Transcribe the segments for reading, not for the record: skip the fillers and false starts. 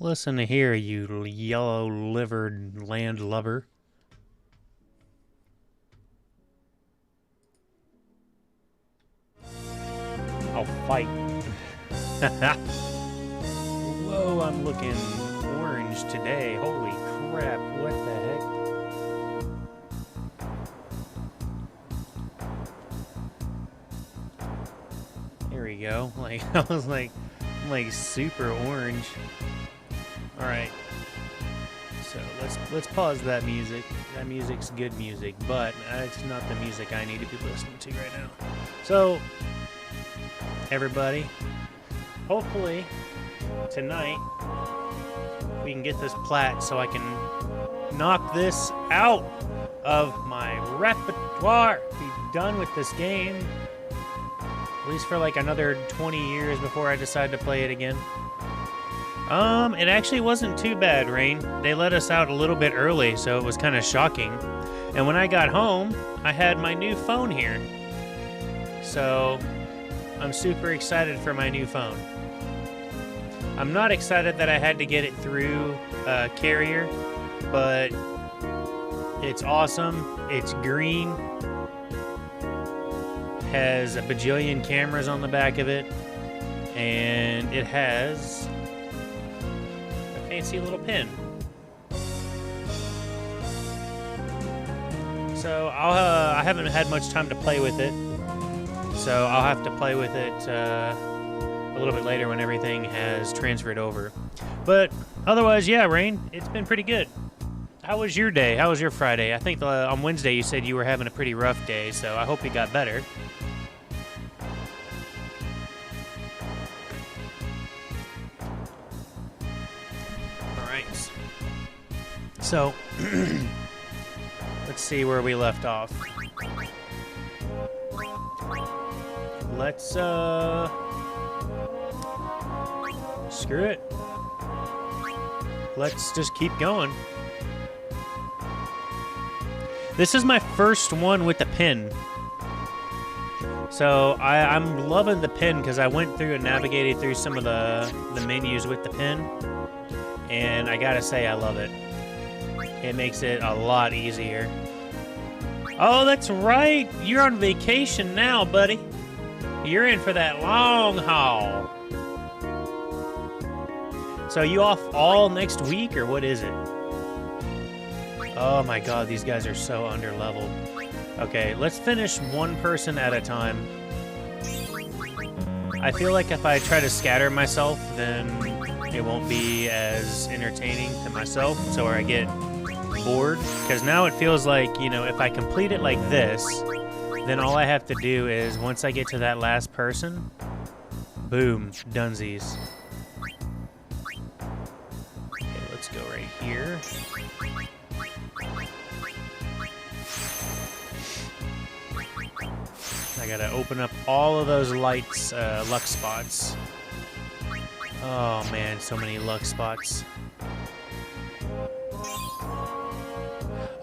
Listen to here, you yellow-livered land lubber. I'll fight. Whoa, I'm looking orange today. Holy crap, what the heck? There we go. Like, I was like, I'm like super orange. Alright. So let's pause that music. That music's good music, but it's not the music I need to be listening to right now. So everybody, hopefully tonight we can get this plat so I can knock this out of my repertoire. Be done with this game. At least for like another 20 years before I decide to play it again. It actually wasn't too bad, Rain. They let us out a little bit early, so it was kind of shocking. And when I got home, I had my new phone here. So I'm super excited for my new phone. I'm not excited that I had to get it through carrier, but it's awesome. It's green. Has a bajillion cameras on the back of it, and it has a fancy little pen. So I haven't had much time to play with it, so I'll have to play with it a little bit later when everything has transferred over. But otherwise, yeah, Rain, it's been pretty good. How was your day? How was your Friday? I think on Wednesday you said you were having a pretty rough day, so I hope it got better. So, let's see where we left off. Let's, screw it. Let's just keep going. This is my first one with the pen. So, I'm loving the pen because I went through and navigated through some of the menus with the pen. And I gotta say, I love it. It makes it a lot easier. Oh, that's right. You're on vacation now, buddy. You're in for that long haul. So you off all next week, or what is it? Oh my god, these guys are so under-leveled. Okay, let's finish one person at a time. I feel like if I try to scatter myself, then it won't be as entertaining to myself, so I get bored, because now it feels like, you know, if I complete it like this, then all I have to do is, once I get to that last person, boom, dunsies. Okay, let's go right here. I gotta open up all of those lights, luck spots. Oh man, so many luck spots.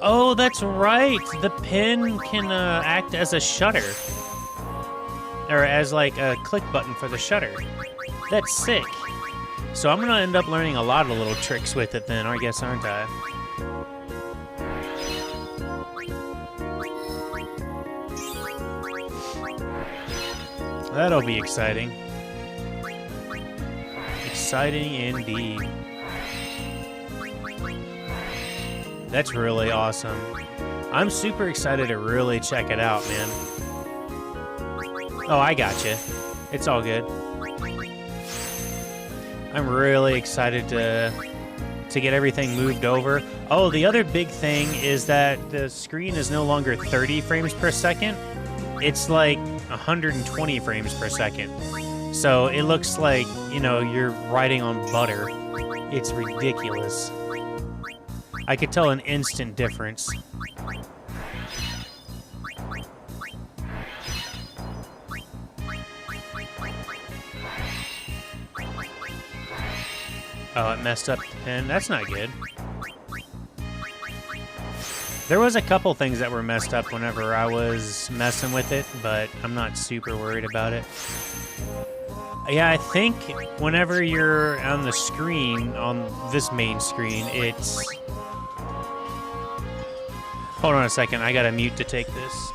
Oh, that's right. The pen can act as a shutter. Or as like a click button for the shutter. That's sick. So I'm going to end up learning a lot of little tricks with it then, I guess, aren't I? That'll be exciting. Exciting indeed. That's really awesome. I'm super excited to really check it out, man. Oh, I gotcha. It's all good. I'm really excited to get everything moved over. Oh, the other big thing is that the screen is no longer 30 frames per second. It's like 120 frames per second. So it looks like, you know, you're riding on butter. It's ridiculous. I could tell an instant difference. Oh, it messed up the pen. That's not good. There was a couple things that were messed up whenever I was messing with it, but I'm not super worried about it. Yeah, I think whenever you're on the screen, on this main screen, it's... Hold on a second, I gotta mute to take this.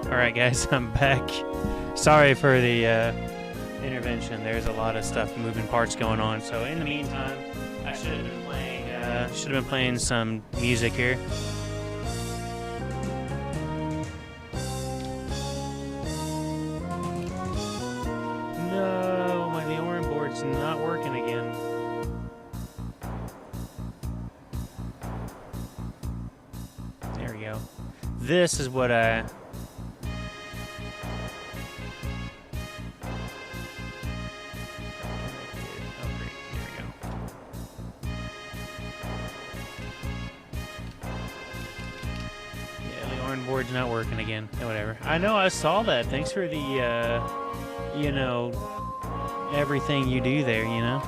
Alright guys, I'm back. Sorry for the intervention. There's a lot of stuff, moving parts going on. So in the meantime, I should have been playing some music here. No, my Leorin board's not working again. There we go. This is what I... board's not working again. Whatever. I know, I saw that. Thanks for the, you know, everything you do there, you know?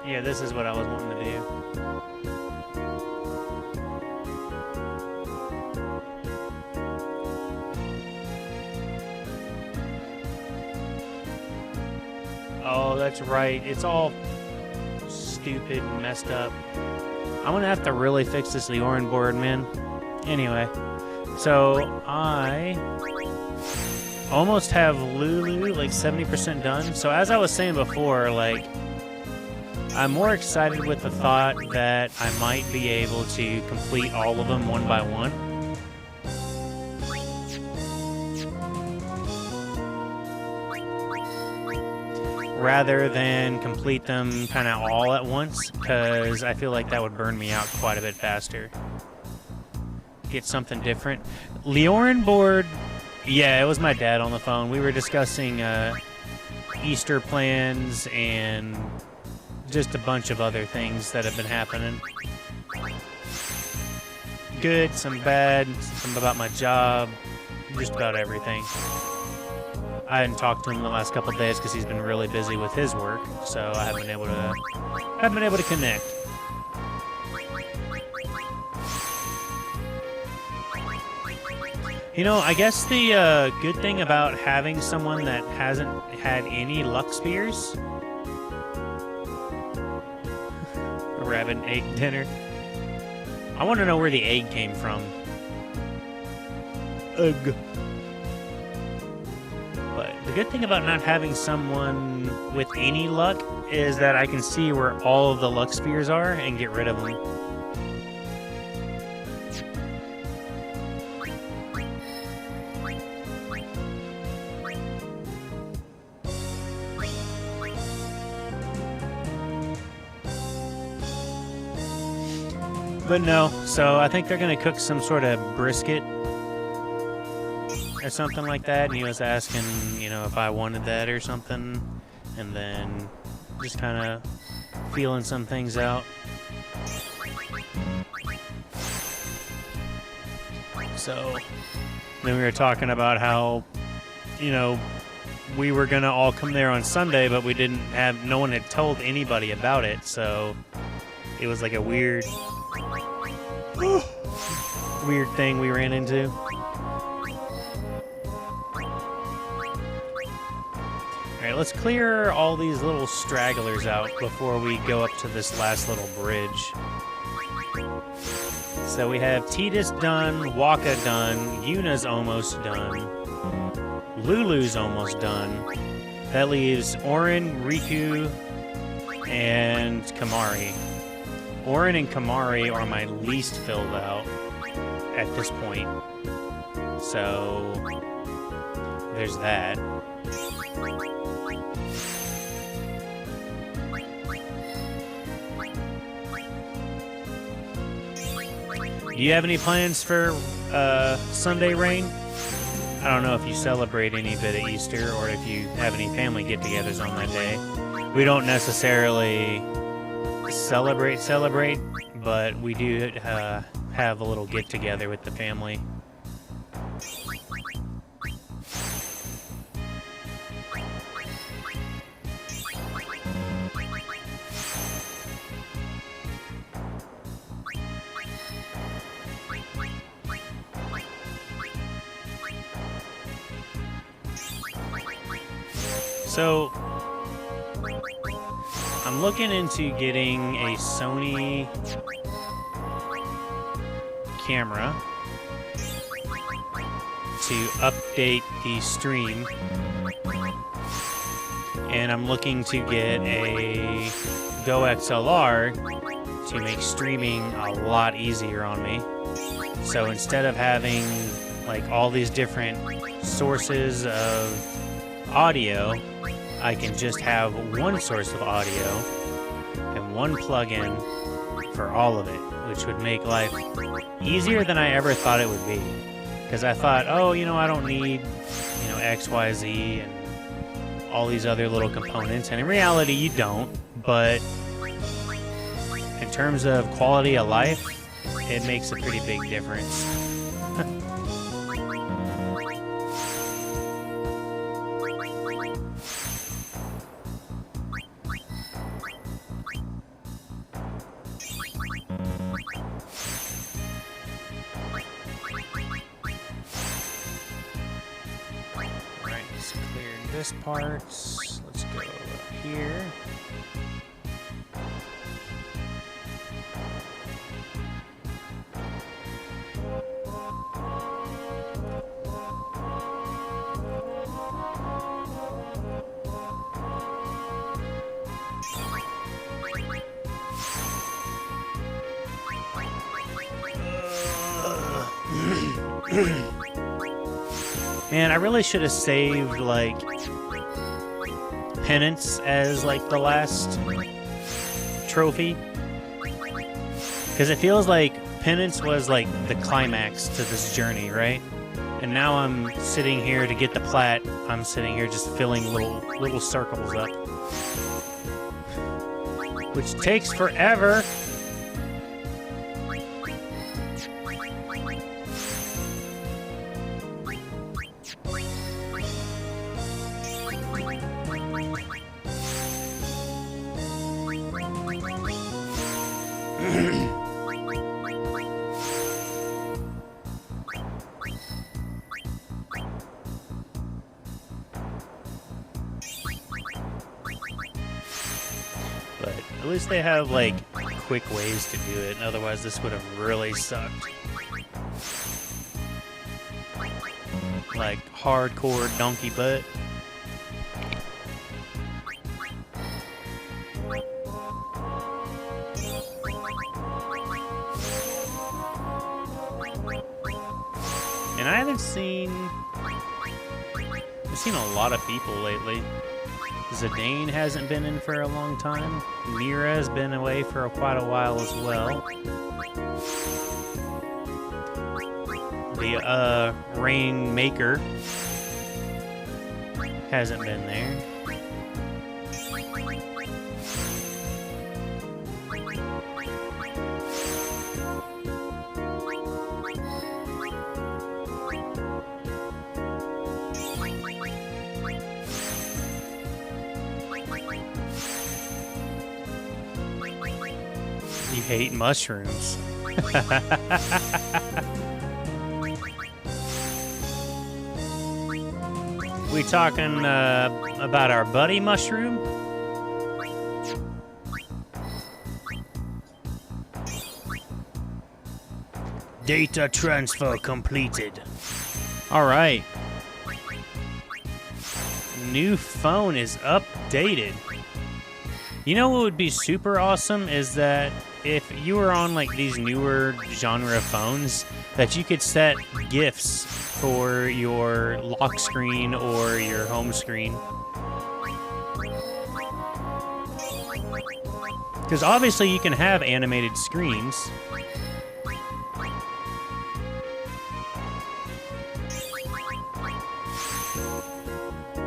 Yeah, this is what I was wanting to do. Oh, that's right. It's all stupid and messed up. I'm gonna have to really fix this Leorin board, man. Anyway, so I almost have Lulu like 70% done. So as I was saying before, like, I'm more excited with the thought that I might be able to complete all of them one by one. Rather than complete them kind of all at once, because I feel like that would burn me out quite a bit faster. Get something different. Leorin board, yeah, it was my dad on the phone. We were discussing Easter plans and just a bunch of other things that have been happening. Good, some bad, some about my job, just about everything. I hadn't talked to him the last couple of days because he's been really busy with his work, so I haven't been able to connect. You know, I guess the good thing about having someone that hasn't had any luck spears, a rabbit egg dinner. I want to know where the egg came from. Ugh. The good thing about not having someone with any luck is that I can see where all of the luck spears are and get rid of them. But no, so I think they're going to cook some sort of brisket or something like that, and he was asking, you know, if I wanted that or something. and then just kind of feeling some things out. So then we were talking about how, you know, we were gonna all come there on Sunday, but we didn't have, no one had told anybody about it, so it was like a weird thing we ran into. Alright, let's clear all these little stragglers out before we go up to this last little bridge. So we have Titus done, Waka done, Yuna's almost done, Lulu's almost done. That leaves Orin, Riku, and Kamari. Orin and Kamari are my least filled out at this point. So there's that. Do you have any plans for Sunday rain? I don't know if you celebrate any bit of Easter or if you have any family get-togethers on that day. We don't necessarily celebrate, but we do have a little get-together with the family. So, I'm looking into getting a Sony camera to update the stream, and I'm looking to get a Go XLR to make streaming a lot easier on me. So instead of having like all these different sources of audio, I can just have one source of audio and one plug-in for all of it, which would make life easier than I ever thought it would be. Because I thought, oh, you know, I don't need, you know, X, Y, Z and all these other little components. And in reality, you don't. But in terms of quality of life, it makes a pretty big difference. This parts. Let's go up here. Man, I really should have saved, like, Penance as, like, the last trophy. Because it feels like Penance was, like, the climax to this journey, right? And now I'm sitting here to get the Plat. I'm sitting here just filling little circles up. Which takes forever. But at least they have, like, quick ways to do it. Otherwise, this would have really sucked. Like, hardcore donkey butt. And I haven't seen... I've seen a lot of people lately. Zidane hasn't been in for a long time. Mira has been away for quite a while as well. The Rainmaker hasn't been there. You hate mushrooms. We talking about our buddy mushroom? Data transfer completed. All right. New phone is updated. You know what would be super awesome is that if you were on like these newer genre phones, that you could set GIFs for your lock screen or your home screen. Because obviously you can have animated screens.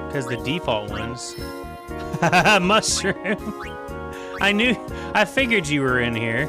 Because the default ones. Mushroom. I figured you were in here.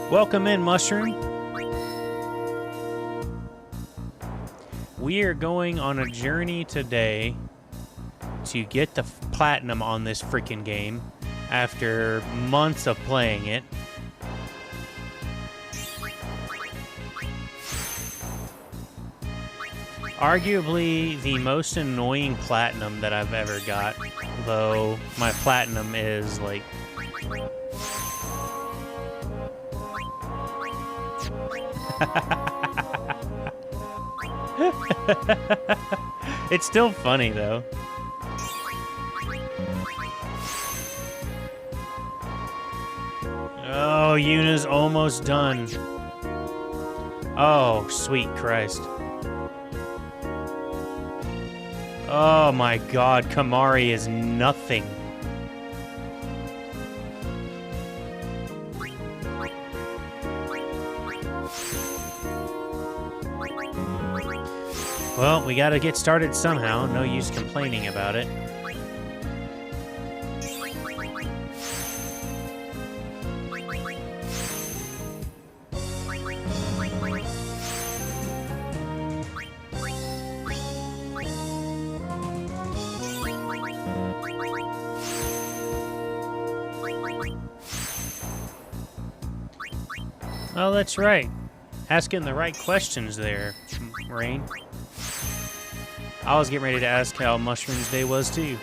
Welcome in, Mushroom. We are going on a journey today to get the platinum on this freaking game after months of playing it. Arguably the most annoying platinum that I've ever got, though my platinum is like... It's still funny, though. Oh, Yuna's almost done. Oh, sweet Christ. Oh my god, Kamari is nothing. Well, we gotta get started somehow. No use complaining about it. Oh, that's right. Asking the right questions there, Rain. I was getting ready to ask how Mushrooms Day was, too.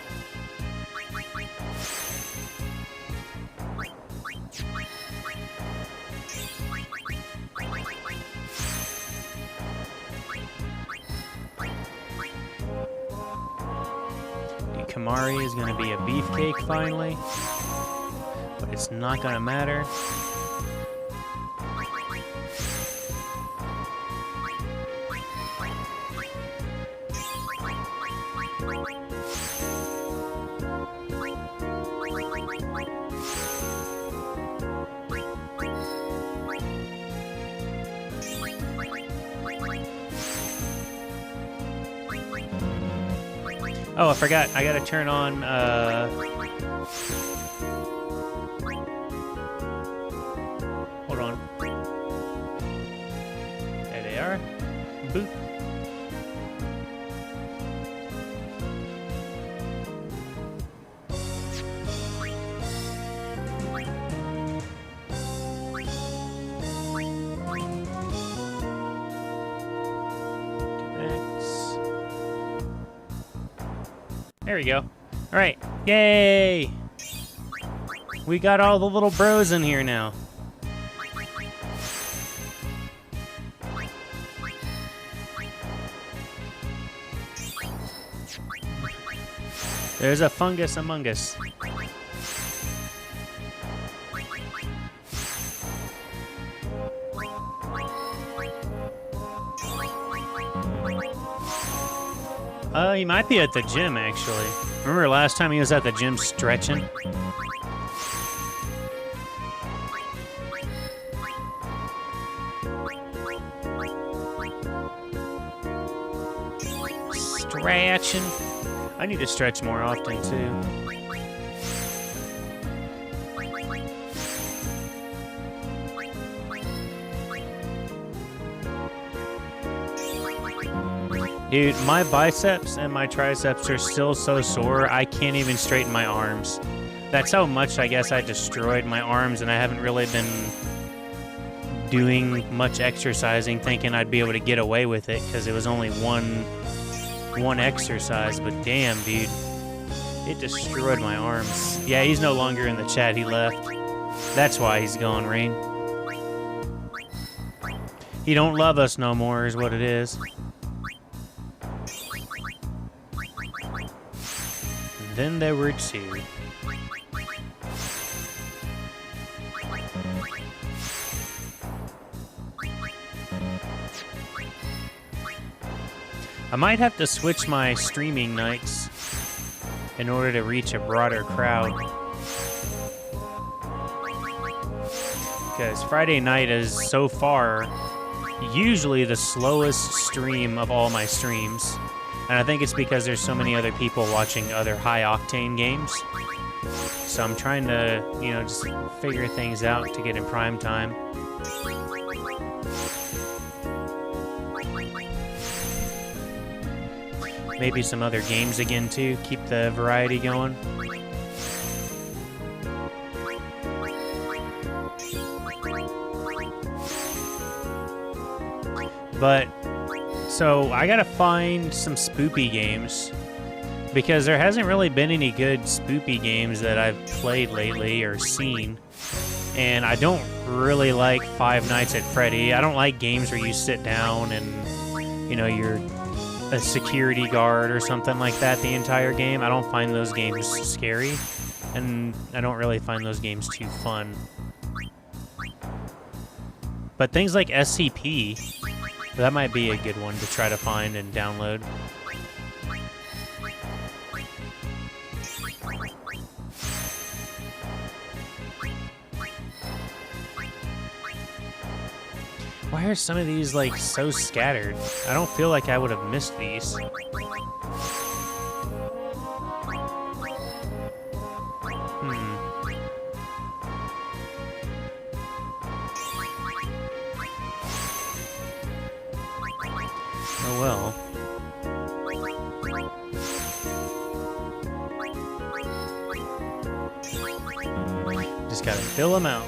Kamari is going to be a beefcake, finally. But it's not going to matter. Oh, I forgot. I gotta turn on, hold on. There they are. Boop. There we go. All right. Yay! We got all the little bros in here now. There's a fungus among us. He might be at the gym, actually. Remember last time he was at the gym stretching? stretching. I need to stretch more often, too. Dude, my biceps and my triceps are still so sore, I can't even straighten my arms. That's how much I guess I destroyed my arms, and I haven't really been doing much exercising thinking I'd be able to get away with it because it was only one exercise, but damn, dude. It destroyed my arms. Yeah, he's no longer in the chat, he left. That's why he's gone, Rain. He don't love us no more is what it is. And then there were two. I might have to switch my streaming nights in order to reach a broader crowd. Because Friday night is so far usually the slowest stream of all my streams. And I think it's because there's so many other people watching other high-octane games. So I'm trying to, you know, just figure things out to get in prime time. Maybe some other games again, too. Keep the variety going. But, so, I gotta find some spoopy games. Because there hasn't really been any good spoopy games that I've played lately or seen. And I don't really like Five Nights at Freddy. I don't like games where you sit down and, you know, you're a security guard or something like that the entire game. I don't find those games scary, and I don't really find those games too fun. But things like SCP, that might be a good one to try to find and download. Why are some of these, like, so scattered? I don't feel like I would have missed these. Oh well. Just gotta fill them out.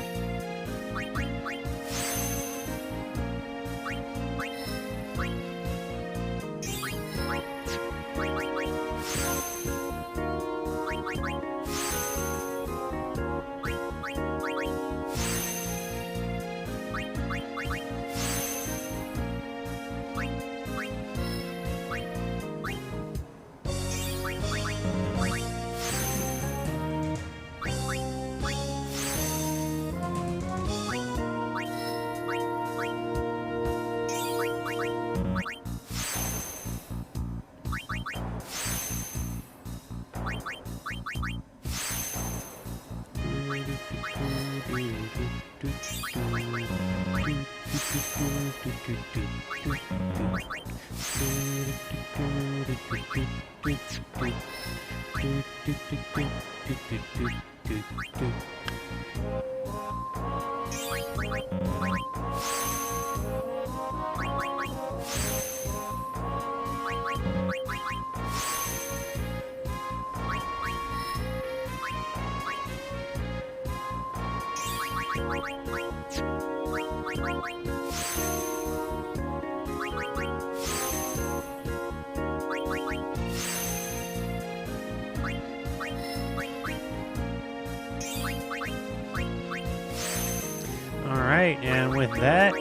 Alright, and with that,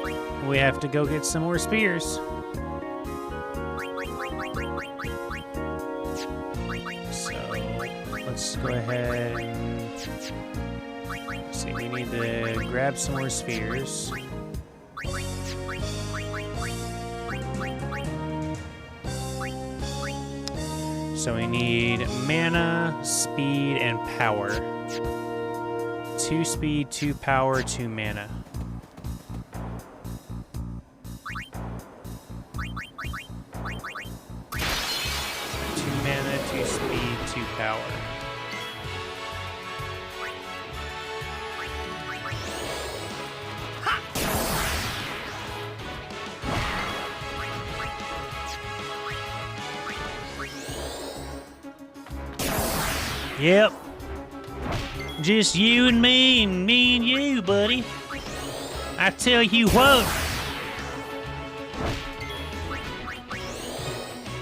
we have to go get some more spears. So, let's go ahead and see, we need to grab some more spheres. So we need mana, speed, and power. 2 speed, 2 power, 2 mana. to speed to power. Yep. Just you and me and you, buddy. I tell you what.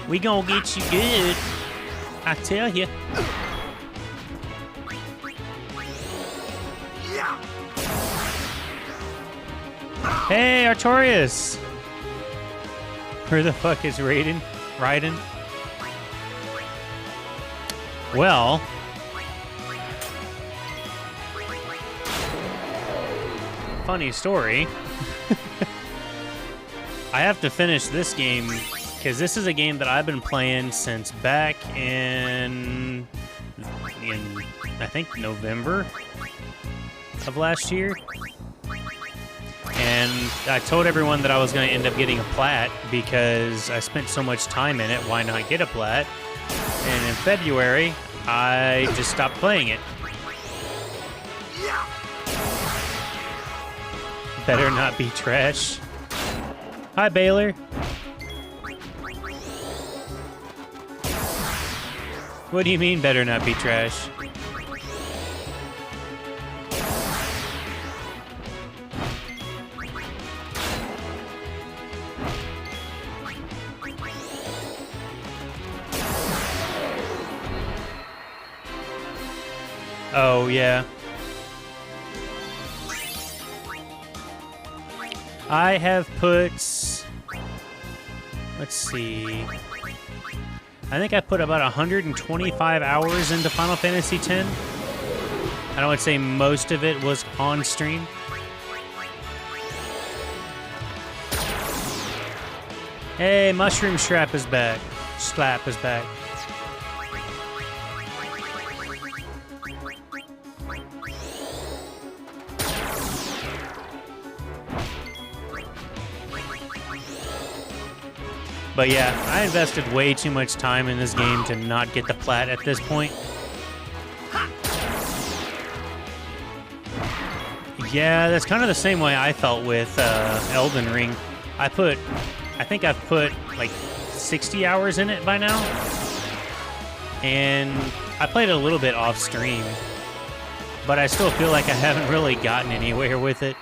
We gonna get you good. I tell you. Hey, Artorias. Where the fuck is Raiden? Well. Funny story. I have to finish this game because this is a game that I've been playing since back in I think November of last year. And I told everyone that I was going to end up getting a plat because I spent so much time in it. Why not get a plat? And in February, I just stopped playing it. Better not be trash. Hi, Baylor. What do you mean, better not be trash? Oh, yeah. I have put, let's see, I think I put about 125 hours into Final Fantasy X. And I would say most of it was on stream. Hey, Mushroom Slap is back. But yeah, I invested way too much time in this game to not get the plat at this point. Yeah, that's kind of the same way I felt with Elden Ring. I think I've put like 60 hours in it by now. And I played a little bit off stream. But I still feel like I haven't really gotten anywhere with it.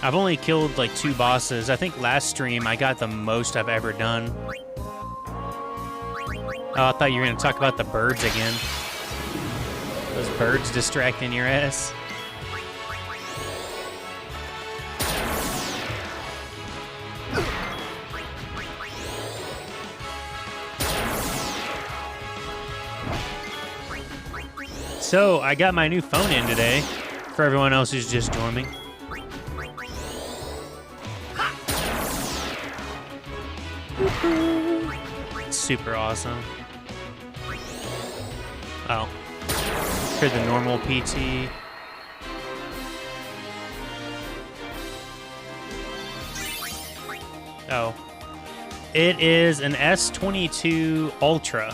I've only killed like 2 bosses. I think last stream I got the most I've ever done. Oh, I thought you were going to talk about the birds again. Those birds distracting your ass. So, I got my new phone in today, for everyone else who's just joining. It's super awesome. Oh. For the normal PT. Oh. It is an S22 Ultra.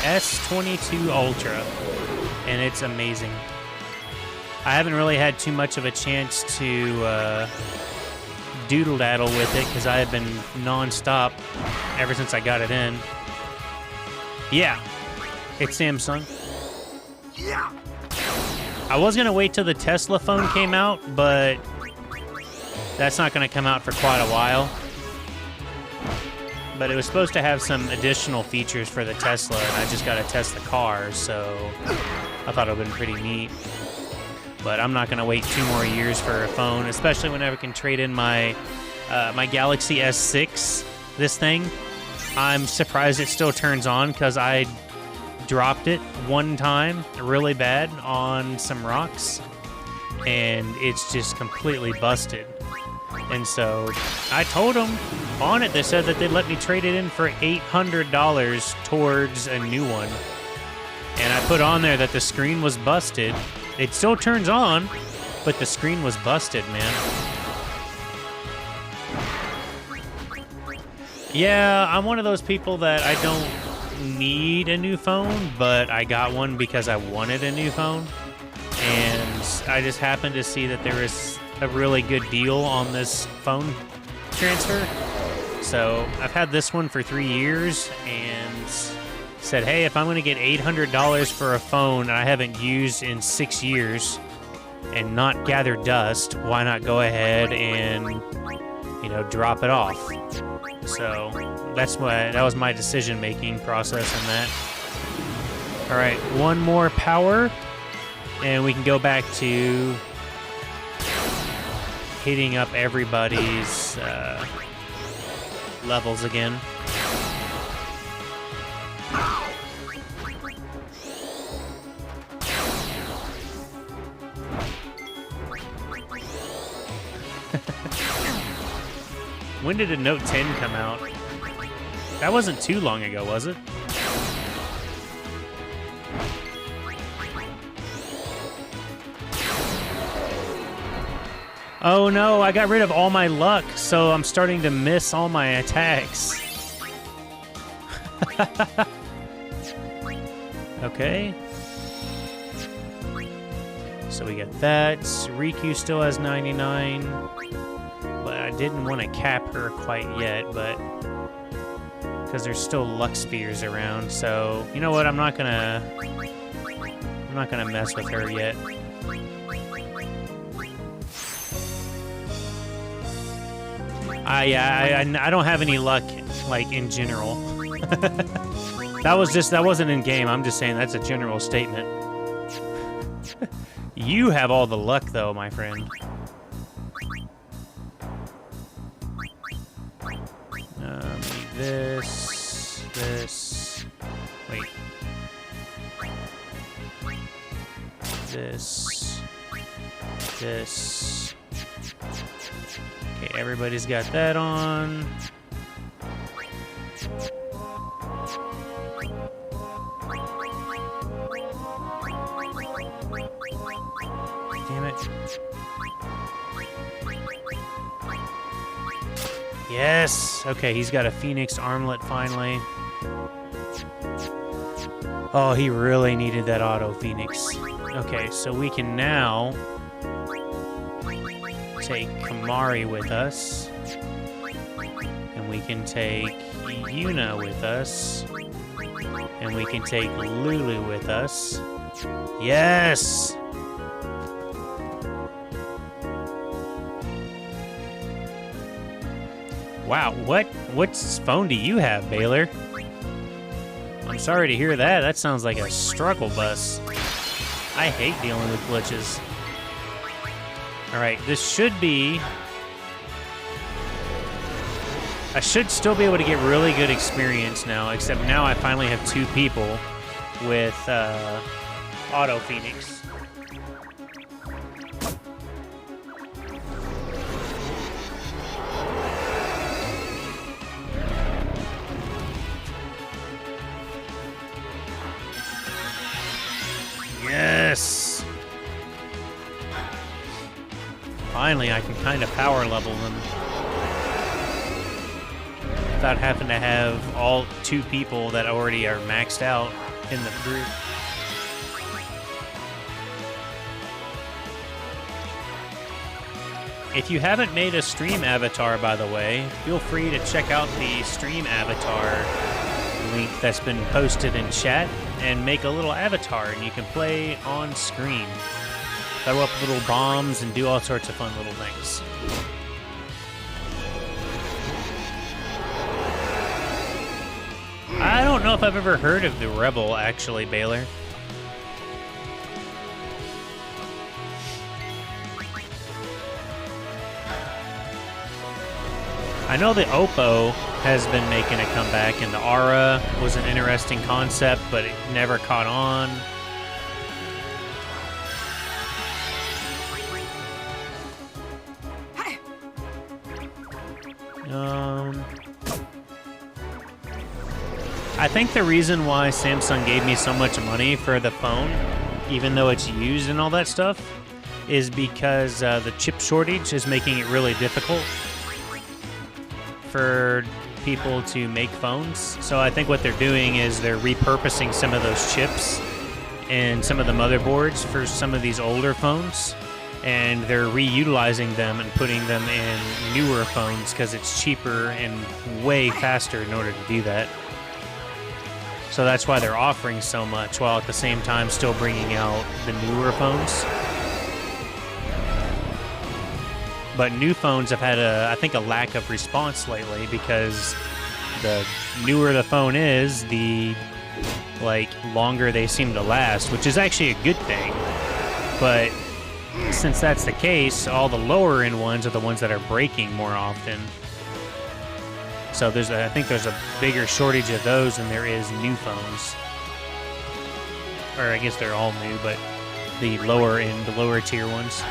S22 Ultra. And it's amazing. I haven't really had too much of a chance to doodle-daddle with it because I have been non-stop ever since I got it in. Yeah, it's Samsung. Yeah. I was going to wait till the Tesla phone came out, but that's not going to come out for quite a while. But it was supposed to have some additional features for the Tesla, and I just got to test the car, so I thought it would have been pretty neat. But I'm not going to wait 2 more years for a phone, especially whenever I can trade in my my Galaxy S6, this thing. I'm surprised it still turns on because I dropped it one time really bad on some rocks, and it's just completely busted. And so I told them on it, they said that they'd let me trade it in for $800 towards a new one. And I put on there that the screen was busted. It still turns on, but the screen was busted, man. Yeah, I'm one of those people that I don't need a new phone, but I got one because I wanted a new phone. And I just happened to see that there is a really good deal on this phone transfer. So I've had this one for 3 years and said, hey, if I'm going to get $800 for a phone that I haven't used in 6 years and not gather dust, why not go ahead and, drop it off? So that was my decision-making process in that. All right, one more power, and we can go back to hitting up everybody's levels again. When did a Note 10 come out? That wasn't too long ago, was it? Oh no, I got rid of all my luck, so I'm starting to miss all my attacks. Okay. So we got that. Riku still has 99. But I didn't want to cap her quite yet, but because there's still luck spheres around. So, you know what? I'm not gonna mess with her yet. I don't have any luck, like, in general. That wasn't in game. I'm just saying that's a general statement. You have all the luck, though, my friend. This. Wait. This. Okay, everybody's got that on. Damn it. Yes! Okay, he's got a Phoenix armlet finally. Oh, he really needed that auto Phoenix. Okay, so we can now take Kamari with us. And we can take Yuna with us. And we can take Lulu with us. Yes! Wow, what phone do you have, Baylor? I'm sorry to hear that. That sounds like a struggle bus. I hate dealing with glitches. Alright, this should be... I should still be able to get really good experience now, except now I finally have 2 people with Auto Phoenix. Yes! Finally, I can kind of power level them without having to have all 2 people that already are maxed out in the group. If you haven't made a stream avatar, by the way, feel free to check out the stream avatar link that's been posted in chat and make a little avatar, and you can play on screen. Throw up little bombs and do all sorts of fun little things. I don't know if I've ever heard of the Rebel, actually, Baylor. I know the Oppo has been making a comeback, and the Aura was an interesting concept, but it never caught on. I think the reason why Samsung gave me so much money for the phone, even though it's used and all that stuff, is because the chip shortage is making it really difficult for people to make phones. So I think what they're doing is they're repurposing some of those chips and some of the motherboards for some of these older phones, and they're reutilizing them and putting them in newer phones because it's cheaper and way faster in order to do that. So that's why they're offering so much, while at the same time still bringing out the newer phones. But new phones have had, I think, a lack of response lately, because the newer the phone is, the longer they seem to last, which is actually a good thing. But since that's the case, all the lower end ones are the ones that are breaking more often. So I think there's a bigger shortage of those than there is new phones. Or I guess they're all new, but the lower end, the lower tier ones.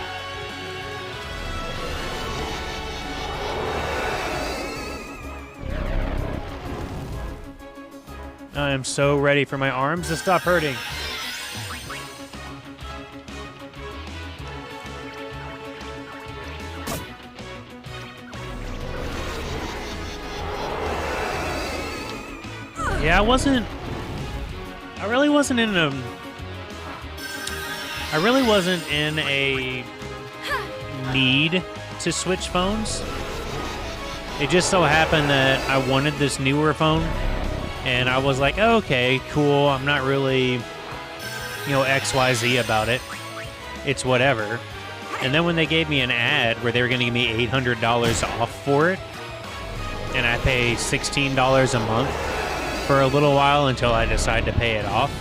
I am so ready for my arms to stop hurting. Yeah, I really wasn't in a need to switch phones. It just so happened that I wanted this newer phone, and I was like, oh, okay, cool. I'm not really, XYZ about it. It's whatever. And then when they gave me an ad where they were going to give me $800 off for it, and I pay $16 a month for a little while until I decide to pay it off.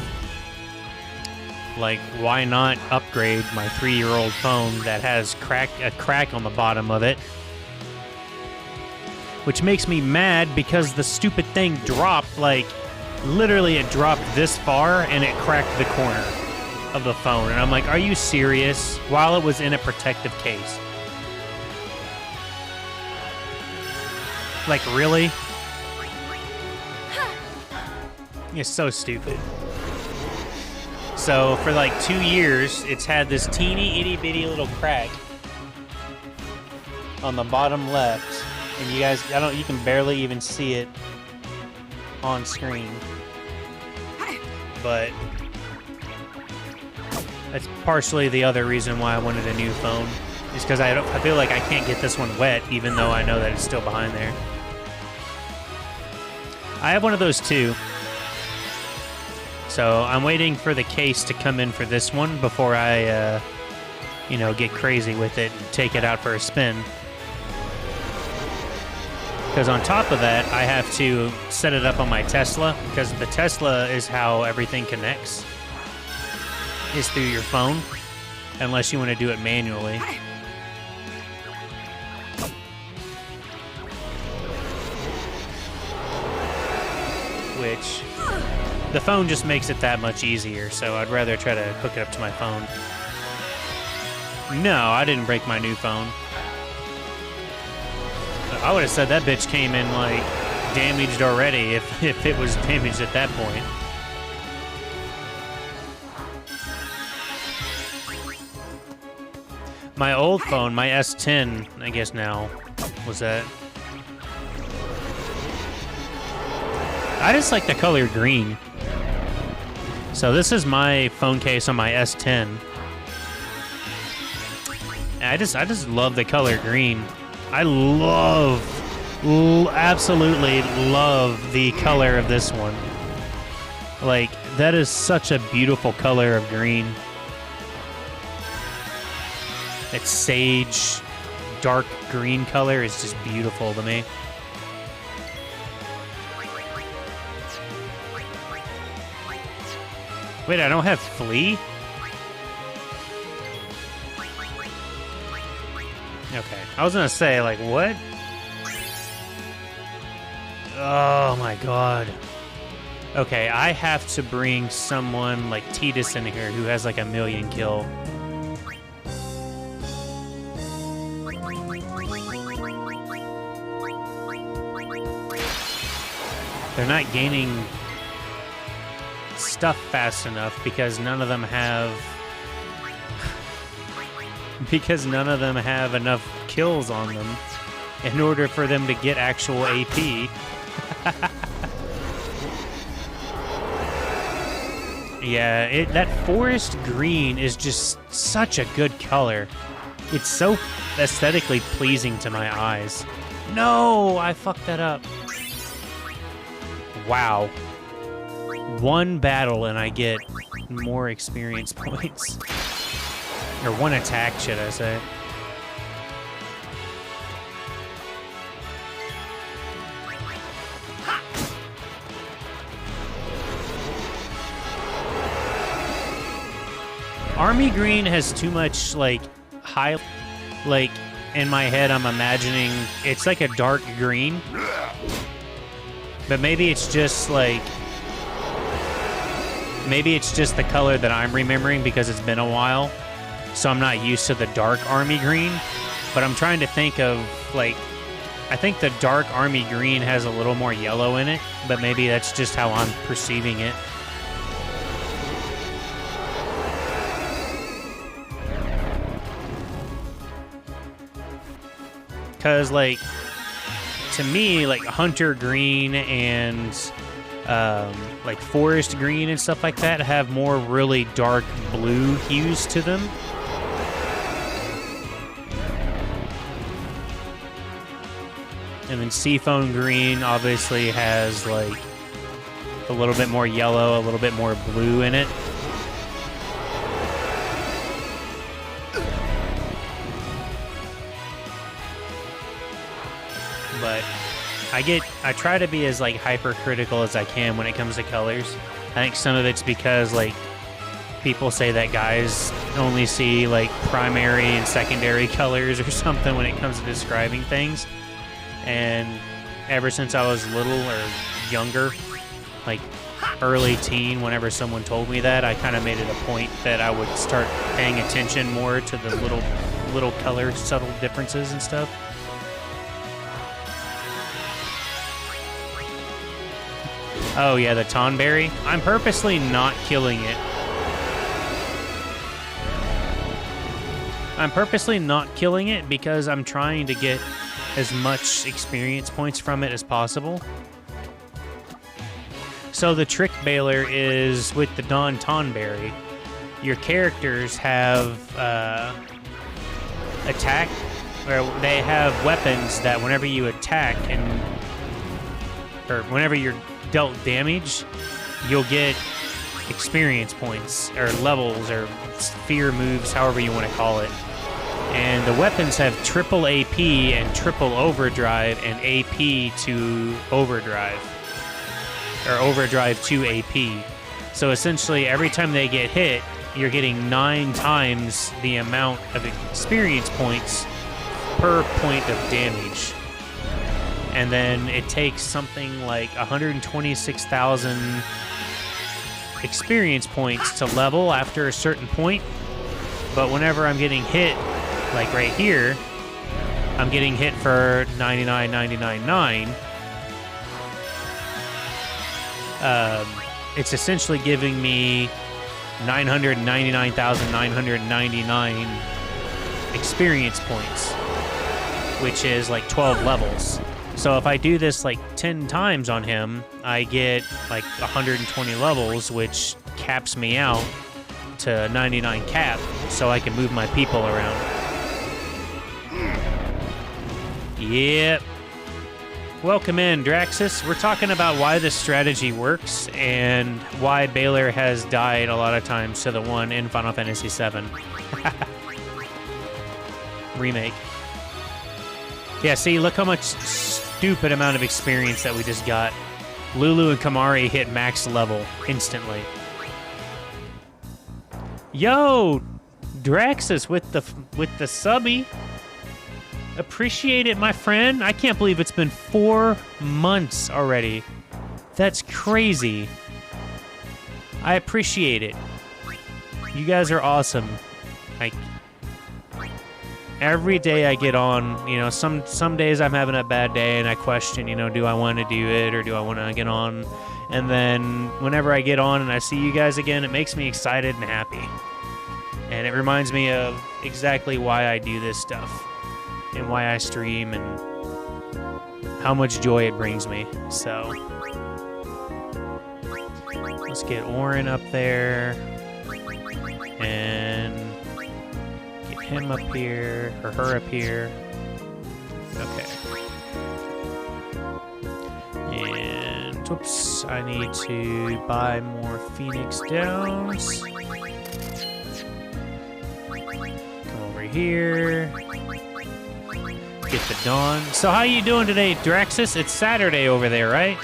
Like, why not upgrade my 3-year-old phone that has a crack on the bottom of it? Which makes me mad because the stupid thing dropped, literally it dropped this far and it cracked the corner of the phone. And I'm like, are you serious? While it was in a protective case. Like, really? It's so stupid. So for 2 years, it's had this teeny itty bitty little crack on the bottom left, and you guys, you can barely even see it on screen. But that's partially the other reason why I wanted a new phone, is because I feel like I can't get this one wet, even though I know that it's still behind there. I have one of those too. So I'm waiting for the case to come in for this one before I, get crazy with it and take it out for a spin. Because on top of that, I have to set it up on my Tesla, because the Tesla is how everything connects, is through your phone, unless you want to do it manually. Which, the phone just makes it that much easier, so I'd rather try to hook it up to my phone. No, I didn't break my new phone. I would have said that bitch came in, damaged already if it was damaged at that point. My old phone, my S10, I guess now, was that. I just like the color green. So this is my phone case on my S10. I just love the color green. I absolutely love the color of this one. That is such a beautiful color of green. That sage, dark green color is just beautiful to me. Wait, I don't have flea? Okay. I was gonna say, what? Oh my god. Okay, I have to bring someone like Titus in here who has a million kill. They're not gaining stuff fast enough because none of them have because none of them have enough kills on them in order for them to get actual AP. Yeah, that forest green is just such a good color. It's so aesthetically pleasing to my eyes. No, I fucked that up. Wow. One battle and I get more experience points. Or one attack, should I say. Army green has too much, like, high... Like, in my head, I'm imagining it's like a dark green. But maybe it's just, like... Maybe it's just the color that I'm remembering because it's been a while. So I'm not used to the dark army green. But I'm trying to think of, like... I think the dark army green has a little more yellow in it. But maybe that's just how I'm perceiving it. Because, like, to me, like, hunter green and, like, forest green and stuff like that have more really dark blue hues to them. And then seafoam green obviously has, like, a little bit more yellow, a little bit more blue in it. But I try to be as, like, hypercritical as I can when it comes to colors. I think some of it's because, like, people say that guys only see, like, primary and secondary colors or something when it comes to describing things. And ever since I was little or younger, like early teen, whenever someone told me that, I kind of made it a point that I would start paying attention more to the little color subtle differences and stuff. Oh yeah, the Tonberry. I'm purposely not killing it. I'm purposely not killing it because I'm trying to get as much experience points from it as possible. So the trick Baler is with the Dawn Tonberry. Your characters have attack, or they have weapons that whenever you attack or whenever you're dealt damage, you'll get experience points or levels or sphere moves, however you want to call it. And the weapons have triple AP and triple overdrive and AP to overdrive. Or overdrive to AP. So essentially, every time they get hit, you're getting 9 times the amount of experience points per point of damage. And then it takes something like 126,000 experience points to level after a certain point. But whenever I'm getting hit, like right here, I'm getting hit for 99,999. It's essentially giving me 999,999 experience points, which is like 12 levels. So if I do this like 10 times on him, I get like 120 levels, which caps me out to 99 cap, so I can move my people around. Yep. Welcome in, Draxus. We're talking about why this strategy works and why Baler has died a lot of times to the one in Final Fantasy VII. Remake. Yeah, see, look how much stupid amount of experience that we just got. Lulu and Kamari hit max level instantly. Yo, Draxus with the subby. Appreciate it, my friend. I can't believe it's been 4 months already. That's crazy. I appreciate it. You guys are awesome. Like, every day I get on, you know, some days I'm having a bad day and I question, you know, do I want to do it or do I want to get on? And then whenever I get on and I see you guys again, it makes me excited and happy. And it reminds me of exactly why I do this stuff and why I stream and how much joy it brings me. So let's get Orin up there and get him up here, or her up here. Okay. And, whoops, I need to buy more Phoenix Downs. Come over here. Get the Dawn. So how you doing today, Draxus? It's Saturday over there, right?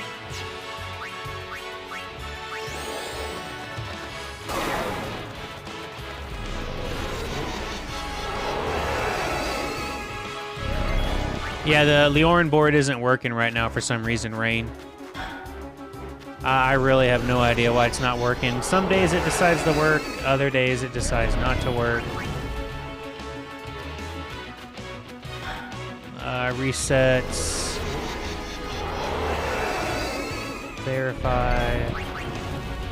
Yeah, the Leorin board isn't working right now for some reason, Rain. I really have no idea why it's not working. Some days it decides to work, other days it decides not to work. Resets. Verify.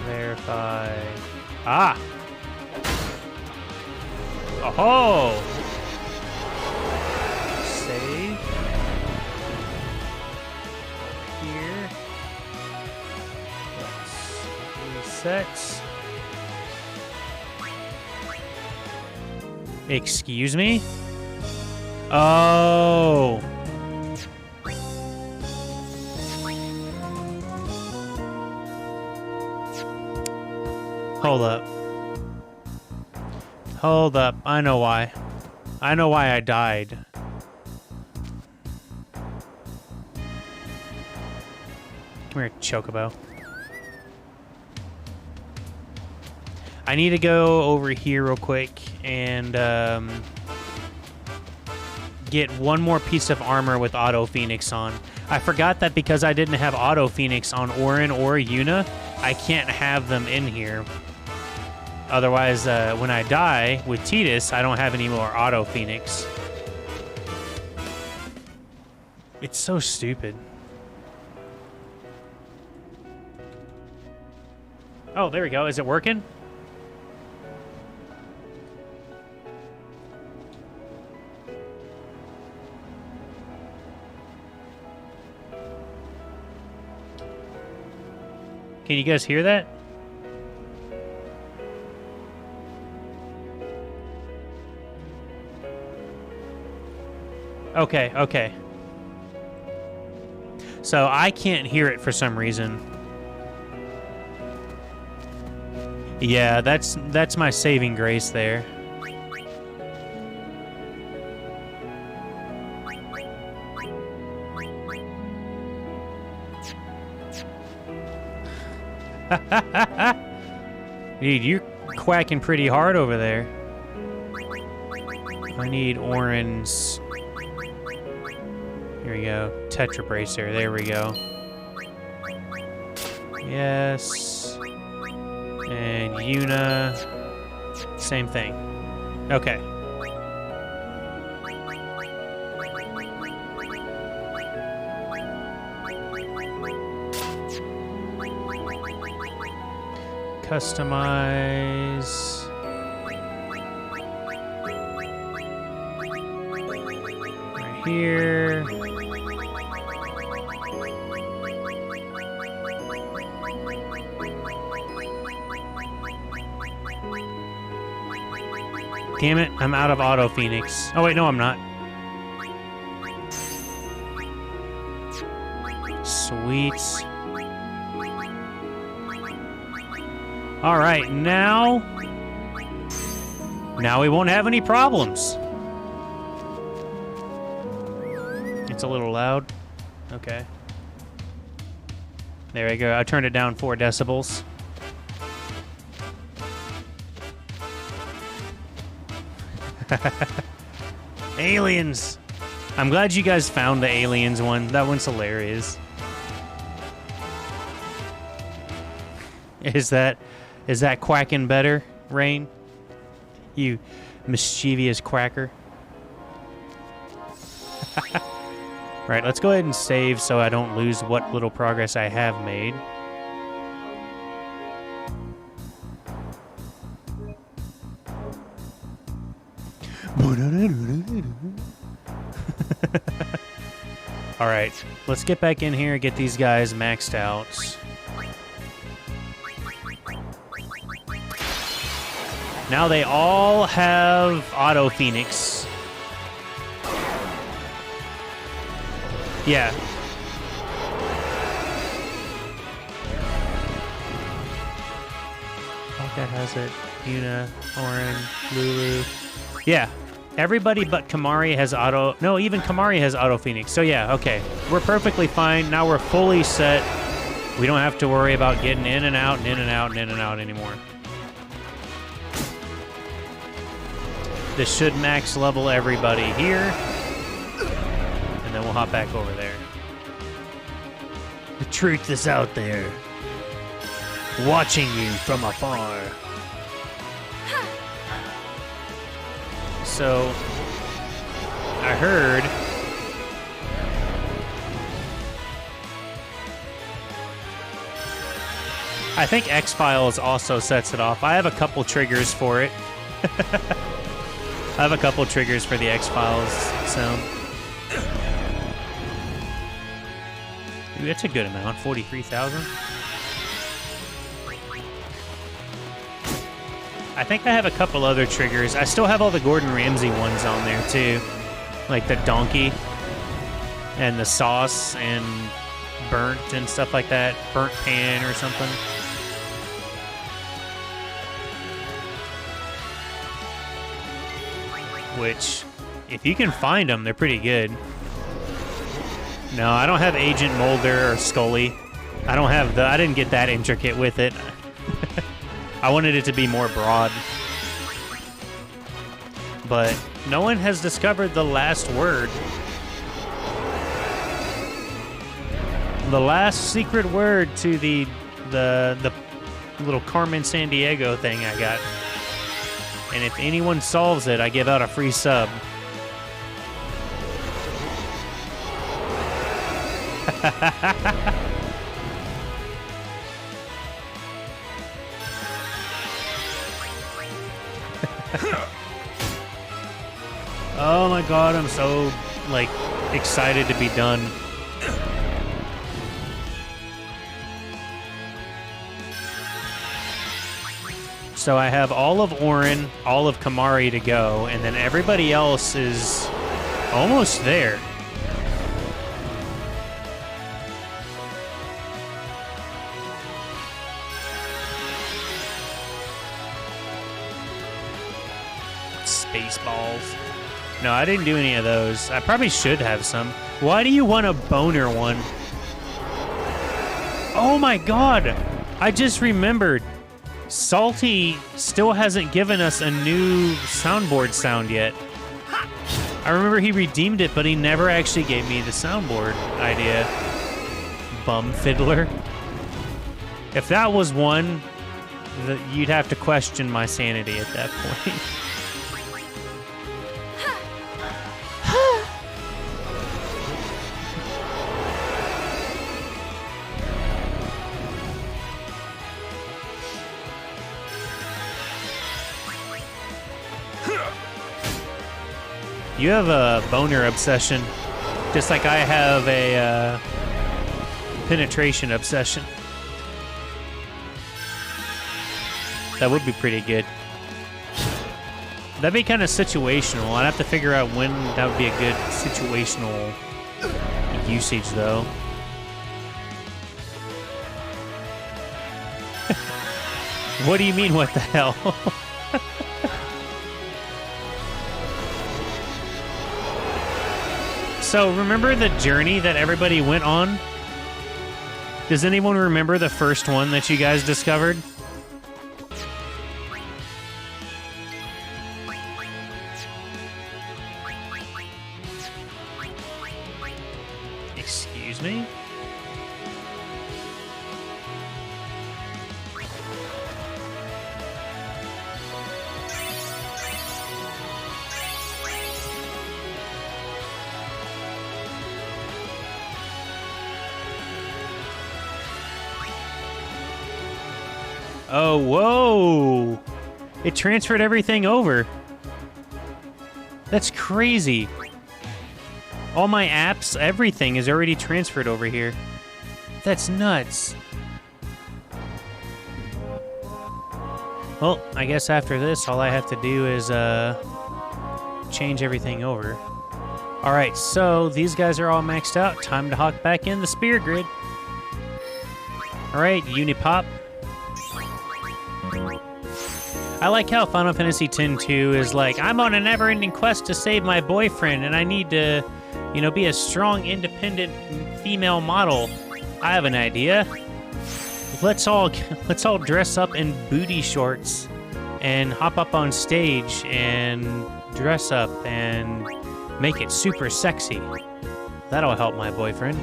Verify. Ah! Oh-ho! Save. Here. Let's reset. Excuse me? Oh. Hold up. Hold up. I know why. I know why I died. Come here, Chocobo. I need to go over here real quick and get one more piece of armor with Auto Phoenix on. I forgot that because I didn't have Auto Phoenix on Orin or Yuna, I can't have them in here. Otherwise, when I die with Tidus, I don't have any more Auto Phoenix. It's so stupid. Oh, there we go. Is it working? Can you guys hear that? Okay, okay. So I can't hear it for some reason. Yeah, that's my saving grace there. Dude, you're quacking pretty hard over there. I need Orin's. Here we go. Tetra Bracer. There we go. Yes. And Yuna. Same thing. Okay. Customize. Right here. Damn it, I'm out of Auto Phoenix. Oh wait, no I'm not. Sweet. All right, now we won't have any problems. It's a little loud. Okay. There we go. I turned it down 4 decibels. Aliens. I'm glad you guys found the aliens one. That one's hilarious. Is that quacking better, Rain? You mischievous quacker. Right, let's go ahead and save so I don't lose what little progress I have made. All right, let's get back in here and get these guys maxed out. Now they all have Auto Phoenix. Yeah. Polka has it. Yuna, Orin, Lulu. Yeah. Everybody but Kamari has auto... No, even Kamari has Auto Phoenix. So yeah, okay. We're perfectly fine. Now we're fully set. We don't have to worry about getting in and out and in and out and in and out anymore. This should max level everybody here. And then we'll hop back over there. The truth is out there. Watching you from afar. So, I heard... I think X-Files also sets it off. I have a couple triggers for it. I have a couple triggers for the X-Files sound. Ooh, that's a good amount, 43,000. I think I have a couple other triggers. I still have all the Gordon Ramsay ones on there too. Like the donkey and the sauce and burnt and stuff like that. Burnt pan or something. Which, if you can find them, they're pretty good. No, I don't have Agent Mulder or Scully. I didn't get that intricate with it. I wanted it to be more broad. But no one has discovered the last word. The last secret word to the little Carmen Sandiego thing I got. And if anyone solves it, I give out a free sub. Oh my god, I'm so, like, excited to be done. So I have all of Orin, all of Kamari to go, and then everybody else is almost there. Spaceballs. No, I didn't do any of those. I probably should have some. Why do you want a boner one? Oh my god! I just remembered. Salty still hasn't given us a new soundboard sound yet. I remember he redeemed it, but he never actually gave me the soundboard idea. Bum fiddler. If that was one, you'd have to question my sanity at that point. You have a boner obsession, just like I have a penetration obsession. That would be pretty good. That'd be kind of situational. I'd have to figure out when that would be a good situational usage, though. What do you mean, what the hell? So, remember the journey that everybody went on? Does anyone remember the first one that you guys discovered? Excuse me? Oh, whoa! It transferred everything over. That's crazy. All my apps, everything is already transferred over here. That's nuts. Well, I guess after this, all I have to do is change everything over. All right, so these guys are all maxed out. Time to hawk back in the spear grid. All right, Unipop. I like how Final Fantasy X-2 is like, I'm on a never-ending quest to save my boyfriend, and I need to, you know, be a strong, independent female model. I have an idea. Let's all dress up in booty shorts and hop up on stage and dress up and make it super sexy. That'll help my boyfriend.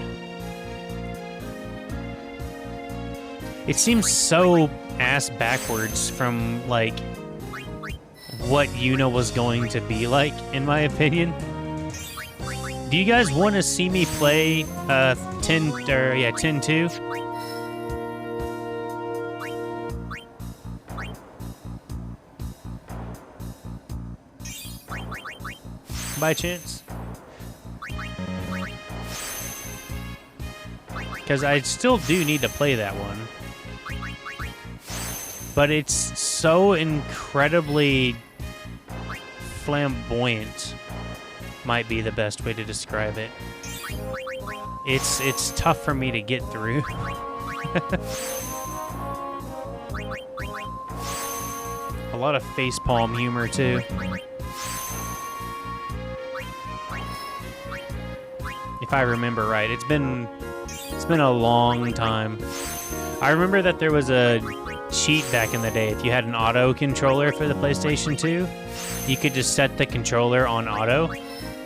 It seems so ass backwards from, like, what Yuna was going to be like, in my opinion. Do you guys want to see me play 10-2? By chance? Because I still do need to play that one. But it's so incredibly flamboyant, might be the best way to describe it. It's tough for me to get through. A lot of facepalm humor too. If I remember right, it's been a long time. I remember that there was a cheat back in the day. If you had an auto controller for the PlayStation 2, you could just set the controller on auto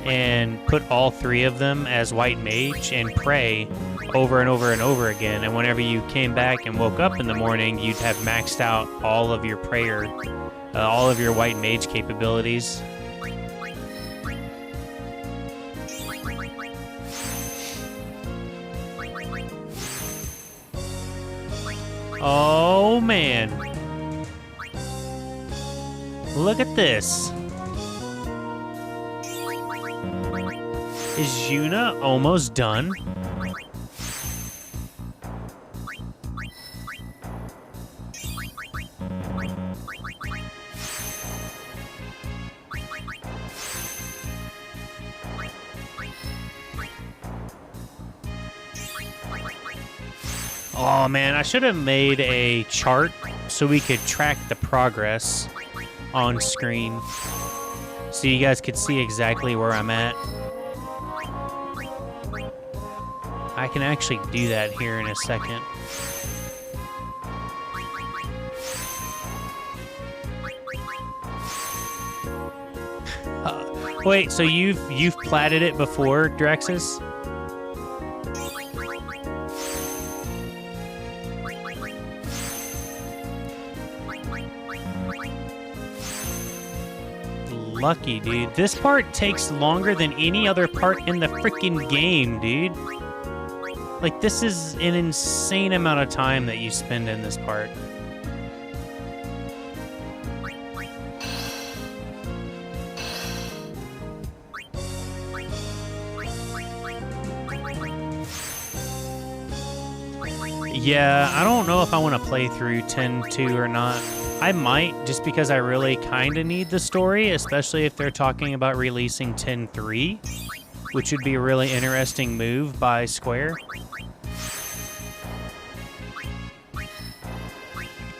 and put all three of them as white mage and pray over and over and over again. And whenever you came back and woke up in the morning, you'd have maxed out all of your prayer, all of your white mage capabilities. Oh, man. Look at this. Is Yuna almost done? Oh man, I should have made a chart so we could track the progress on screen, so you guys could see exactly where I'm at. I can actually do that here in a second. Wait, so you've platted it before, Drexus? Lucky, dude. This part takes longer than any other part in the freaking game, dude. Like, this is an insane amount of time that you spend in this part. Yeah, I don't know if I want to play through 10-2 or not. I might, just because I really kind of need the story, especially if they're talking about releasing 10-3, which would be a really interesting move by Square.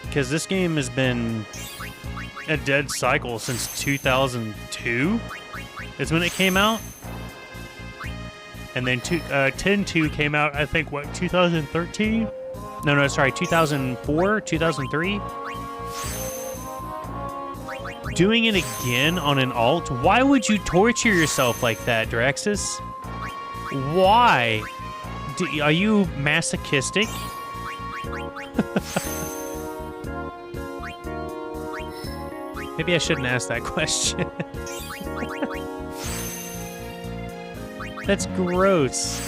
Because this game has been a dead cycle since 2002 is when it came out. And then 10-2 came out, I think, what, 2013? No, sorry, 2004, 2003? Doing it again on an alt? Why would you torture yourself like that, Drexus? Why? Are you masochistic? Maybe I shouldn't ask that question. That's gross.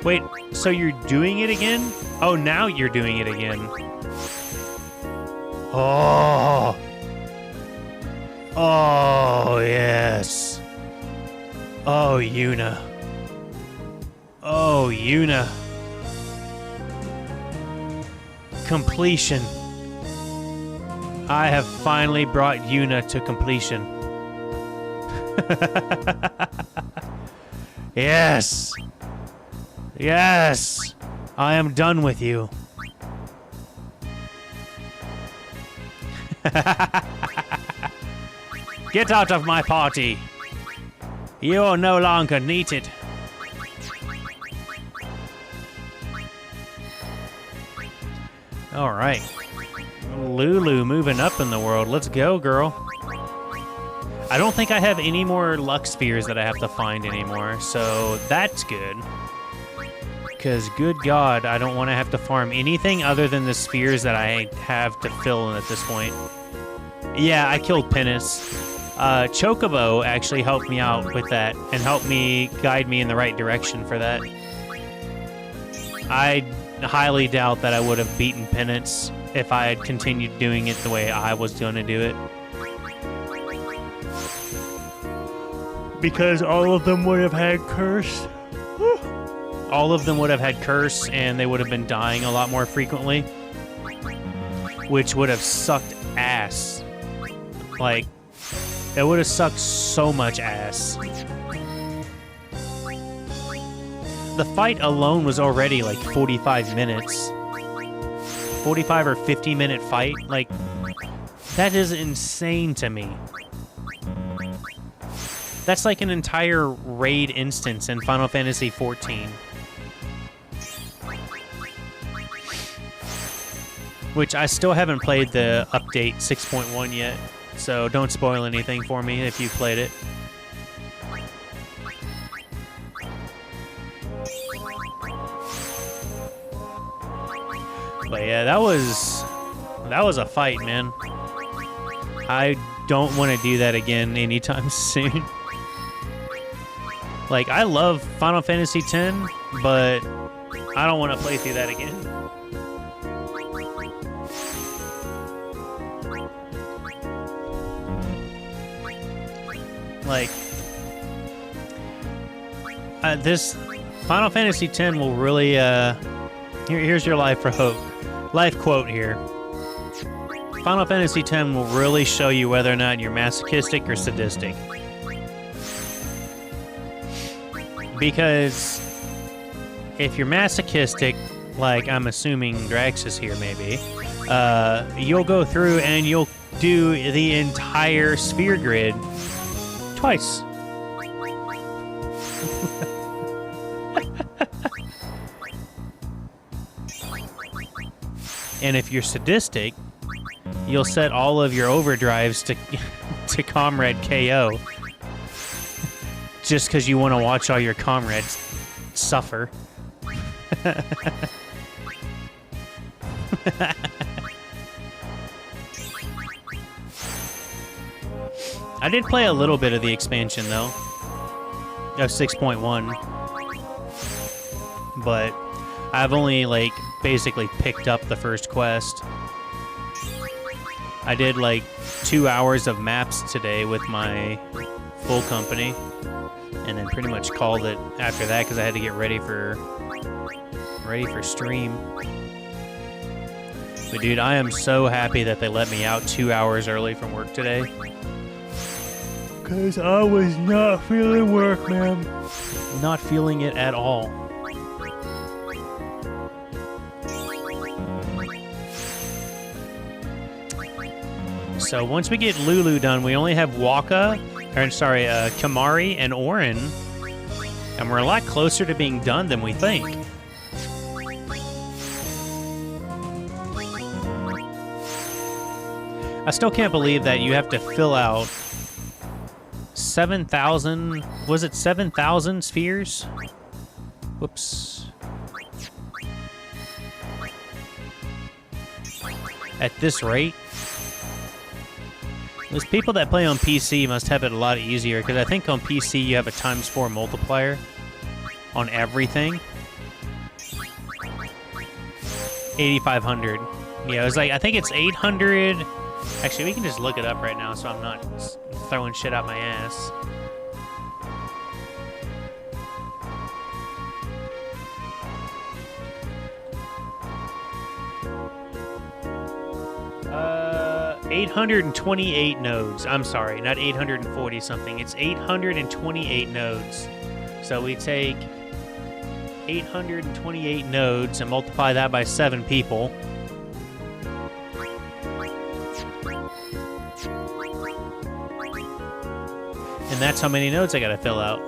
Wait, so you're doing it again? Oh, now you're doing it again. Oh. Oh, yes. Oh, Yuna. Oh, Yuna. Completion. I have finally brought Yuna to completion. Yes. Yes. I am done with you. Get out of my party. You are no longer needed. All right. Lulu moving up in the world. Let's go, girl. I don't think I have any more luck spheres that I have to find anymore, so that's good. Because, good God, I don't want to have to farm anything other than the spheres that I have to fill in at this point. Yeah, I killed Pennis. Chocobo actually helped me out with that and helped me guide me in the right direction for that. I highly doubt that I would have beaten Penance if I had continued doing it the way I was going to do it. Because all of them would have had Curse. All of them would have had Curse, and they would have been dying a lot more frequently. Which would have sucked ass. Like, it would have sucked so much ass. The fight alone was already like 45 minutes. 45 or 50-minute fight. Like, that is insane to me. That's like an entire raid instance in Final Fantasy XIV. Which I still haven't played the update 6.1 yet, so don't spoil anything for me if you've played it. But yeah, that was a fight, man. I don't want to do that again anytime soon. Like, I love Final Fantasy X, but I don't want to play through that again. Like, this Final Fantasy X will really, here's your life quote here. Final Fantasy X will really show you whether or not you're masochistic or sadistic. Because if you're masochistic, like I'm assuming Drax is here maybe, you'll go through and you'll do the entire sphere grid twice. And if you're sadistic, you'll set all of your overdrives to Comrade KO. Just because you want to watch all your comrades suffer. I did play a little bit of the expansion, though. Of 6.1. But I've only, like, basically picked up the first quest. I did, like, 2 hours of maps today with my full company. And then pretty much called it after that because I had to get ready for stream. But dude, I am so happy that they let me out 2 hours early from work today. Because I was not feeling work, man. Not feeling it at all. So once we get Lulu done, we only have Kamari and Orin, and we're a lot closer to being done than we think. I still can't believe that you have to fill out 7,000, was it 7,000 spheres? Whoops. At this rate? Those people that play on PC must have it a lot easier, because I think on PC you have a ×4 multiplier on everything. 8,500. Yeah, it was like, I think it's 800. Actually, we can just look it up right now so I'm not throwing shit out my ass. Uh, 828 nodes. I'm sorry, not 840 something. It's 828 nodes. So we take 828 nodes and multiply that by 7 people. And that's how many nodes I gotta fill out.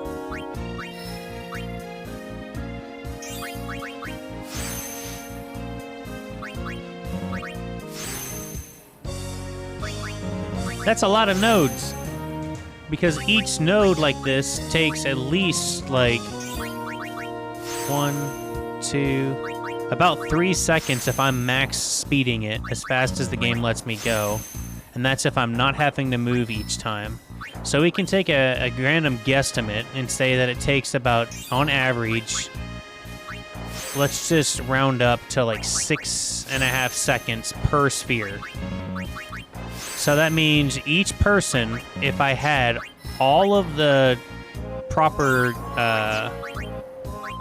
That's a lot of nodes. Because each node like this takes at least like 1, 2, about 3 seconds if I'm max speeding it as fast as the game lets me go. And that's if I'm not having to move each time. So we can take a random guesstimate and say that it takes about, on average, let's just round up to like 6.5 seconds per sphere. So that means each person, if I had all of the proper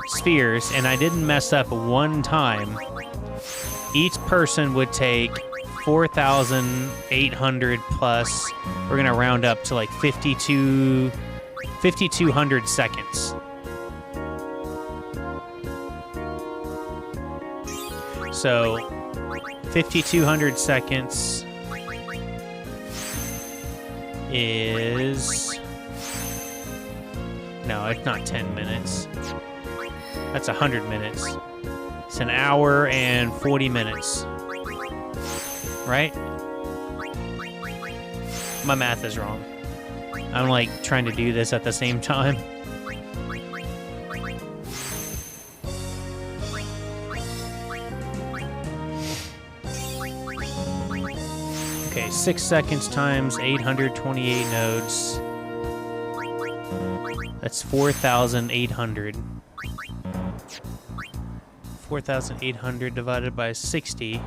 spheres and I didn't mess up one time, each person would take 4,800 plus. We're gonna round up to like 5,200 seconds. So 5,200 seconds is... No, it's not 10 minutes. That's 100 minutes. It's an hour and 40 minutes. Right? My math is wrong. I'm like trying to do this at the same time. Okay, 6 seconds times 828 nodes. That's 4,800. 4,800 divided by 60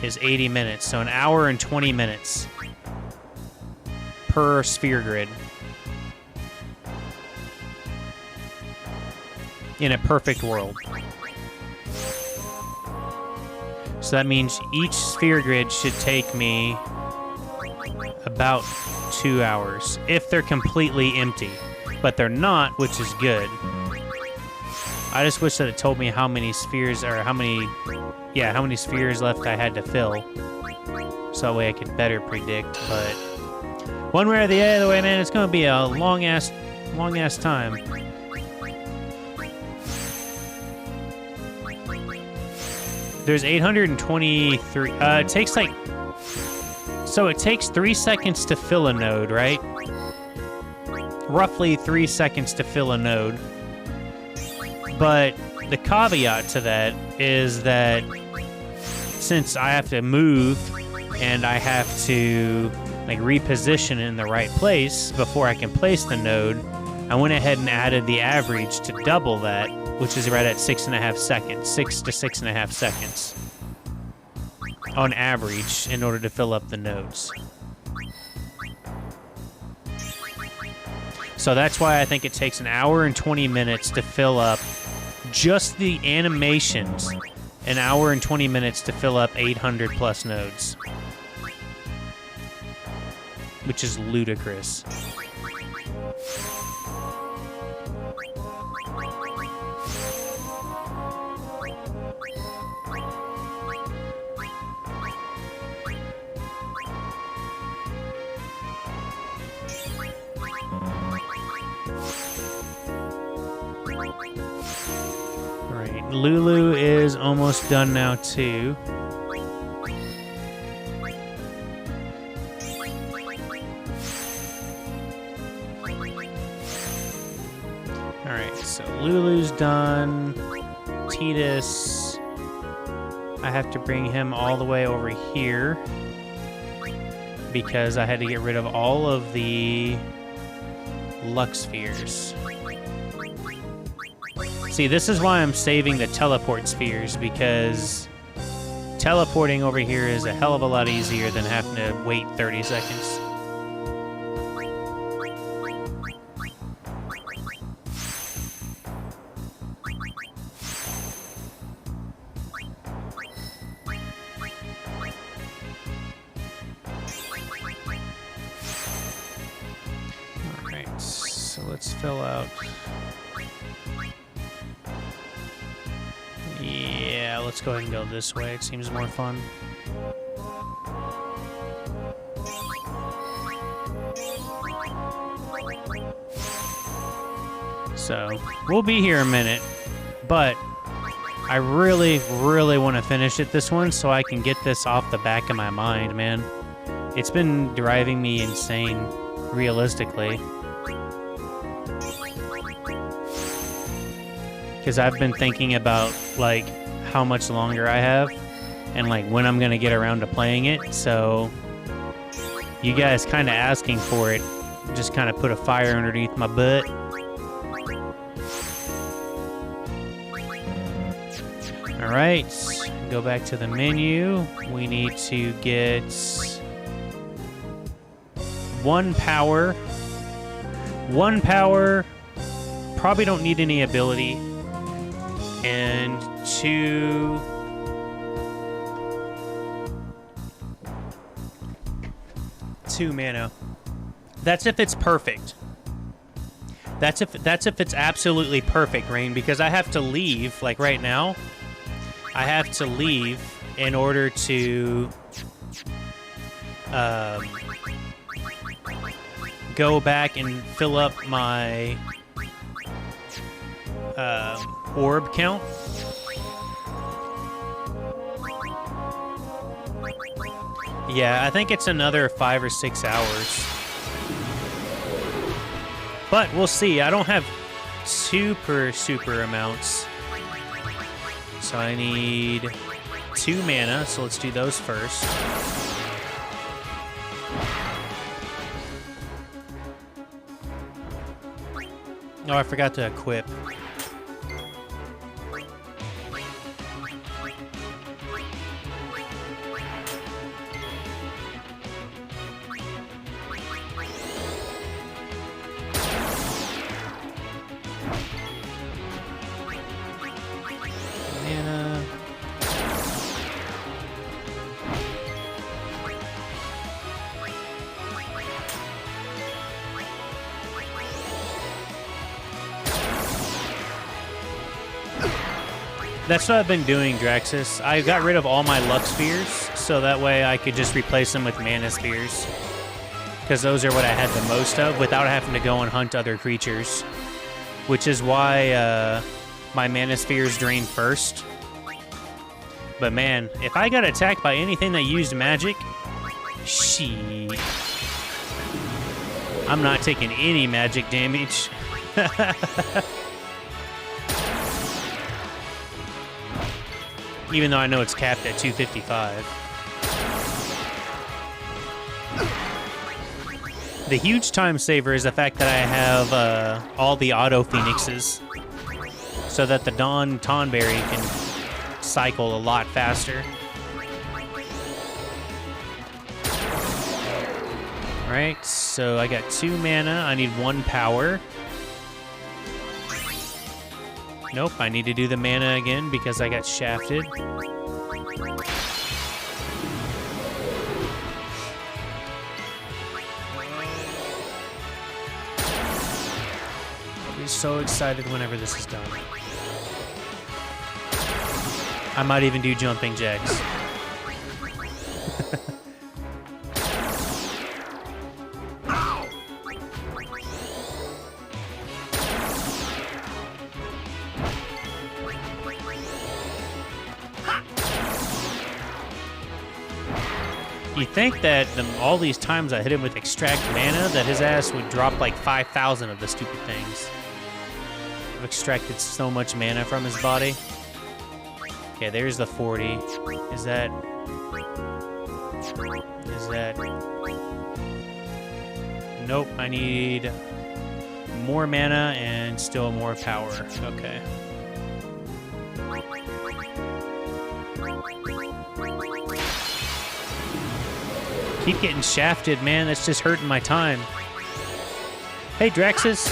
is 80 minutes. So an hour and 20 minutes per sphere grid. In a perfect world. So that means each sphere grid should take me about 2 hours if they're completely empty. But they're not, which is good. I just wish that it told me how many spheres, or how many spheres left I had to fill. So that way I could better predict, but one way or the other way, man, it's gonna be a long ass time. There's 823, it takes like, so it takes 3 seconds to fill a node, right? Roughly 3 seconds to fill a node. But the caveat to that is that since I have to move and I have to like reposition in the right place before I can place the node, I went ahead and added the average to double that, which is right at 6.5 seconds, 6 to 6.5 seconds on average in order to fill up the nodes. So that's why I think it takes an hour and 20 minutes to fill up just the animations, an hour and 20 minutes to fill up 800 plus nodes. Which is ludicrous. Lulu is almost done now, too. Alright, so Lulu's done. Titus, I have to bring him all the way over here because I had to get rid of all of the Lux spheres. See, this is why I'm saving the teleport spheres, because teleporting over here is a hell of a lot easier than having to wait 30 seconds. Alright, so let's fill out... Yeah, let's go ahead and go this way. It seems more fun. So, we'll be here a minute, but I really, really want to finish it this one so I can get this off the back of my mind, man. It's been driving me insane, realistically. Because I've been thinking about, like, how much longer I have and, like, when I'm going to get around to playing it. So, you guys kind of asking for it just kind of put a fire underneath my butt. Alright, go back to the menu. We need to get 1 power. 1 power. Probably don't need any ability. And 2 mana. That's if it's perfect. That's if it's absolutely perfect, Rain, because I have to leave, like right now. I have to leave in order to go back and fill up my orb count. Yeah, I think it's another 5 or 6 hours. But we'll see. I don't have super amounts. So I need 2 mana, so let's do those first. Oh, I forgot to equip. That's what I've been doing, Draxus. I got rid of all my luck spheres, so that way I could just replace them with mana spheres. Because those are what I had the most of without having to go and hunt other creatures. Which is why my mana spheres drain first. But man, if I got attacked by anything that used magic, shit. I'm not taking any magic damage. Even though I know it's capped at 255. The huge time saver is the fact that I have all the auto phoenixes, so that the Dawn Tonberry can cycle a lot faster. Alright, so I got 2 mana. I need 1 power. Nope, I need to do the mana again because I got shafted. I'll be so excited whenever this is done. I might even do jumping jacks. You'd think that all these times I hit him with extract mana, that his ass would drop like 5,000 of the stupid things. I've extracted so much mana from his body. Okay, there's the 40. Is that... Nope, I need more mana and still more power. Okay. Keep getting shafted, man. That's just hurting my time. Hey, Draxus,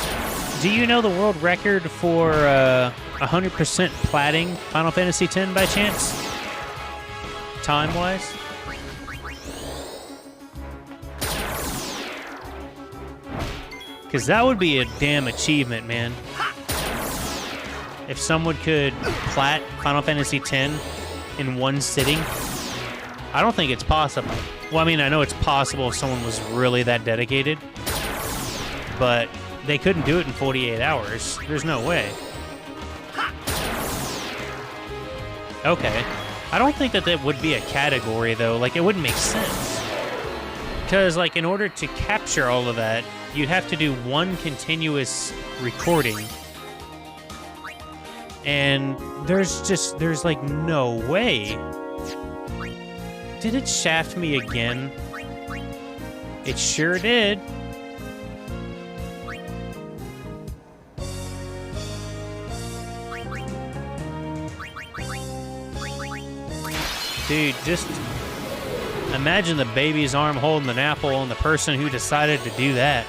do you know the world record for 100% platting Final Fantasy X by chance? Time-wise? Because that would be a damn achievement, man. If someone could plat Final Fantasy X in one sitting. I don't think it's possible. Well, I mean, I know it's possible if someone was really that dedicated. But they couldn't do it in 48 hours. There's no way. Okay. I don't think that that would be a category, though. Like, it wouldn't make sense. Because, like, in order to capture all of that, you'd have to do one continuous recording. And there's like, no way. Did it shaft me again? It sure did. Dude, just imagine the baby's arm holding an apple and the person who decided to do that,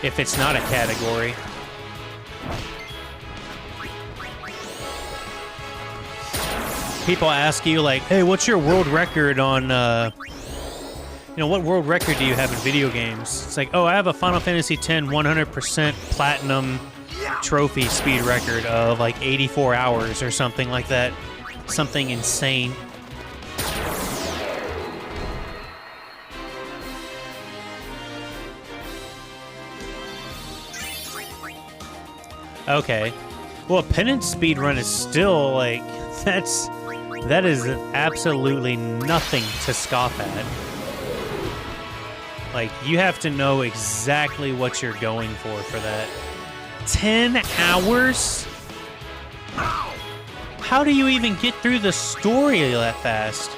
if it's not a category. People ask you, like, hey, what's your world record on, you know, what world record do you have in video games? It's like, oh, I have a Final Fantasy X 100% platinum trophy speed record of, like, 84 hours or something like that. Something insane. Okay. Well, a penance speedrun is still, like, that is absolutely nothing to scoff at. Like, you have to know exactly what you're going for that. 10 hours? How do you even get through the story that fast?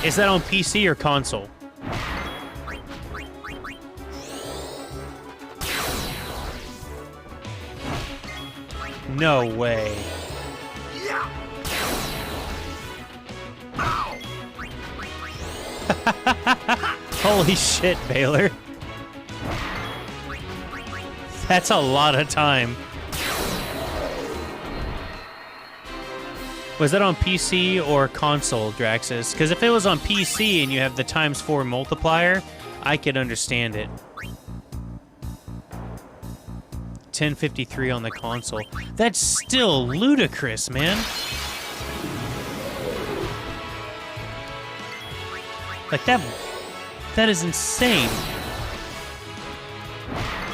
Is that on PC or console? No way. Holy shit, Baylor. That's a lot of time. Was that on PC or console, Draxus? Because if it was on PC and you have the ×4 multiplier, I could understand it. 1053 on the console. That's still ludicrous, man. Like, that is insane.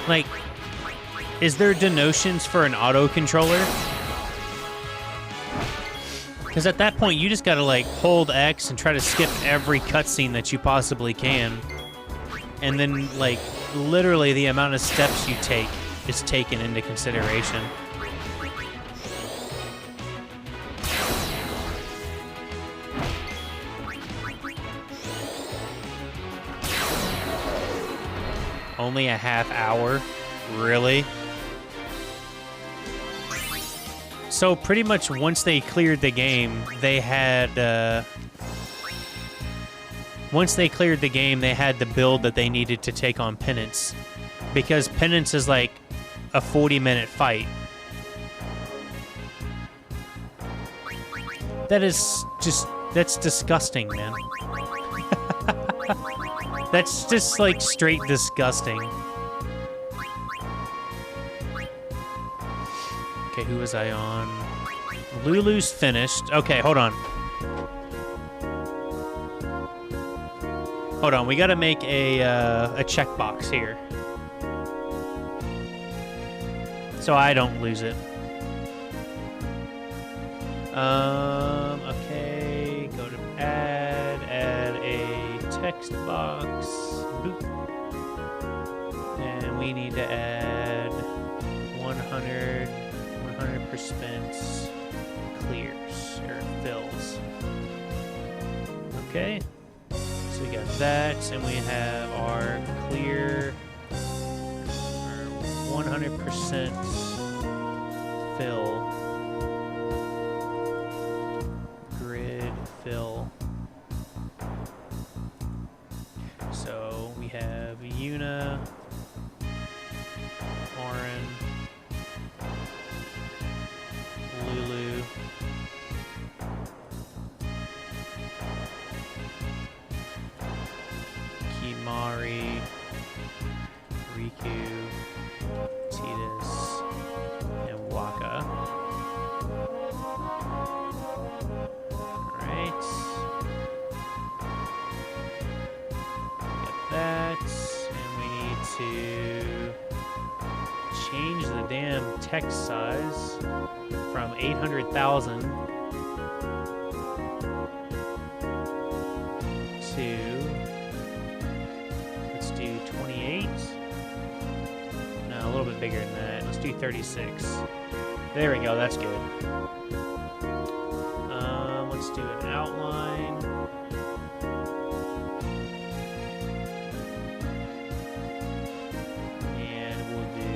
Like, is there denotions for an auto controller? Because at that point, you just gotta, like, hold X and try to skip every cutscene that you possibly can. And then, like, literally the amount of steps you take is taken into consideration. Only a half hour? Really? So pretty much once they cleared the game, they had once they cleared the game, they had the build that they needed to take on Penance. Because Penance is like a 40-minute fight. That is just, that's disgusting, man. That's just like straight disgusting. Okay, who was I on? Lulu's finished. Okay, hold on. Hold on, we gotta make a checkbox here. So I don't lose it. Okay, go to add a text box. Boop. And we need to add 100% clears, or fills. Okay, so we got that, and we have our clear, our 100% fill, grid fill. have Yuna, Orin, Lulu, Kimari, Riku, Tidus, and Waka. Alright. Get that. And we need to change the damn text size from 800,000 to, let's do 28. No, a little bit bigger than that. Let's do 36. There we go, that's good. Let's do an outline. And we'll do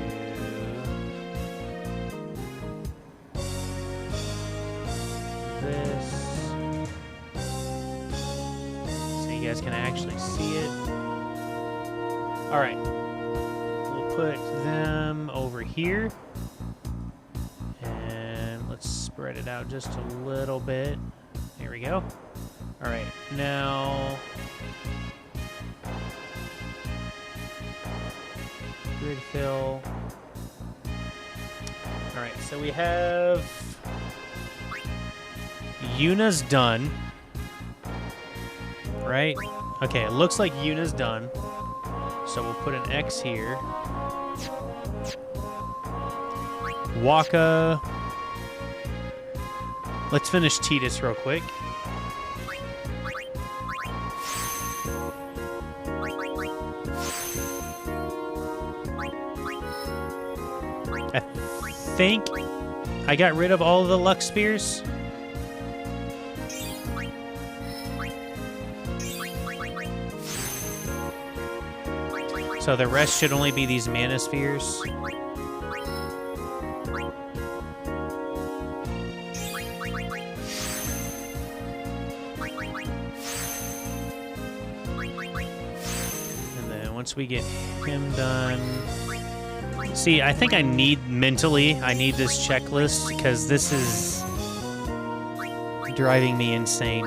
this. So you guys can actually see it. All right. We'll put them over here. And let's spread it out just a little bit. There we go. All right, now grid fill. All right, so we have Yuna's done, right? Okay, it looks like Yuna's done. So we'll put an X here. Waka. Let's finish Tidus real quick. I think I got rid of all of the luck spheres. So the rest should only be these mana spheres. Once we get him done... See, I think I need this checklist because this is driving me insane.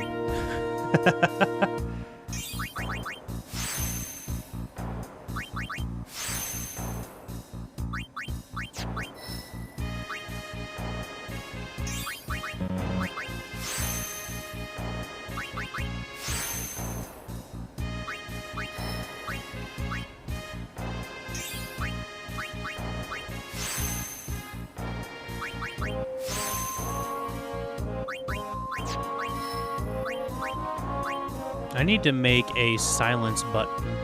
I need to make a silence button.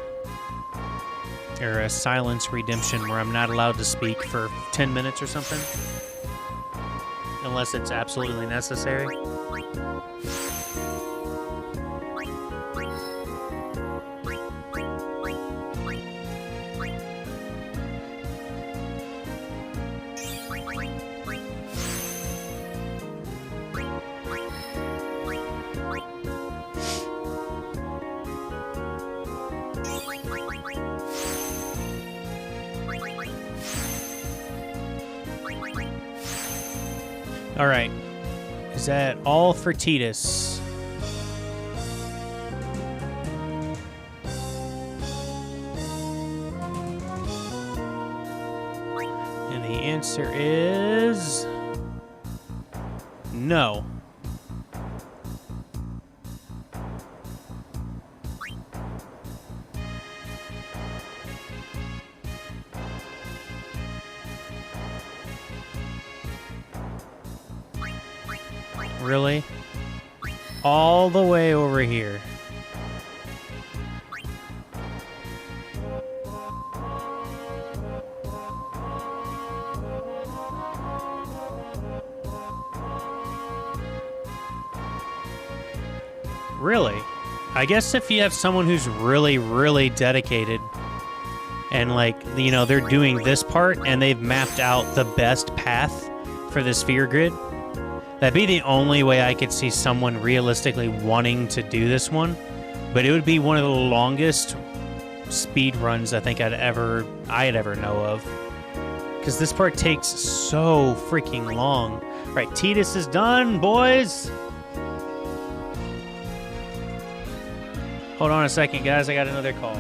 Or a silence redemption where I'm not allowed to speak for 10 minutes or something. Unless it's absolutely necessary. All right, is that all for Tidus? And the answer is no. Really? All the way over here. Really? I guess if you have someone who's really, really dedicated and, like, you know, they're doing this part and they've mapped out the best path for the sphere grid, that'd be the only way I could see someone realistically wanting to do this one. But it would be one of the longest speed runs I think I'd ever know of. Because this part takes so freaking long. Right, Titus is done, boys. Hold on a second, guys. I got another call.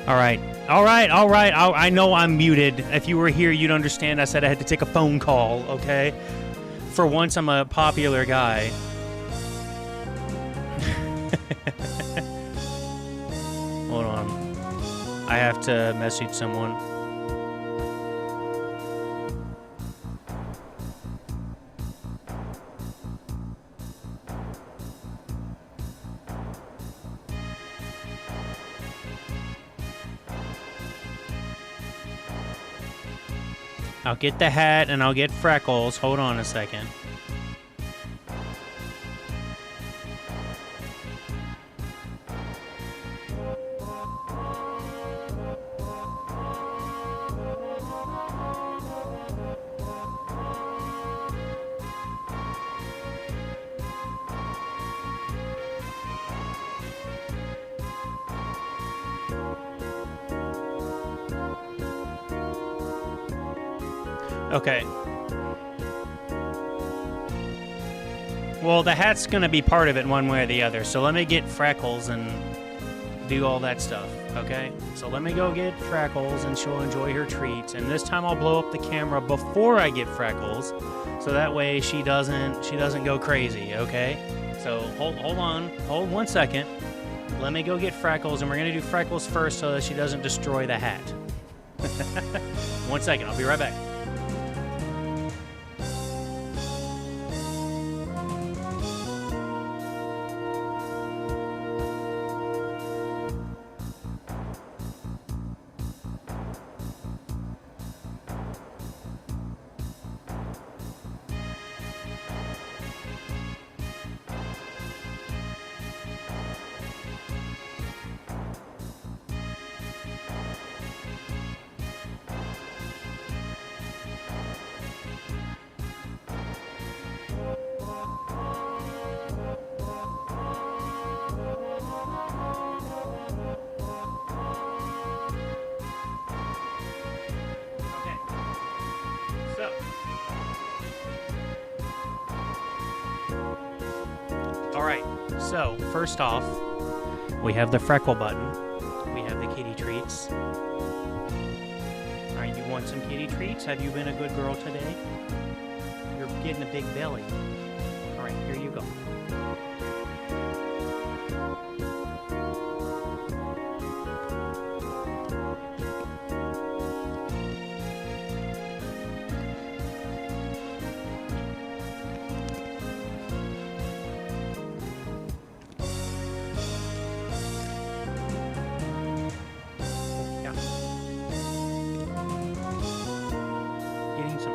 All right. I know I'm muted. If you were here, you'd understand I said I had to take a phone call, okay? For once, I'm a popular guy. Hold on. I have to message someone. I'll get the hat and I'll get Freckles. Hold on a second. Okay. Well, the hat's going to be part of it one way or the other, so let me get Freckles and do all that stuff, okay? So let me go get Freckles and she'll enjoy her treats, and this time I'll blow up the camera before I get Freckles, so that way she doesn't go crazy, okay? So hold on, hold 1 second. Let me go get Freckles, and we're going to do Freckles first so that she doesn't destroy the hat. 1 second, I'll be right back. Alright, so first off, we have the Freckle button. We have the kitty treats. Alright, you want some kitty treats? Have you been a good girl today? You're getting a big belly. Alright, here you go.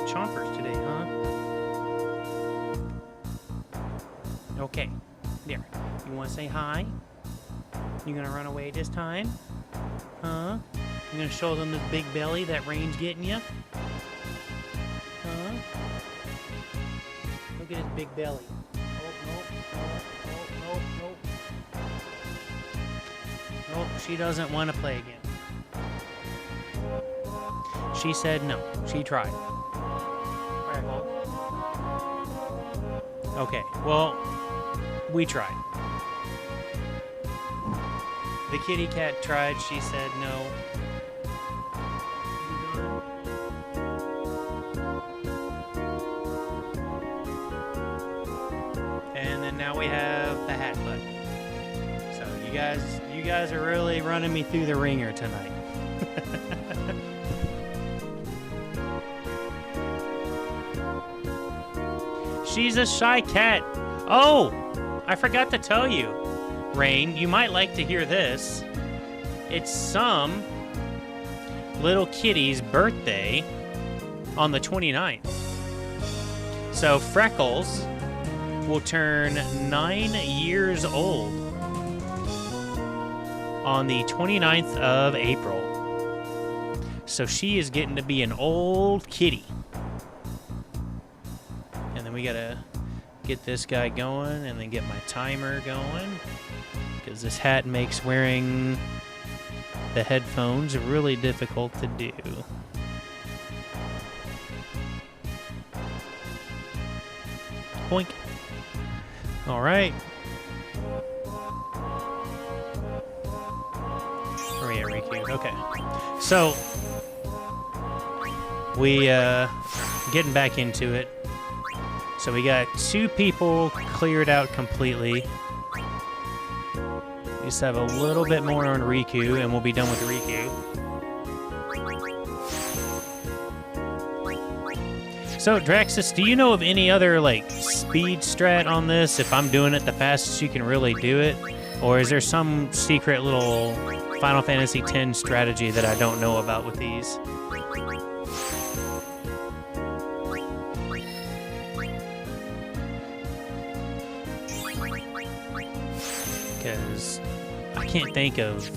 Chompers today, huh? Okay, there. You want to say hi? You gonna run away this time? Huh? You gonna show them this big belly that Rain's getting you? Huh? Look at his big belly. Nope. Nope, she doesn't want to play again. She said no. She tried. Okay, well, we tried. The kitty cat tried, she said no. And then now we have the hat button. So you guys are really running me through the ringer tonight. She's a shy cat. Oh, I forgot to tell you, Rain, you might like to hear this. It's some little kitty's birthday on the 29th. So Freckles will turn 9 years old on the 29th of April. So she is getting to be an old kitty. And then we gotta get this guy going and then get my timer going, because this hat makes wearing the headphones really difficult to do. Boink. All right. Oh yeah, Riku. Okay. So we getting back into it. So we got 2 people cleared out completely. We just have a little bit more on Riku, and we'll be done with Riku. So, Draxus, do you know of any other, like, speed strat on this? If I'm doing it the fastest you can really do it? Or is there some secret little Final Fantasy X strategy that I don't know about with these? because I can't think of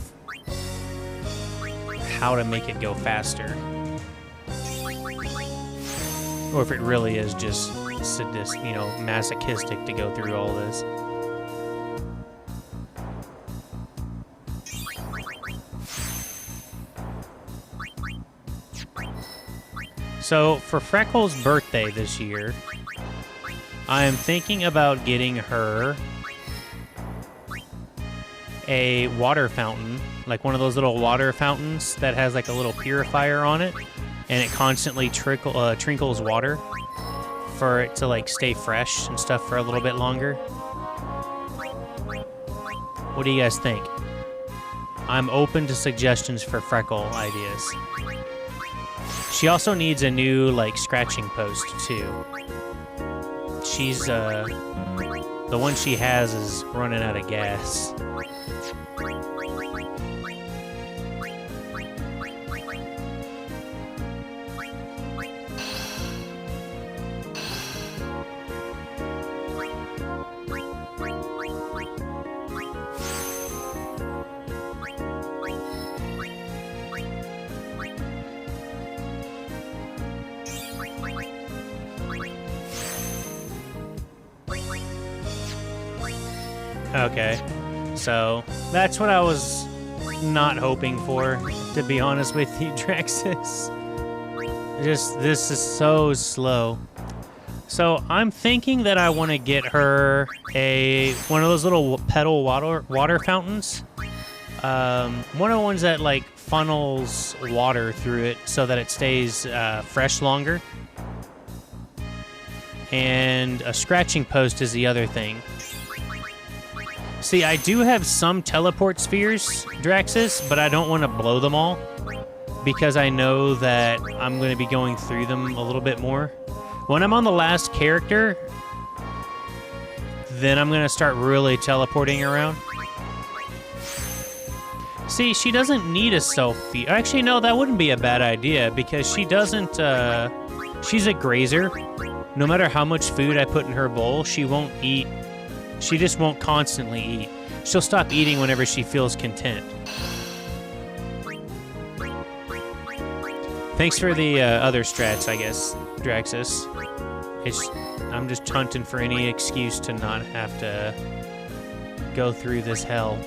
how to make it go faster. Or if it really is just sadistic, you know, masochistic to go through all this. So, for Freckles' birthday this year, I am thinking about getting her a water fountain, like one of those little water fountains that has like a little purifier on it, and it constantly trickles water for it to like stay fresh and stuff for a little bit longer. What do you guys think? I'm open to suggestions for Freckle ideas. She also needs a new like scratching post too. She's the one she has is running out of gas. Okay, so that's what I was not hoping for, to be honest with you, Draxus. This is so slow. So I'm thinking that I want to get her one of those little pedal water fountains. One of the ones that like funnels water through it so that it stays fresh longer. And a scratching post is the other thing. See, I do have some teleport spheres, Draxus, but I don't want to blow them all because I know that I'm going to be going through them a little bit more. When I'm on the last character, then I'm going to start really teleporting around. See, she doesn't need a selfie. Actually, no, that wouldn't be a bad idea because she doesn't... she's a grazer. No matter how much food I put in her bowl, she won't eat. She just won't constantly eat. She'll stop eating whenever she feels content. Thanks for the other strats, I guess, Draxus. I'm just hunting for any excuse to not have to go through this hell.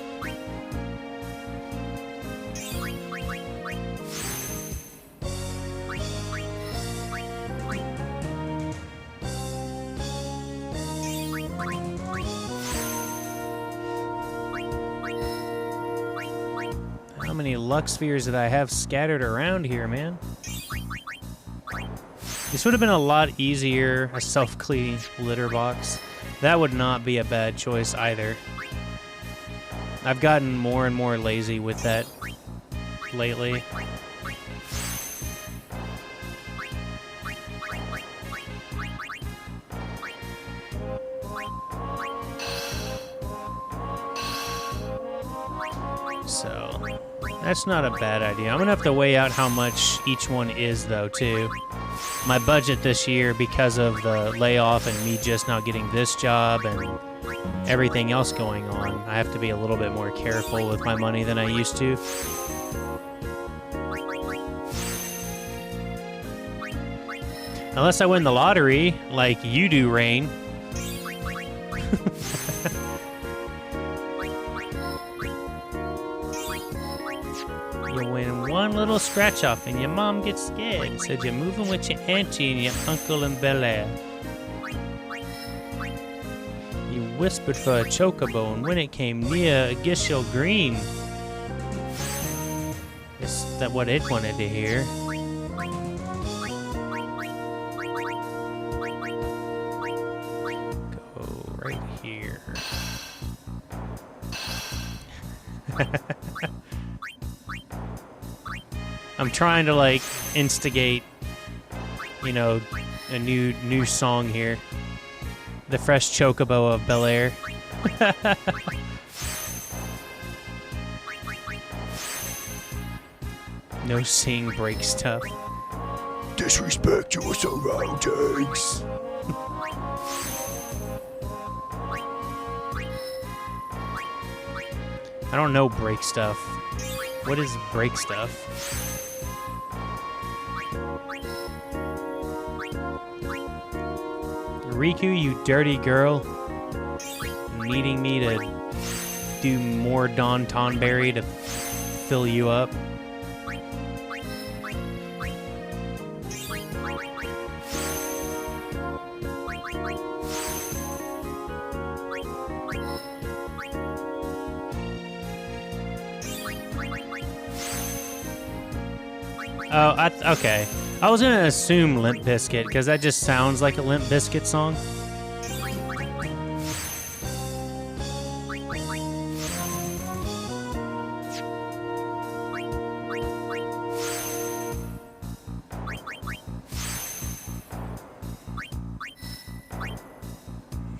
How many luck spheres did I have scattered around here, man? This would have been a lot easier, a self-cleaning litter box. That would not be a bad choice either. I've gotten more and more lazy with that lately. So, that's not a bad idea. I'm gonna have to weigh out how much each one is, though, too. My budget this year, because of the layoff and me just not getting this job and everything else going on, I have to be a little bit more careful with my money than I used to. Unless I win the lottery, like you do, Rain. You win one little scratch off and your mom gets scared. Said you're moving with your auntie and your uncle in Bel Air. You whispered for a chocobo, and when it came near, I guess you'll green. Is that what it wanted to hear? Go right here. I'm trying to like instigate, you know, a new song here. The fresh chocobo of Bel Air. No seeing break stuff. Disrespect your surroundings. I don't know break stuff. What is break stuff? Riku, you dirty girl. Needing me to do more Don Tonberry to fill you up. Oh, okay. I was gonna assume Limp Bizkit because that just sounds like a Limp Bizkit song.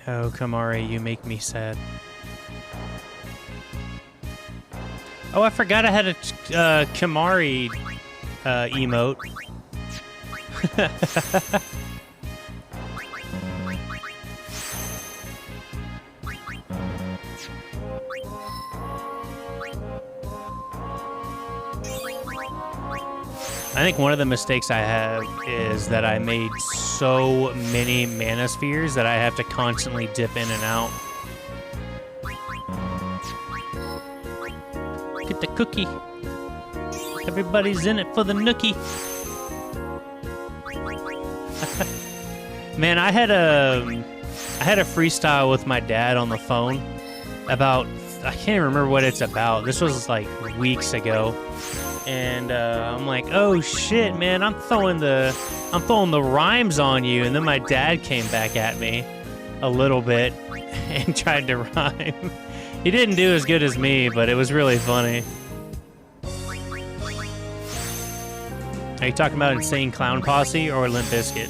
Oh, Kamari, you make me sad. Oh, I forgot I had a Kamari emote. I think one of the mistakes I have is that I made so many mana spheres that I have to constantly dip in and out. Get the cookie. Everybody's in it for the nookie. Man, I had a freestyle with my dad on the phone about, I can't even remember what it's about. This was like weeks ago. And I'm like, oh shit, man, I'm throwing the rhymes on you. And then my dad came back at me a little bit and tried to rhyme. He didn't do as good as me, but it was really funny. Are you talking about Insane Clown Posse or Limp Bizkit?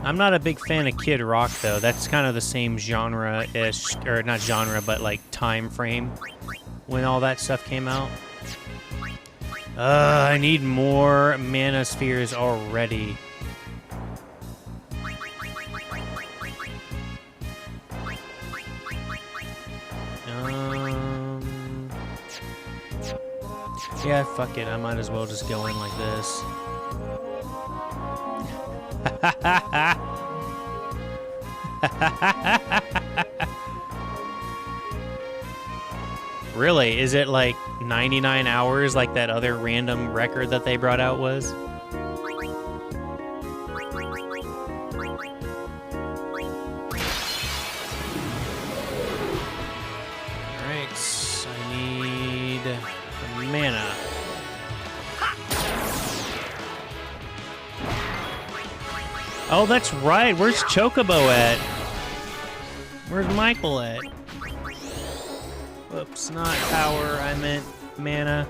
I'm not a big fan of Kid Rock, though. That's kind of the same genre-ish, or not genre, but like time frame when all that stuff came out. I need more mana spheres already. Yeah, fuck it. I might as well just go in like this. Really? Is it like 99 hours like that other random record that they brought out was? Alright, I need mana. Oh, that's right. Where's Chocobo at? Where's Michael at? Whoops, not power. I meant mana.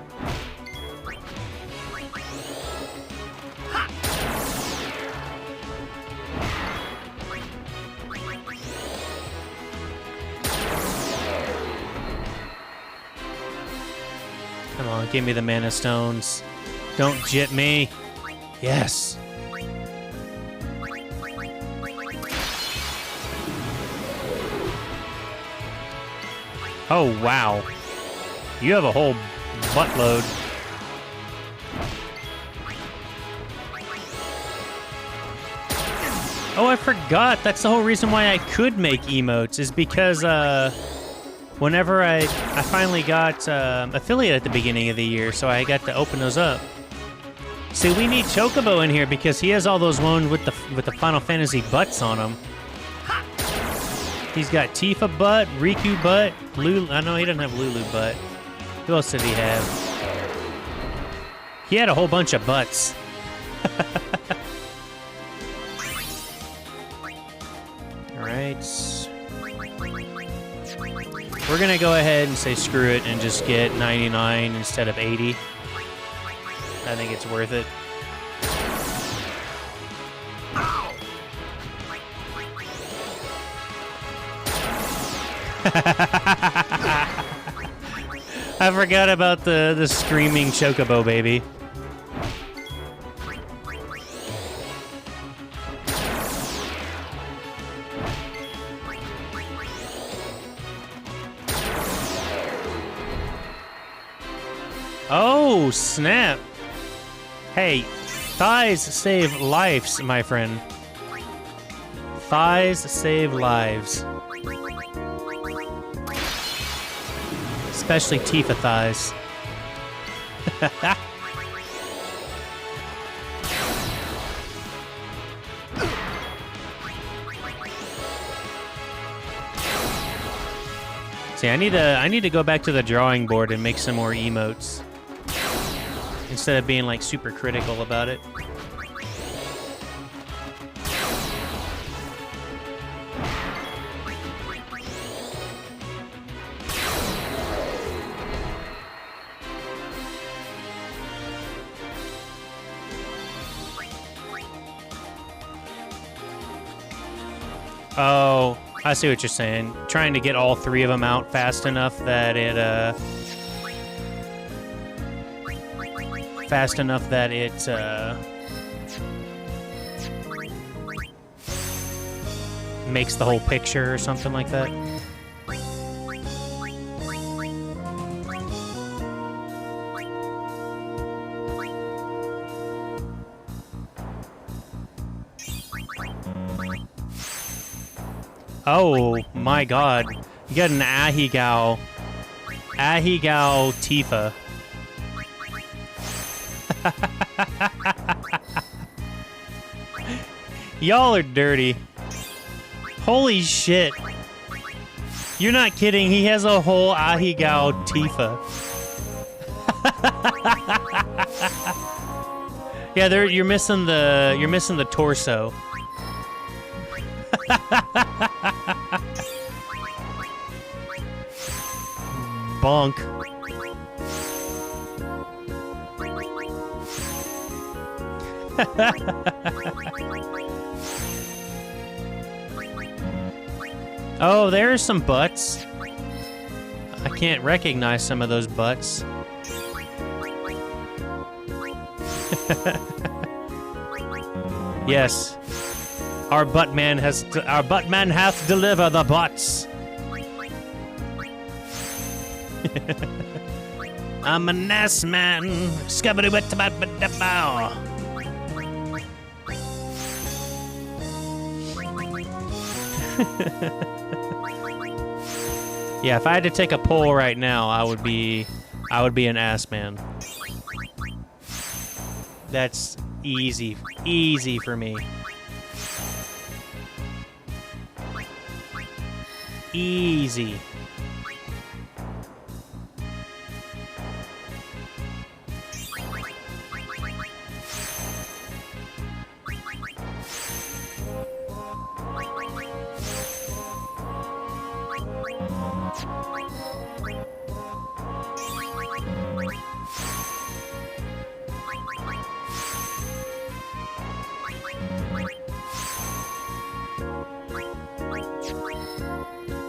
Come on, give me the mana stones. Don't jit me. Yes. Oh, wow. You have a whole buttload. Oh, I forgot. That's the whole reason why I could make emotes, is because whenever I finally got affiliate at the beginning of the year, so I got to open those up. See, we need Chocobo in here because he has all those ones with the Final Fantasy butts on them. He's got Tifa butt, Riku butt, Lulu. I know he doesn't have Lulu butt. Who else did he have? He had a whole bunch of butts. Alright. We're gonna go ahead and say screw it and just get 99 instead of 80. I think it's worth it. I forgot about the screaming Chocobo baby. Oh, snap. Hey, thighs save lives, my friend. Thighs save lives. Especially Tifa thighs. See, I need to go back to the drawing board and make some more emotes. Instead of being like super critical about it. Oh, I see what you're saying. Trying to get all three of them out fast enough that it, makes the whole picture or something like that. Oh my god. You got an Ahegao Tifa. Y'all are dirty. Holy shit. You're not kidding. He has a whole Ahegao Tifa. Yeah, you're missing the torso. Bonk. Oh, there are some butts. I can't recognize some of those butts. Yes. Our buttman hath delivered the butts. I'm an ass man. Yeah, if I had to take a poll right now, I would be an ass man. That's easy for me. Easy.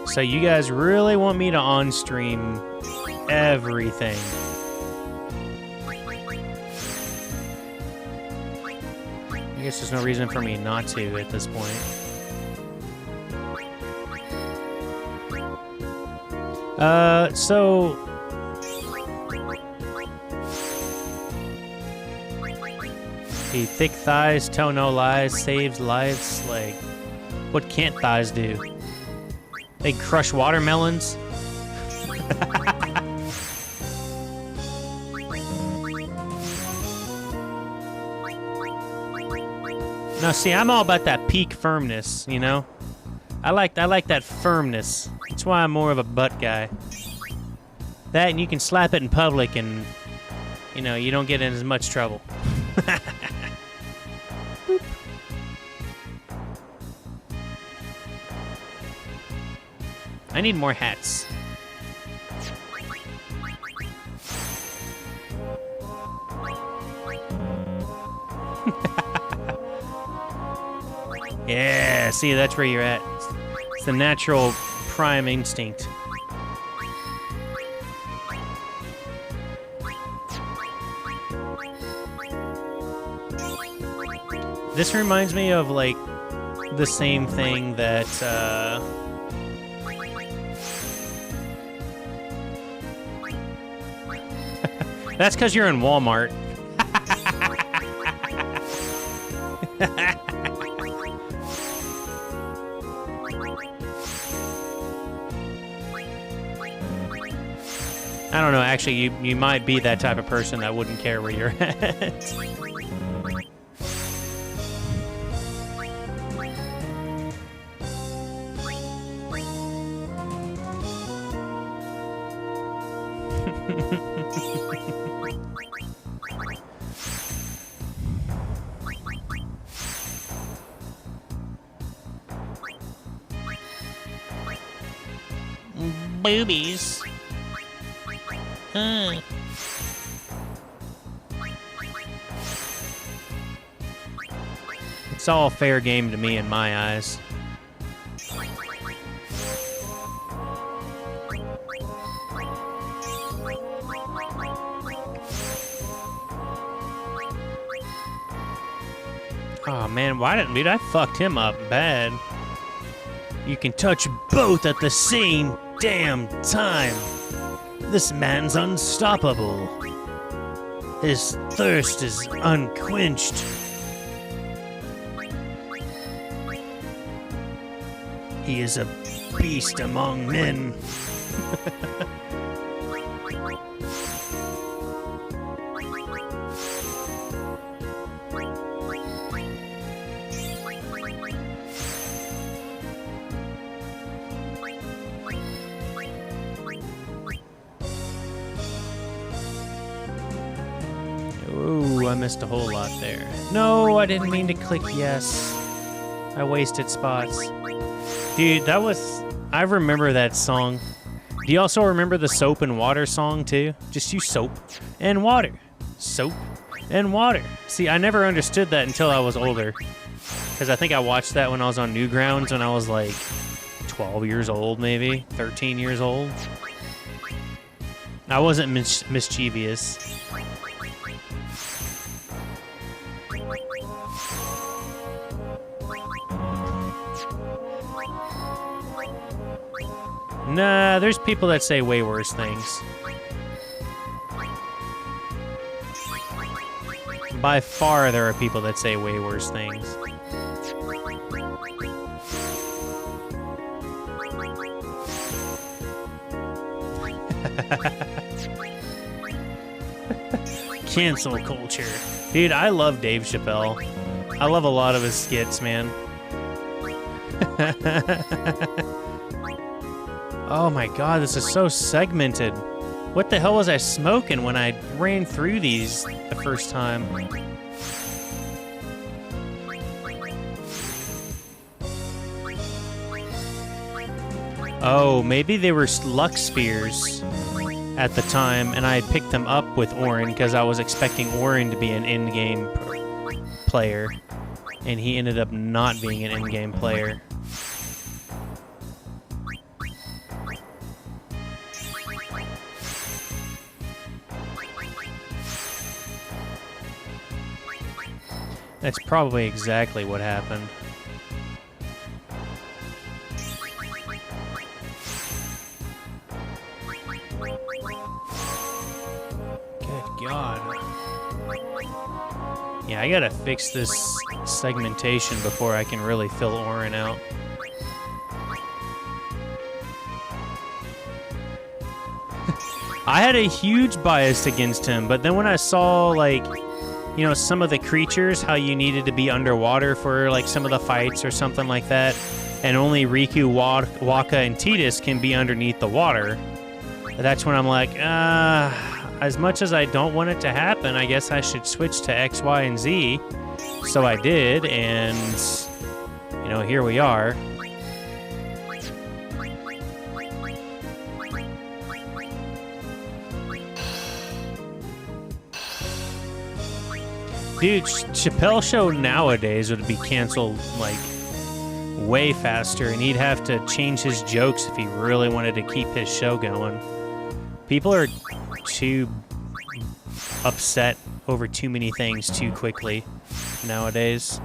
So you guys really want me to on-stream everything? I guess there's no reason for me not to at this point. So... The thick thighs tell no lies, saves lives. Like, what can't thighs do? They crush watermelons. No, see, I'm all about that peak firmness, you know? I like that firmness. That's why I'm more of a butt guy. That, and you can slap it in public and, you know, you don't get in as much trouble. I need more hats. Yeah, see, that's where you're at. It's the natural prime instinct. This reminds me of, like, the same thing that, That's because you're in Walmart. I don't know, actually, you might be that type of person that wouldn't care where you're at. Boobies. It's all fair game to me in my eyes. Oh man, why didn't dude? I fucked him up bad. You can touch both at the same damn time. This man's unstoppable. His thirst is unquenched. He is a beast among men. Ooh, I missed a whole lot there. No, I didn't mean to click yes. I wasted spots. Dude, that was... I remember that song. Do you also remember the soap and water song, too? Just use soap and water. Soap and water. See, I never understood that until I was older. Because I think I watched that when I was on Newgrounds when I was like 12 years old, maybe. 13 years old. I wasn't mischievous. Nah, there's people that say way worse things. By far, there are people that say way worse things. Cancel culture. Dude, I love Dave Chappelle. I love a lot of his skits, man. Oh my god, this is so segmented. What the hell was I smoking when I ran through these the first time? Oh, maybe they were Lux Spheres at the time, and I had picked them up with Orin because I was expecting Orin to be an in-game player, and he ended up not being an in-game player. That's probably exactly what happened. Good God. Yeah, I gotta fix this segmentation before I can really fill Orin out. I had a huge bias against him, but then when I saw, like, you know, some of the creatures, how you needed to be underwater for, like, some of the fights or something like that, and only Riku, Waka, and Tidus can be underneath the water, that's when I'm like, as much as I don't want it to happen, I guess I should switch to X, Y, and Z. So I did, and, you know, here we are. Dude, Chappelle Show nowadays would be canceled, like, way faster, and he'd have to change his jokes if he really wanted to keep his show going. People are too upset over too many things too quickly nowadays.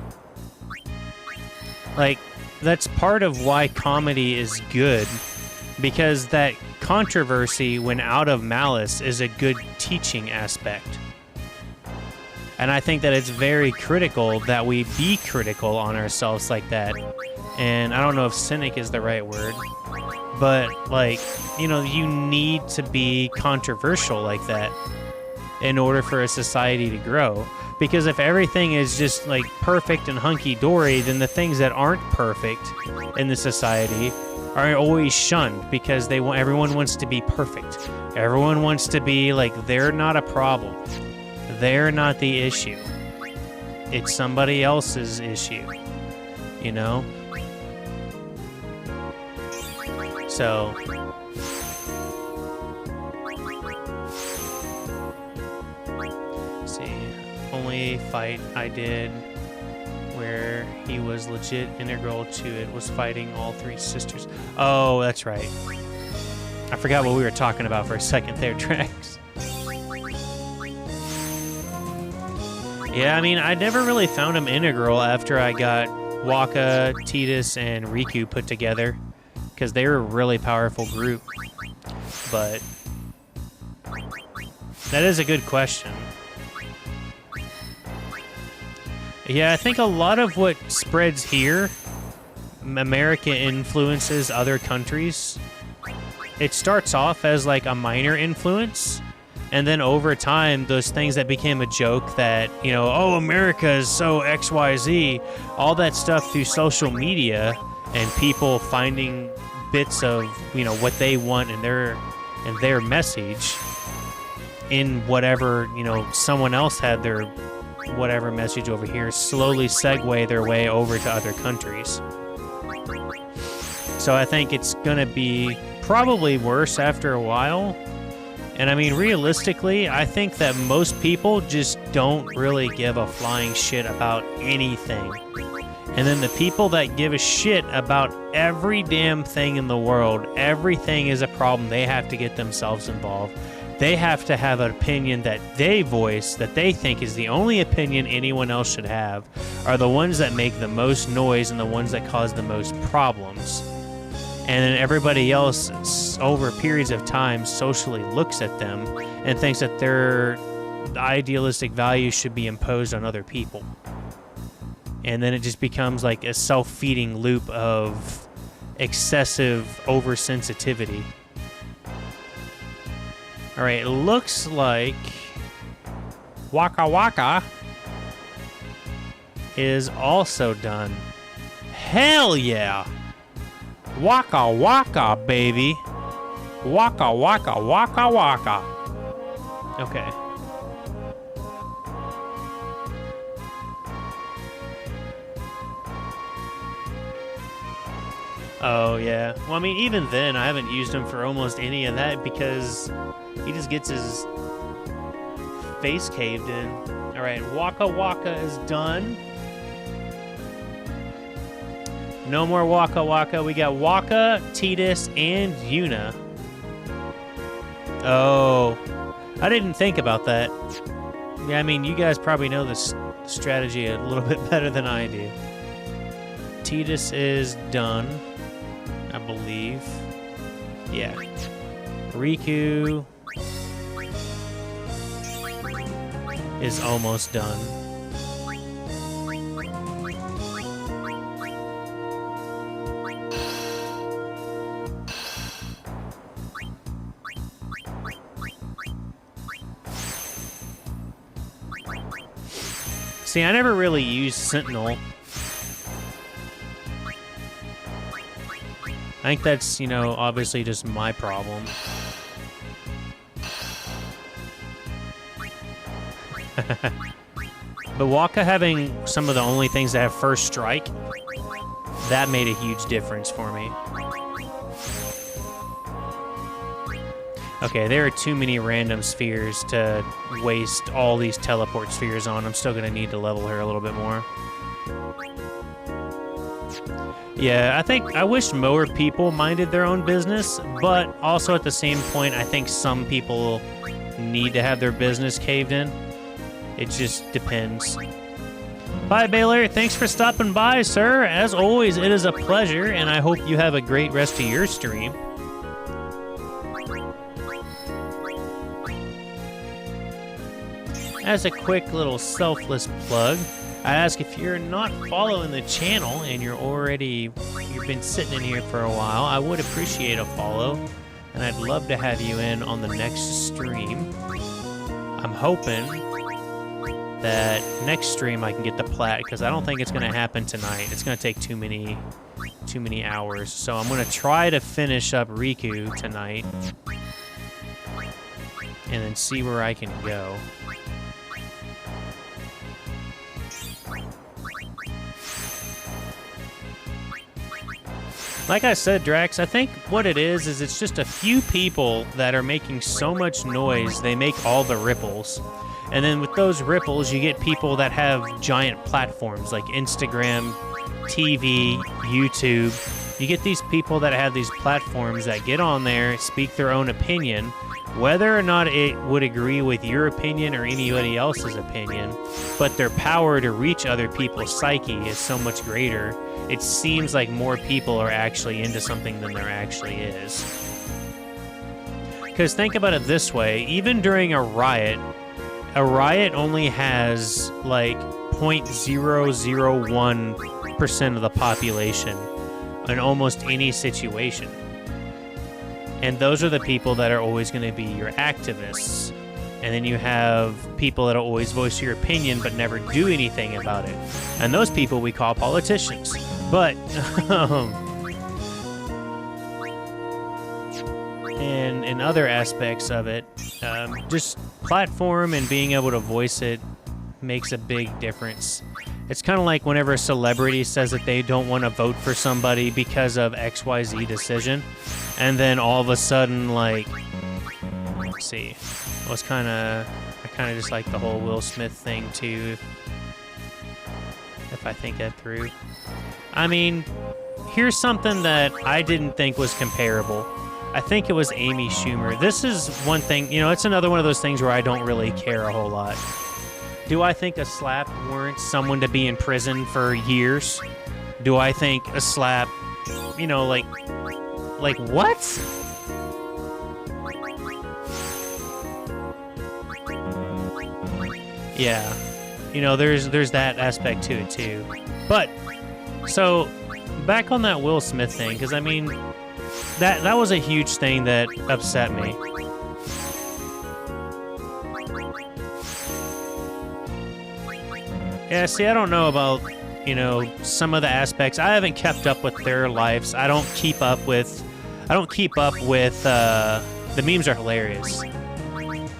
Like, that's part of why comedy is good, because that controversy, when out of malice, is a good teaching aspect. And I think that it's very critical that we be critical on ourselves like that. And I don't know if cynic is the right word, but, like, you know, you need to be controversial like that in order for a society to grow. Because if everything is just, like, perfect and hunky-dory, then the things that aren't perfect in the society are always shunned because everyone wants to be perfect. Everyone wants to be, like, they're not a problem. They're not the issue. It's somebody else's issue, you know? So, let's see. Only fight I did where he was legit integral to it was fighting all three sisters. Oh, that's right. I forgot what we were talking about for a second there, Trax. Yeah, I mean, I never really found him integral after I got Waka, Tidus, and Riku put together, because they were a really powerful group. But that is a good question. Yeah, I think a lot of what spreads here, America influences other countries. It starts off as like a minor influence, and then over time, those things that became a joke that, you know, oh, America is so XYZ, all that stuff through social media and people finding bits of, you know, what they want in their message in whatever, you know, someone else had their whatever message over here, slowly segue their way over to other countries. So I think it's gonna be probably worse after a while. And I mean, realistically, I think that most people just don't really give a flying shit about anything. And then the people that give a shit about every damn thing in the world, everything is a problem, they have to get themselves involved. They have to have an opinion that they voice, that they think is the only opinion anyone else should have, are the ones that make the most noise and the ones that cause the most problems. And then everybody else, over periods of time, socially looks at them and thinks that their idealistic values should be imposed on other people. And then it just becomes like a self-feeding loop of excessive oversensitivity. All right, it looks like Waka Waka is also done. Hell yeah! Waka Waka, baby. Waka Waka Waka Waka. Okay. Oh, yeah. Well, I mean, even then, I haven't used him for almost any of that because he just gets his face caved in. All right, Waka Waka is done. No more Waka Waka. We got Waka, Tidus, and Yuna. Oh, I didn't think about that. Yeah, I mean, you guys probably know this strategy a little bit better than I do. Tidus is done, I believe. Yeah. Riku is almost done. See, I never really used Sentinel. I think that's, you know, obviously just my problem. But Waka having some of the only things that have first strike, that made a huge difference for me. Okay, there are too many random spheres to waste all these teleport spheres on. I'm still going to need to level her a little bit more. Yeah, I wish more people minded their own business, but also at the same point, I think some people need to have their business caved in. It just depends. Bye, Baylor. Thanks for stopping by, sir. As always, it is a pleasure, and I hope you have a great rest of your stream. as a quick little selfless plug, I ask if you're not following the channel and you've been sitting in here for a while, I would appreciate a follow, and I'd love to have you in on the next stream. I'm hoping that next stream I can get the plat, because I don't think it's going to happen tonight. It's going to take too many hours. So I'm going to try to finish up Riku tonight and then see where I can go. Like I said, Drax, I think what it is it's just a few people that are making so much noise, they make all the ripples. And then with those ripples, you get people that have giant platforms like Instagram, TV, YouTube. You get these people that have these platforms that get on there, speak their own opinion, whether or not it would agree with your opinion or anybody else's opinion, but their power to reach other people's psyche is so much greater. It seems like more people are actually into something than there actually is. Because think about it this way, even during a riot only has like 0.001% of the population in almost any situation. And those are the people that are always going to be your activists. And then you have people that always voice your opinion but never do anything about it. And those people we call politicians. But, and in other aspects of it, just platform and being able to voice it makes a big difference. It's kind of like whenever a celebrity says that they don't want to vote for somebody because of XYZ decision, and then all of a sudden, like, let's see, I kind of just like the whole Will Smith thing too, if I think that through. I mean, here's something that I didn't think was comparable. I think it was Amy Schumer. This is one thing, you know, it's another one of those things where I don't really care a whole lot. Do I think a slap warrants someone to be in prison for years? Do I think a slap, you know, like what? Yeah, you know, there's that aspect to it too. But, so, back on that Will Smith thing, because I mean, that was a huge thing that upset me. Yeah, see, I don't know about, you know, some of the aspects. I haven't kept up with their lives. I don't keep up with, the memes are hilarious.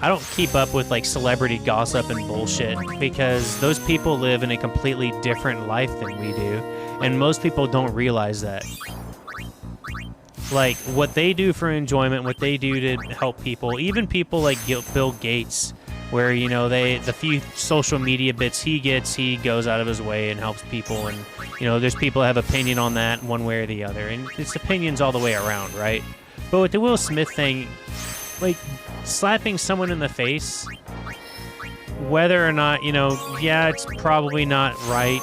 I don't keep up with, like, celebrity gossip and bullshit, because those people live in a completely different life than we do, and most people don't realize that. Like, what they do for enjoyment, what they do to help people, even people like Bill Gates, where, you know, the few social media bits he gets, he goes out of his way and helps people, and, you know, there's people that have opinion on that one way or the other, and it's opinions all the way around, right? But with the Will Smith thing, like, slapping someone in the face, whether or not, you know, yeah, it's probably not right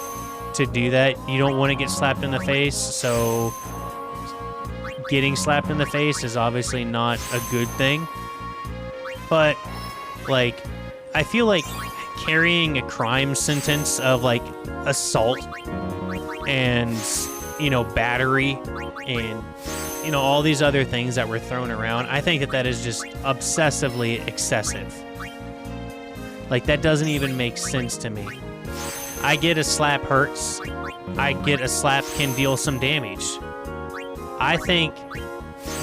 to do that. You don't want to get slapped in the face, so getting slapped in the face is obviously not a good thing. But, like, I feel like carrying a crime sentence of, like, assault and, you know, battery and, you know, all these other things that were thrown around, I think that is just obsessively excessive. Like, that doesn't even make sense to me. I get a slap hurts. I get a slap can deal some damage. I think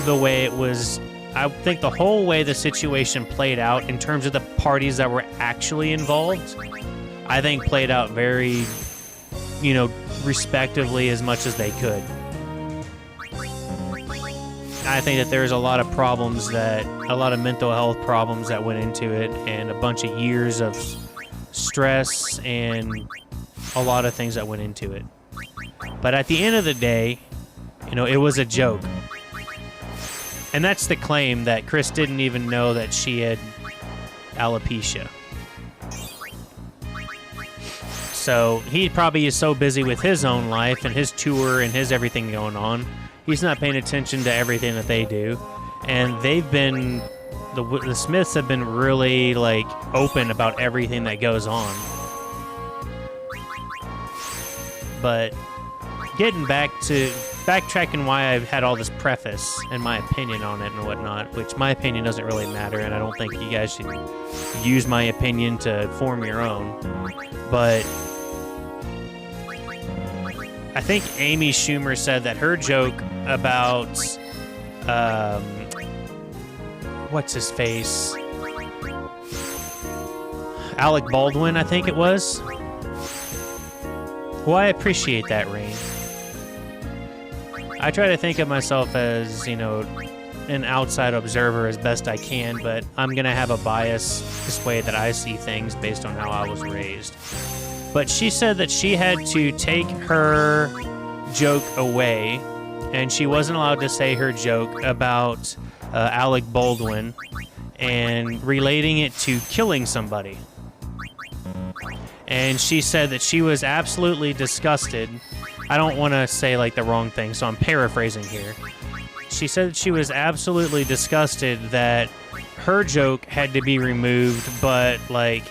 the way it was, I think the whole way the situation played out in terms of the parties that were actually involved, I think played out very, you know, respectively as much as they could. I think that there's a lot of problems a lot of mental health problems that went into it, and a bunch of years of stress and a lot of things that went into it. But at the end of the day, you know, it was a joke. And that's the claim, that Chris didn't even know that she had alopecia. So he probably is so busy with his own life and his tour and his everything going on, he's not paying attention to everything that they do. And they've been the Smiths have been really like open about everything that goes on. But getting backtracking why I've had all this preface and my opinion on it and whatnot, which my opinion doesn't really matter, and I don't think you guys should use my opinion to form your own. But I think Amy Schumer said that her joke about what's his face? Alec Baldwin, I think it was. Well, I appreciate that, Rain. I try to think of myself as, you know, an outside observer as best I can, but I'm going to have a bias this way that I see things based on how I was raised. But she said that she had to take her joke away, and she wasn't allowed to say her joke about Alec Baldwin and relating it to killing somebody. And she said that she was absolutely disgusted. I don't want to say like the wrong thing, so I'm paraphrasing here. She said that she was absolutely disgusted that her joke had to be removed, but like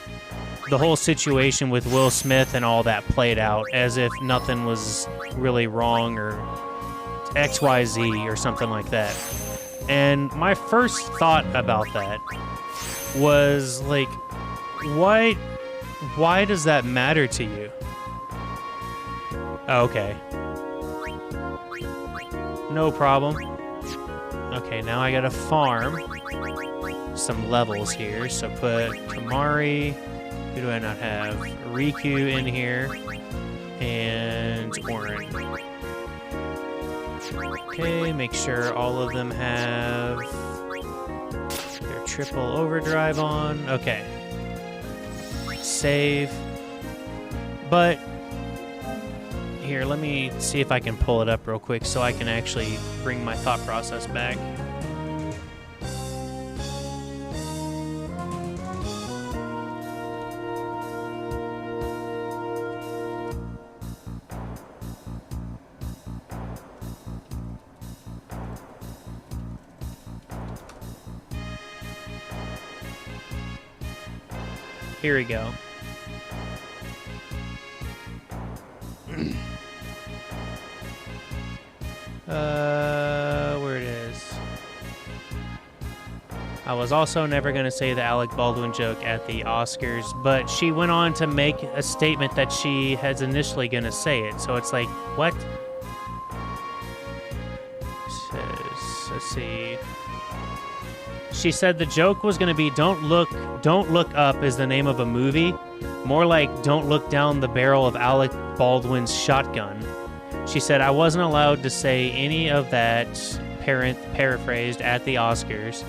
the whole situation with Will Smith and all that played out as if nothing was really wrong or XYZ or something like that. And my first thought about that was like, why does that matter to you? Okay. No problem. Okay, now I gotta farm some levels here. So put Kamari. Who do I not have? Riku in here. And Orin. Okay, make sure all of them have their triple overdrive on. Okay. Save. But here, let me see if I can pull it up real quick so I can actually bring my thought process back. Here we go. Where it is. I was also never going to say the Alec Baldwin joke at the Oscars, but she went on to make a statement that she has initially going to say it. So it's like, what? Let's see. She said the joke was going to be Don't Look Up is the name of a movie. More like Don't Look Down the Barrel of Alec Baldwin's Shotgun. She said, I wasn't allowed to say any of that, paraphrased, at the Oscars,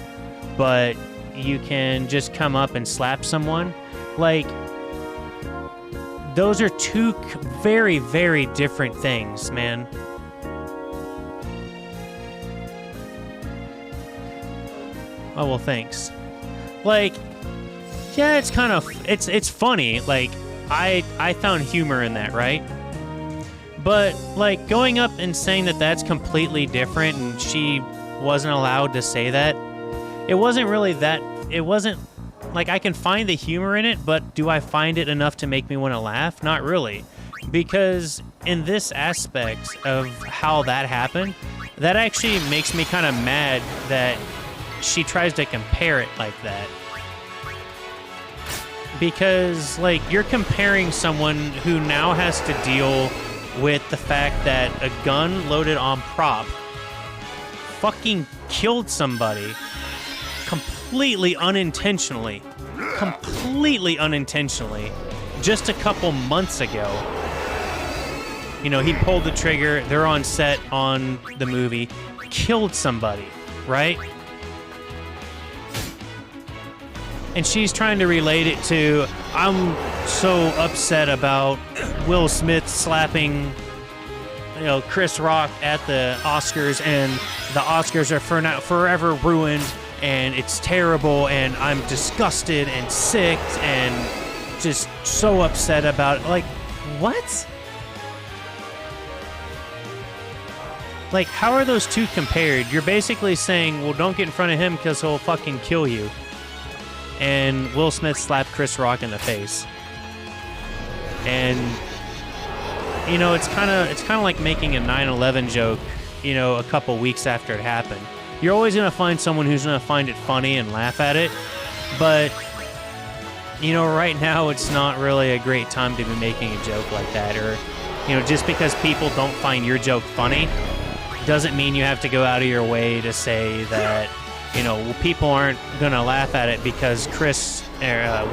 but you can just come up and slap someone. Like, those are two very, very different things, man. Oh, well, thanks. Like, yeah, it's kind of, it's funny. Like, I found humor in that, right? But, like, going up and saying that that's completely different and she wasn't allowed to say that, it wasn't really that, it wasn't, like, I can find the humor in it, but do I find it enough to make me want to laugh? Not really. Because in this aspect of how that happened, that actually makes me kind of mad that she tries to compare it like that. Because, like, you're comparing someone who now has to deal with the fact that a gun loaded on prop fucking killed somebody completely unintentionally just a couple months ago. You know, he pulled the trigger, they're on set on the movie, killed somebody, right? And she's trying to relate it to, I'm so upset about Will Smith slapping, you know, Chris Rock at the Oscars, and the Oscars are forever ruined, and it's terrible, and I'm disgusted and sick and just so upset about it. Like, what? Like, how are those two compared? You're basically saying, well, don't get in front of him because he'll fucking kill you. And Will Smith slapped Chris Rock in the face. And, you know, it's kind of like making a 9/11 joke, you know, a couple weeks after it happened. You're always going to find someone who's going to find it funny and laugh at it. But, you know, right now it's not really a great time to be making a joke like that. Or, you know, just because people don't find your joke funny doesn't mean you have to go out of your way to say that, you know, well, people aren't going to laugh at it because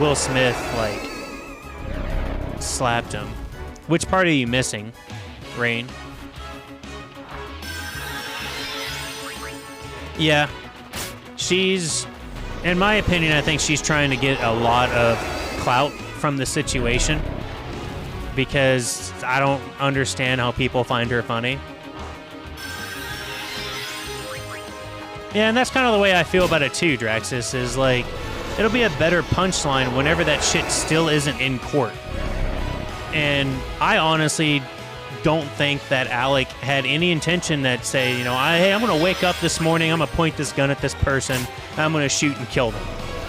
Will Smith, like, slapped him. Which part are you missing, Rain? Yeah. She's, in my opinion, I think she's trying to get a lot of clout from the situation because I don't understand how people find her funny. Yeah, and that's kind of the way I feel about it too, Draxus, is like, it'll be a better punchline whenever that shit still isn't in court. And I honestly don't think that Alec had any intention that say, you know, hey, I'm going to wake up this morning, I'm going to point this gun at this person, and I'm going to shoot and kill them.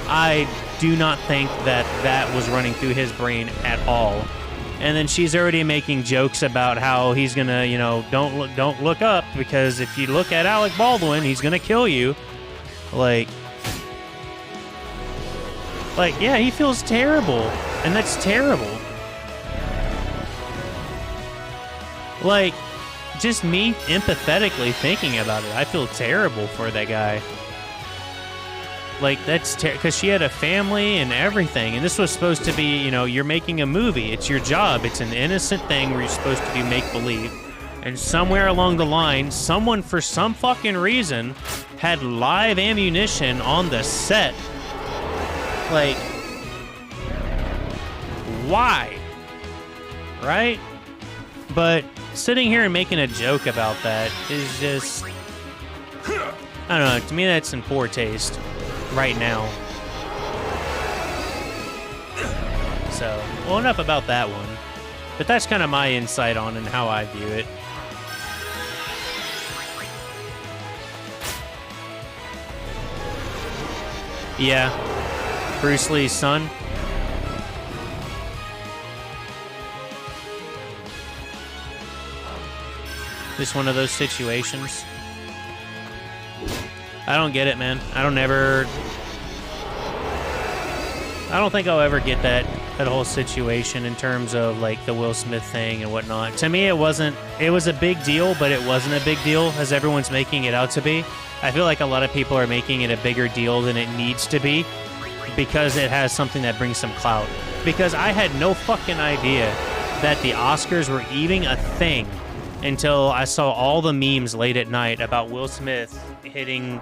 I do not think that that was running through his brain at all. And then she's already making jokes about how he's going to, you know, don't look up because if you look at Alec Baldwin, he's going to kill you. Like, yeah, he feels terrible. And that's terrible. Like, just me empathetically thinking about it, I feel terrible for that guy. Like, that's because she had a family and everything, and this was supposed to be, you know, you're making a movie. It's your job. It's an innocent thing where you're supposed to do make-believe. And somewhere along the line, someone, for some fucking reason, had live ammunition on the set. Like, why? Right? But sitting here and making a joke about that is just, I don't know, to me that's in poor taste right now. So, well, enough about that one. But that's kind of my insight on and how I view it. Yeah, Bruce Lee's son. Just one of those situations. I don't get it, man. I don't think I'll ever get that whole situation in terms of like the Will Smith thing and whatnot. To me, it was a big deal, but it wasn't a big deal as everyone's making it out to be. I feel like a lot of people are making it a bigger deal than it needs to be because it has something that brings some clout. Because I had no fucking idea that the Oscars were even a thing until I saw all the memes late at night about Will Smith hitting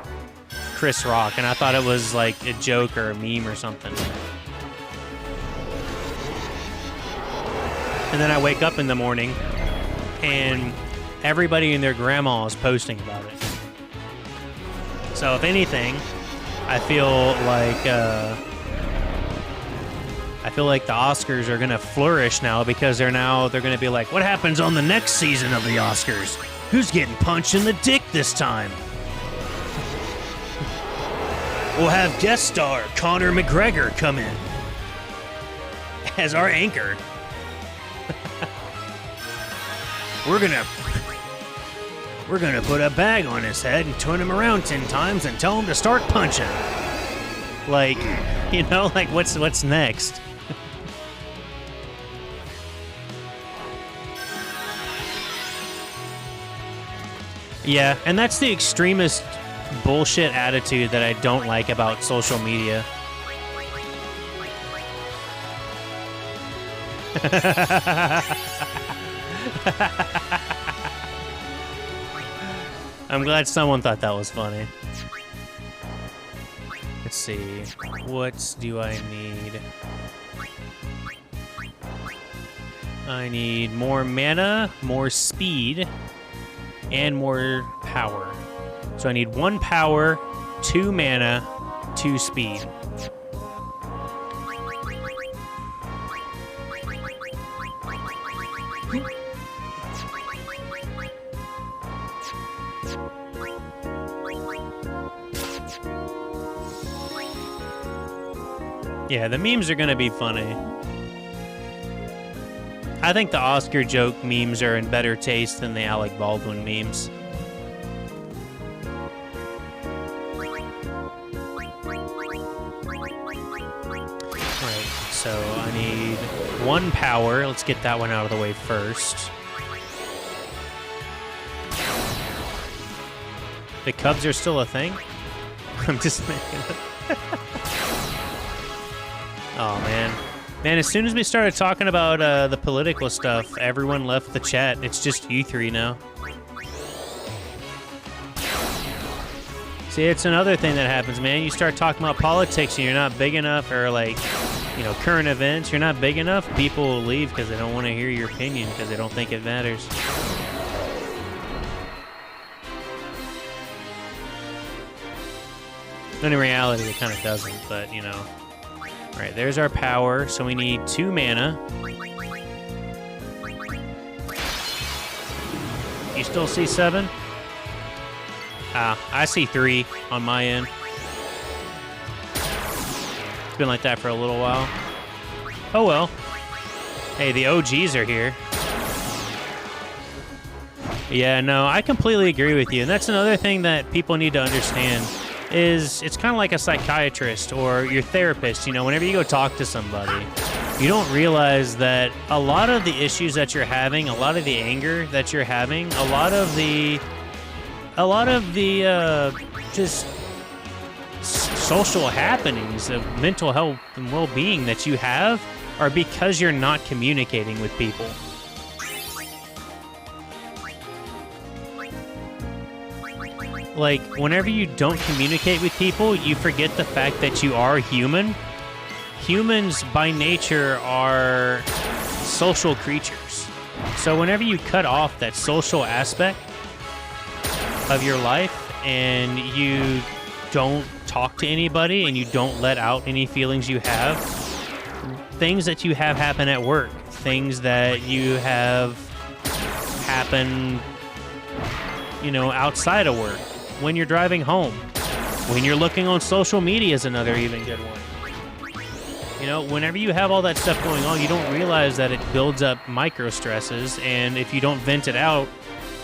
Chris Rock, and I thought it was like a joke or a meme or something. And then I wake up in the morning, and everybody and their grandma is posting about it. So if anything, I feel like the Oscars are going to flourish now because they're going to be like, what happens on the next season of the Oscars? Who's getting punched in the dick this time? We'll have guest star Conor McGregor come in as our anchor. We're gonna put a bag on his head and turn him around 10 times and tell him to start punching. Like, you know, like what's next? Yeah, and that's the extremist bullshit attitude that I don't like about social media. I'm glad someone thought that was funny. Let's see. What do I need? I need more mana, more speed, and more power. So I need 1 power, 2 mana, 2 speed. Yeah, the memes are gonna be funny. I think the Oscar joke memes are in better taste than the Alec Baldwin memes. Alright, so I need 1 power. Let's get that one out of the way first. The Cubs are still a thing? I'm just making it. Oh, man. Man, as soon as we started talking about the political stuff, everyone left the chat. It's just you three now. See, it's another thing that happens, man. You start talking about politics and you're not big enough, or like, you know, current events, you're not big enough, people will leave because they don't want to hear your opinion because they don't think it matters. In reality, it kind of doesn't, but, you know. All right, there's our power, so we need 2 mana. You still see 7? I see 3 on my end. It's been like that for a little while. Oh, well. Hey, the OGs are here. Yeah, no, I completely agree with you. And that's another thing that people need to understand. Is it's kind of like a psychiatrist or your therapist. You know, whenever you go talk to somebody, you don't realize that a lot of the issues that you're having, a lot of the anger that you're having, a lot of the just social happenings of mental health and well-being that you have are because you're not communicating with people. Like, whenever you don't communicate with people, you forget the fact that you are human. Humans, by nature, are social creatures. So whenever you cut off that social aspect of your life and you don't talk to anybody and you don't let out any feelings you have, things that you have happen at work, things that you have happen, you know, outside of work. When you're driving home, when you're looking on social media is another even good one. You know, whenever you have all that stuff going on, you don't realize that it builds up micro stresses, and if you don't vent it out,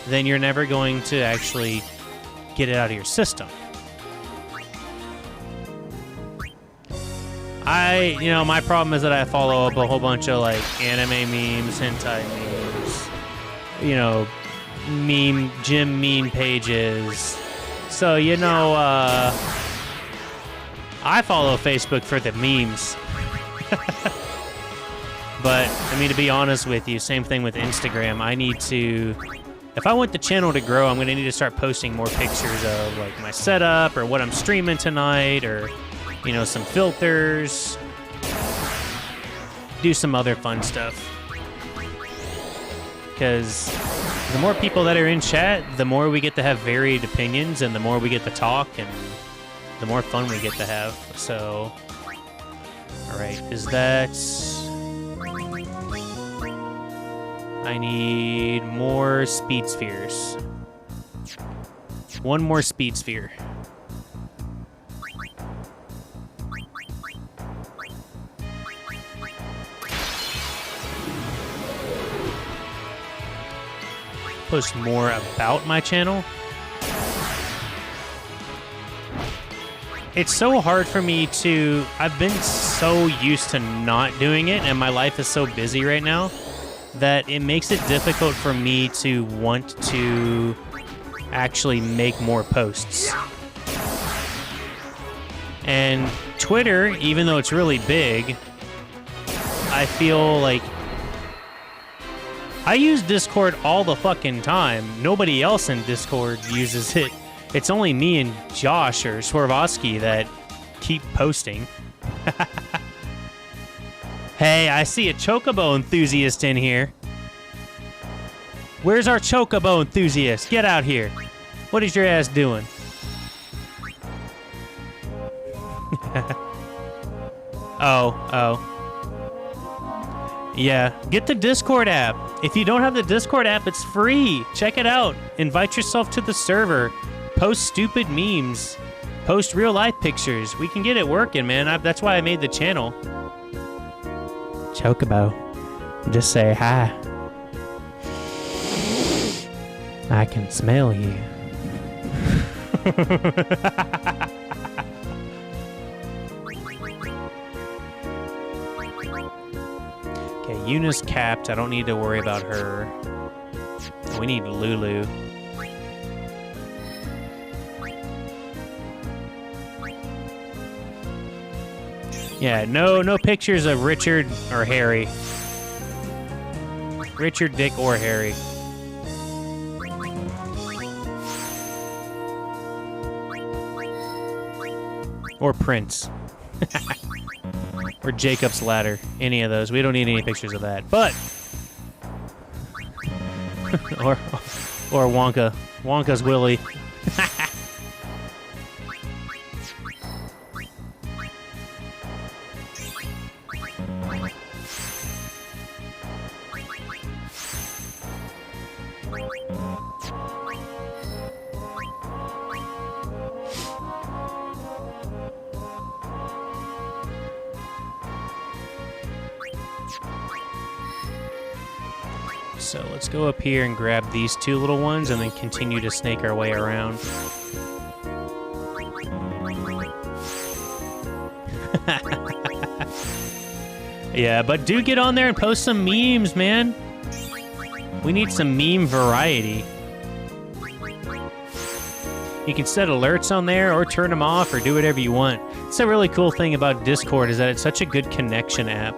then you're never going to actually get it out of your system. You know, my problem is that I follow up a whole bunch of like anime memes, hentai memes, you know, gym meme pages. So, you know, I follow Facebook for the memes. But, I mean, to be honest with you, same thing with Instagram. I need to, if I want the channel to grow, I'm going to need to start posting more pictures of, like, my setup or what I'm streaming tonight or, you know, some filters. Do some other fun stuff. Because the more people that are in chat, the more we get to have varied opinions, and the more we get to talk, and the more fun we get to have. So, all right, is that... I need more speed spheres. 1 more speed sphere. Post more about my channel. It's so hard for me to... I've been so used to not doing it, and my life is so busy right now that it makes it difficult for me to want to actually make more posts. And Twitter, even though it's really big, I feel like I use Discord all the fucking time. Nobody else in Discord uses it. It's only me and Josh or Swervosky that keep posting. Hey, I see a Chocobo enthusiast in here. Where's our Chocobo enthusiast? Get out here. What is your ass doing? Oh. Yeah, get the Discord app. If you don't have the Discord app, it's free. Check it out. Invite yourself to the server. Post stupid memes. post real life pictures. We can get it working, man. That's why I made the channel. Chocobo, just say hi. I can smell you. Okay, Yuna's capped. I don't need to worry about her. We need Lulu. Yeah, no pictures of Richard or Harry. Richard, Dick, or Harry. Or Prince. Or Jacob's Ladder. Any of those. We don't need any pictures of that. But or Wonka. Wonka's Willy. So let's go up here and grab these two little ones and then continue to snake our way around. Yeah, but do get on there and post some memes, man. We need some meme variety. You can set alerts on there or turn them off or do whatever you want. It's a really cool thing about Discord is that it's such a good connection app.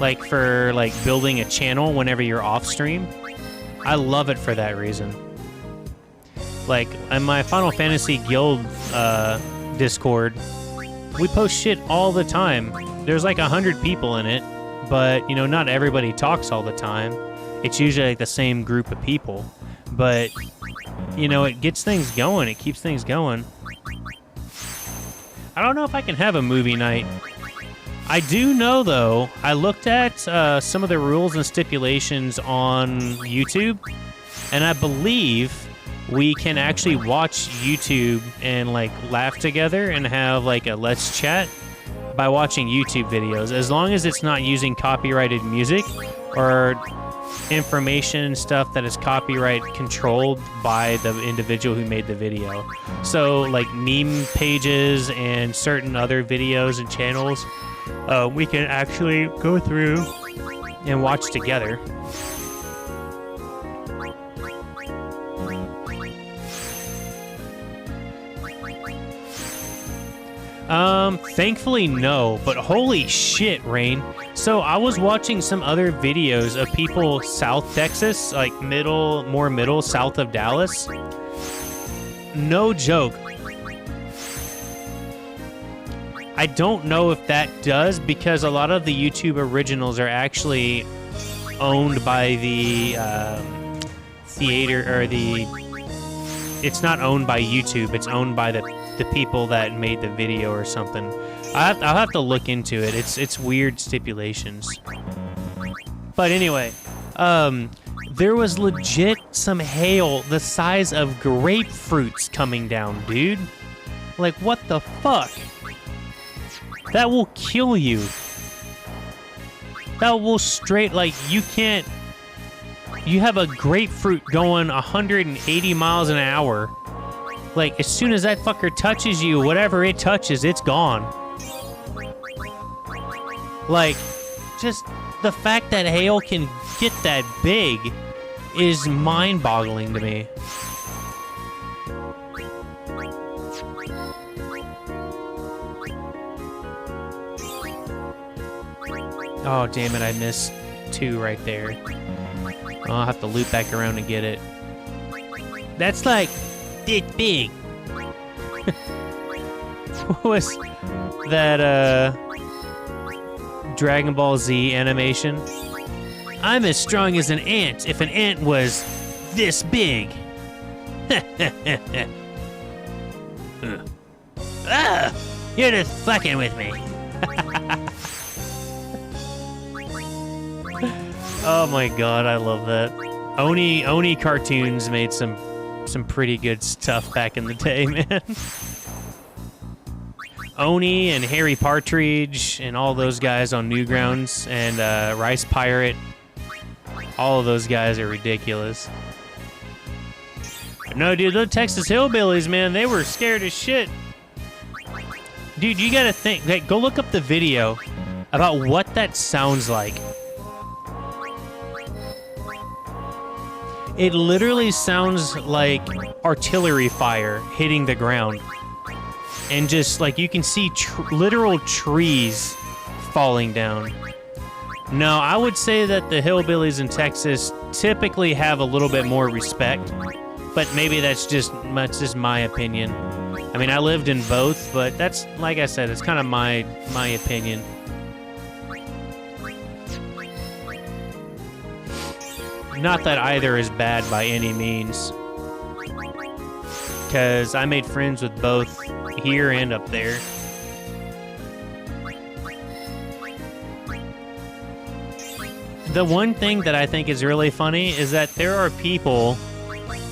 Like for building a channel whenever you're off stream. I love it for that reason. Like in my Final Fantasy Guild Discord, we post shit all the time. There's like 100 people in it, but you know, not everybody talks all the time. It's usually like the same group of people, but you know, it gets things going. It keeps things going. I don't know if I can have a movie night. I do know, though, I looked at some of the rules and stipulations on YouTube, and I believe we can actually watch YouTube and, like, laugh together and have, like, a Let's Chat by watching YouTube videos, as long as it's not using copyrighted music or information and stuff that is copyright controlled by the individual who made the video. So, like, meme pages and certain other videos and channels, we can actually go through and watch together. Thankfully no, but holy shit, Rain. So I was watching some other videos of people South Texas, like more middle, south of Dallas. No joke. I don't know if that does, because a lot of the YouTube originals are actually owned by the theater, or it's not owned by YouTube, it's owned by the people that made the video or something. I'll have to look into it. It's weird stipulations. But anyway, there was legit some hail the size of grapefruits coming down, dude. Like, what the fuck? That will kill you. That will straight, like, you can't... You have a grapefruit going 180 miles an hour. Like, as soon as that fucker touches you, whatever it touches, it's gone. Like, just the fact that hail can get that big is mind-boggling to me. Oh, damn it, I missed two right there. I'll have to loop back around and get it. That's like this big. What was that, Dragon Ball Z animation? I'm as strong as an ant if an ant was this big. Ah, you're just fucking with me. Oh my god, I love that. Oni Cartoons made some some pretty good stuff back in the day, man. Oni and Harry Partridge and all those guys on Newgrounds and Rice Pirate. All of those guys are ridiculous. No, dude, those Texas Hillbillies, man, they were scared as shit. Dude, you gotta think. Like, go look up the video about what that sounds like. It literally sounds like artillery fire hitting the ground. And just, like, you can see literal trees falling down. No, I would say that the hillbillies in Texas typically have a little bit more respect. But maybe that's just my opinion. I mean, I lived in both, but that's, like I said, it's kind of my opinion. Not that either is bad by any means. Because I made friends with both here and up there. The one thing that I think is really funny is that there are people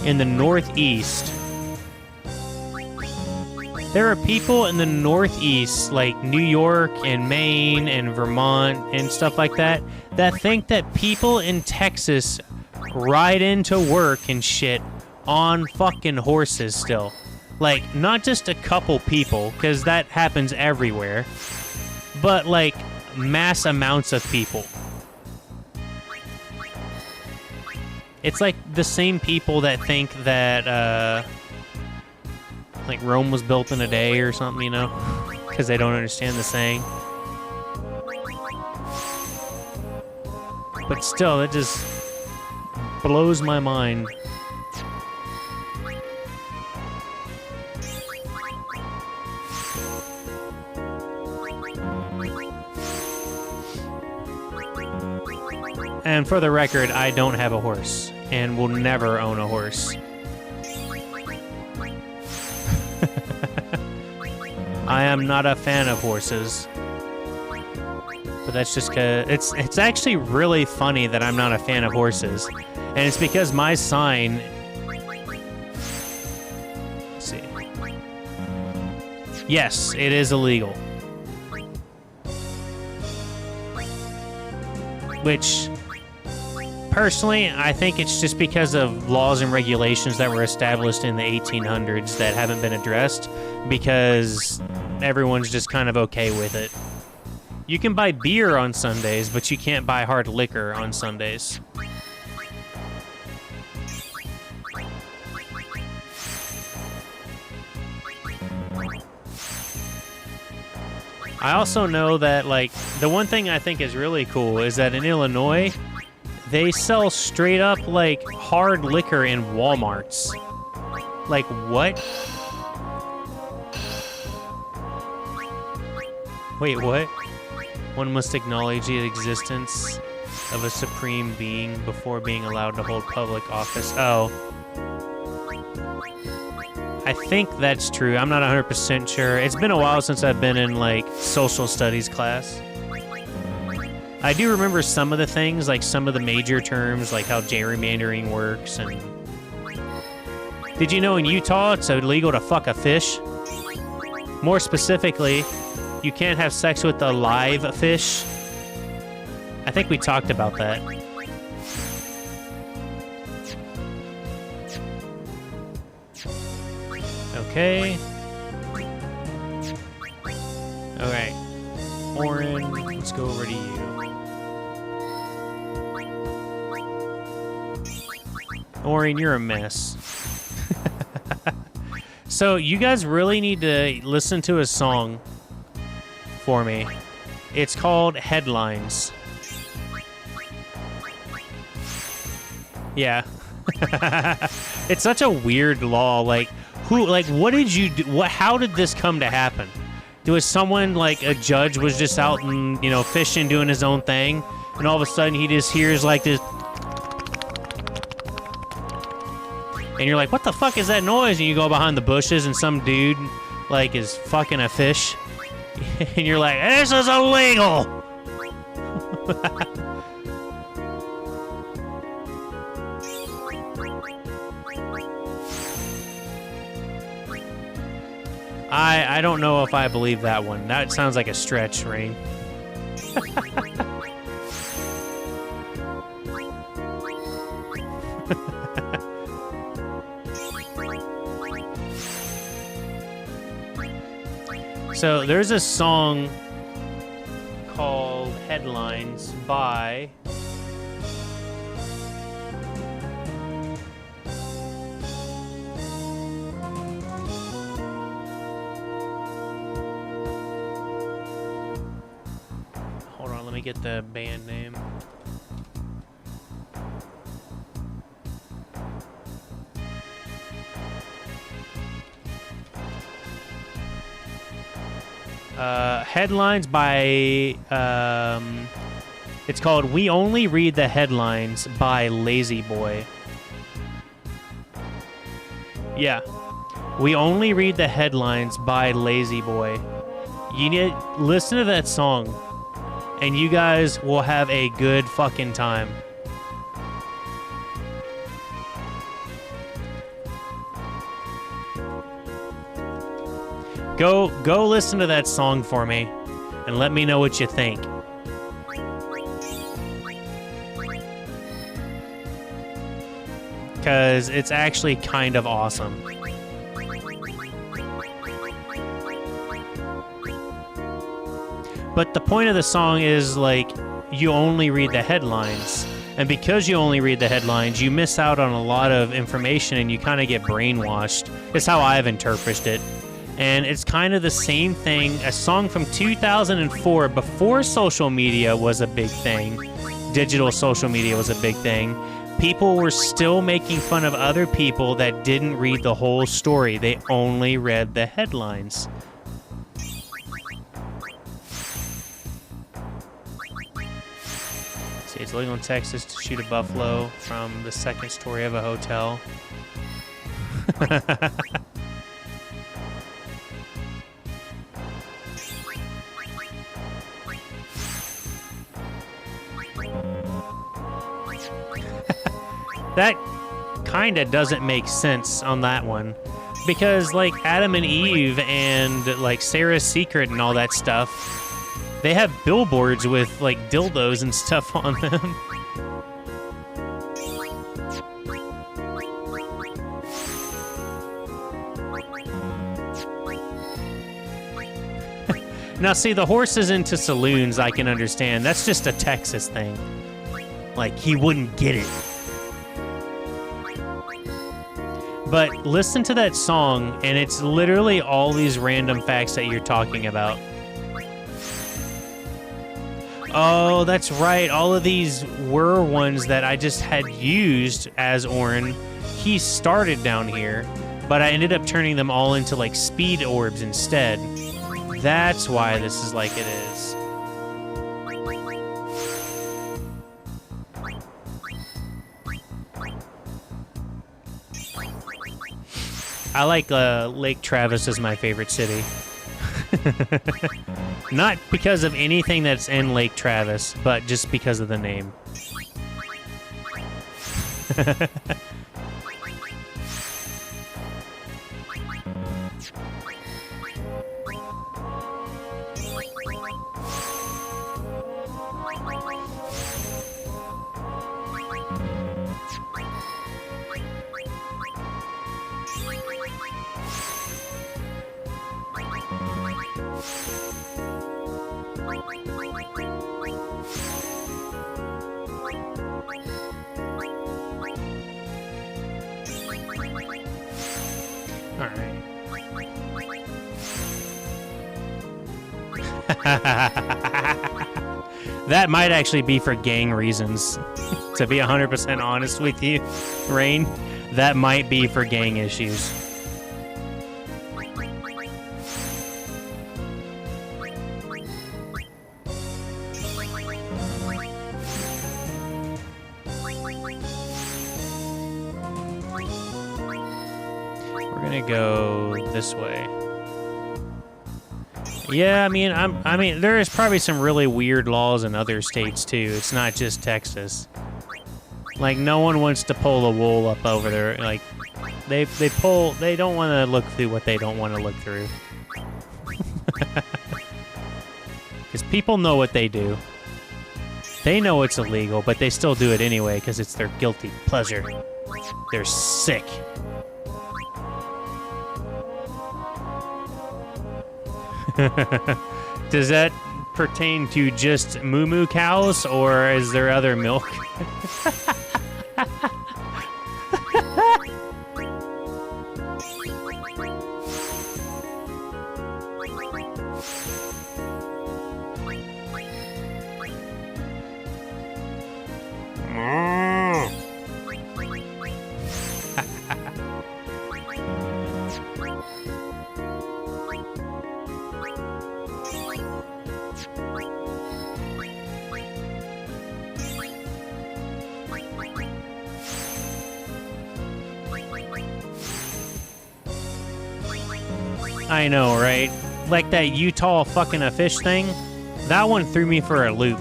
in the Northeast. There are people in the Northeast, like New York and Maine and Vermont and stuff like that, that think that people in Texas ride into work and shit on fucking horses still. Like, not just a couple people, because that happens everywhere, but like mass amounts of people. It's like the same people that think that, like Rome was built in a day or something, you know? Because they don't understand the saying. But still, it just blows my mind. And for the record, I don't have a horse and will never own a horse. I am not a fan of horses. But that's just because it's actually really funny that I'm not a fan of horses. And it's because my sign, let's see. Yes, it is illegal. Which, personally, I think it's just because of laws and regulations that were established in the 1800s that haven't been addressed, because everyone's just kind of okay with it. You can buy beer on Sundays, but you can't buy hard liquor on Sundays. I also know that, like, the one thing I think is really cool is that in Illinois, they sell straight up, like, hard liquor in Walmarts. Like, what? Wait, what? One must acknowledge the existence of a supreme being before being allowed to hold public office. Oh. I think that's true. I'm not 100% sure. It's been a while since I've been in, like, social studies class. I do remember some of the things, like some of the major terms, like how gerrymandering works. And did you know in Utah it's illegal to fuck a fish? More specifically, you can't have sex with a live fish. I think we talked about that. Okay. Alright. Oren, let's go over to you. Oren, you're a mess. So, you guys really need to listen to a song for me. It's called Headlines. Yeah. It's such a weird law. Like, what did you do? How did this come to happen? Was someone, like, a judge was just out and, you know, fishing, doing his own thing, and all of a sudden he just hears, like, this, and you're like, what the fuck is that noise? And you go behind the bushes and some dude, like, is fucking a fish. And you're like, this is illegal! I don't know if I believe that one. That sounds like a stretch, Rain. So there's a song called Headlines by hold on, let me get the band name. Headlines by, it's called We Only Read the Headlines by Lazy Boy. Yeah. We Only Read the Headlines by Lazy Boy. You need to listen to that song, and you guys will have a good fucking time. Go listen to that song for me and let me know what you think. Because it's actually kind of awesome. But the point of the song is, like, you only read the headlines. And because you only read the headlines, you miss out on a lot of information and you kind of get brainwashed. That's how I've interpreted it. And it's kind of the same thing. A song from 2004, before social media was a big thing. Digital social media was a big thing. People were still making fun of other people that didn't read the whole story. They only read the headlines. See, it's illegal in Texas to shoot a buffalo from the second story of a hotel. That kind of doesn't make sense on that one. Because, like, Adam and Eve and, like, Sarah's Secret and all that stuff, they have billboards with, like, dildos and stuff on them. Now, see, the horses into saloons, I can understand. That's just a Texas thing. Like, he wouldn't get it. But listen to that song, and it's literally all these random facts that you're talking about. Oh, that's right. All of these were ones that I just had used as Orin. He started down here, but I ended up turning them all into, like, speed orbs instead. That's why this is like it is. I like Lake Travis as my favorite city. Not because of anything that's in Lake Travis, but just because of the name. That might actually be for gang reasons. To be 100% honest with you, Rain, that might be for gang issues. We're gonna go this way. Yeah, I mean, there is probably some really weird laws in other states too. It's not just Texas. Like, no one wants to pull the wool up over there. Like, they don't want to look through what they don't want to look through. Because people know what they do. They know it's illegal, but they still do it anyway because it's their guilty pleasure. They're sick. Does that pertain to just moo-moo cows, or is there other milk? I know, right? Like that Utah fucking a fish thing. That one threw me for a loop.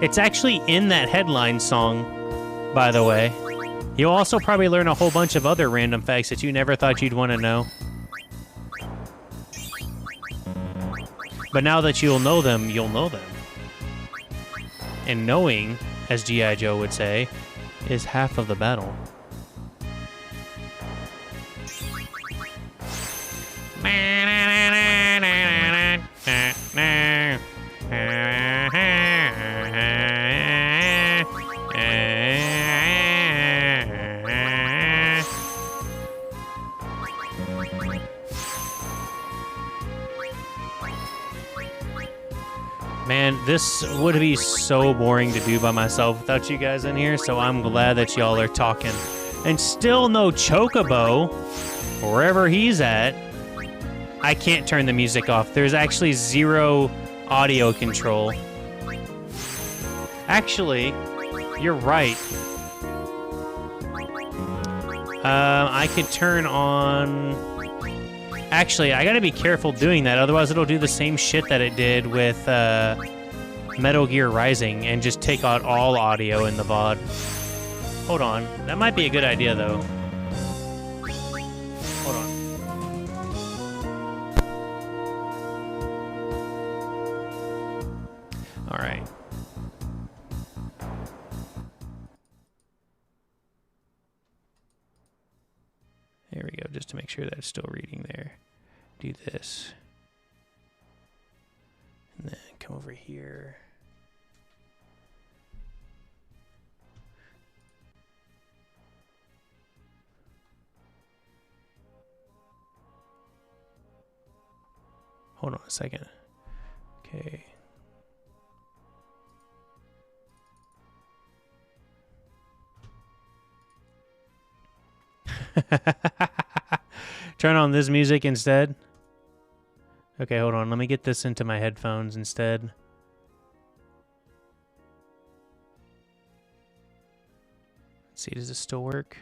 It's actually in that headline song, by the way. You'll also probably learn a whole bunch of other random facts that you never thought you'd want to know. But now that you'll know them, you'll know them. And knowing, as G.I. Joe would say, is half of the battle. Man, this would be so boring to do by myself without you guys in here, so I'm glad that y'all are talking. And still no Chocobo, wherever he's at. I can't turn the music off. There's actually zero audio control. Actually, you're right. I could turn on... Actually, I gotta be careful doing that, otherwise it'll do the same shit that it did with Metal Gear Rising and just take out all audio in the VOD. Hold on. That might be a good idea, though. Hold on. Alright. There we go, just to make sure that it's still reading there. Do this. And then come over here. Hold on a second. Okay. Turn on this music instead. Okay, hold on. Let me get this into my headphones instead. Let's see, does this still work?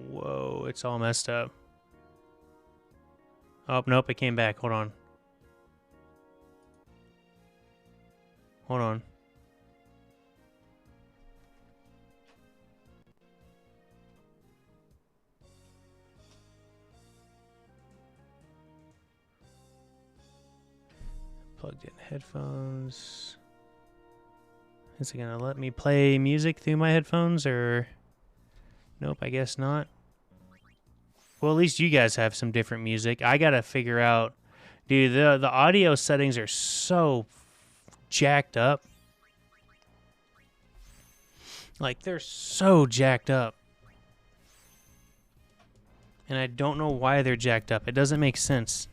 Whoa, it's all messed up. Oh, nope, it came back. Hold on. Hold on. Plugged in headphones. Is it gonna let me play music through my headphones, or... Nope, I guess not. Well, at least you guys have some different music. I gotta figure out... Dude, the audio settings are so jacked up. Like, they're so jacked up. And I don't know why they're jacked up. It doesn't make sense.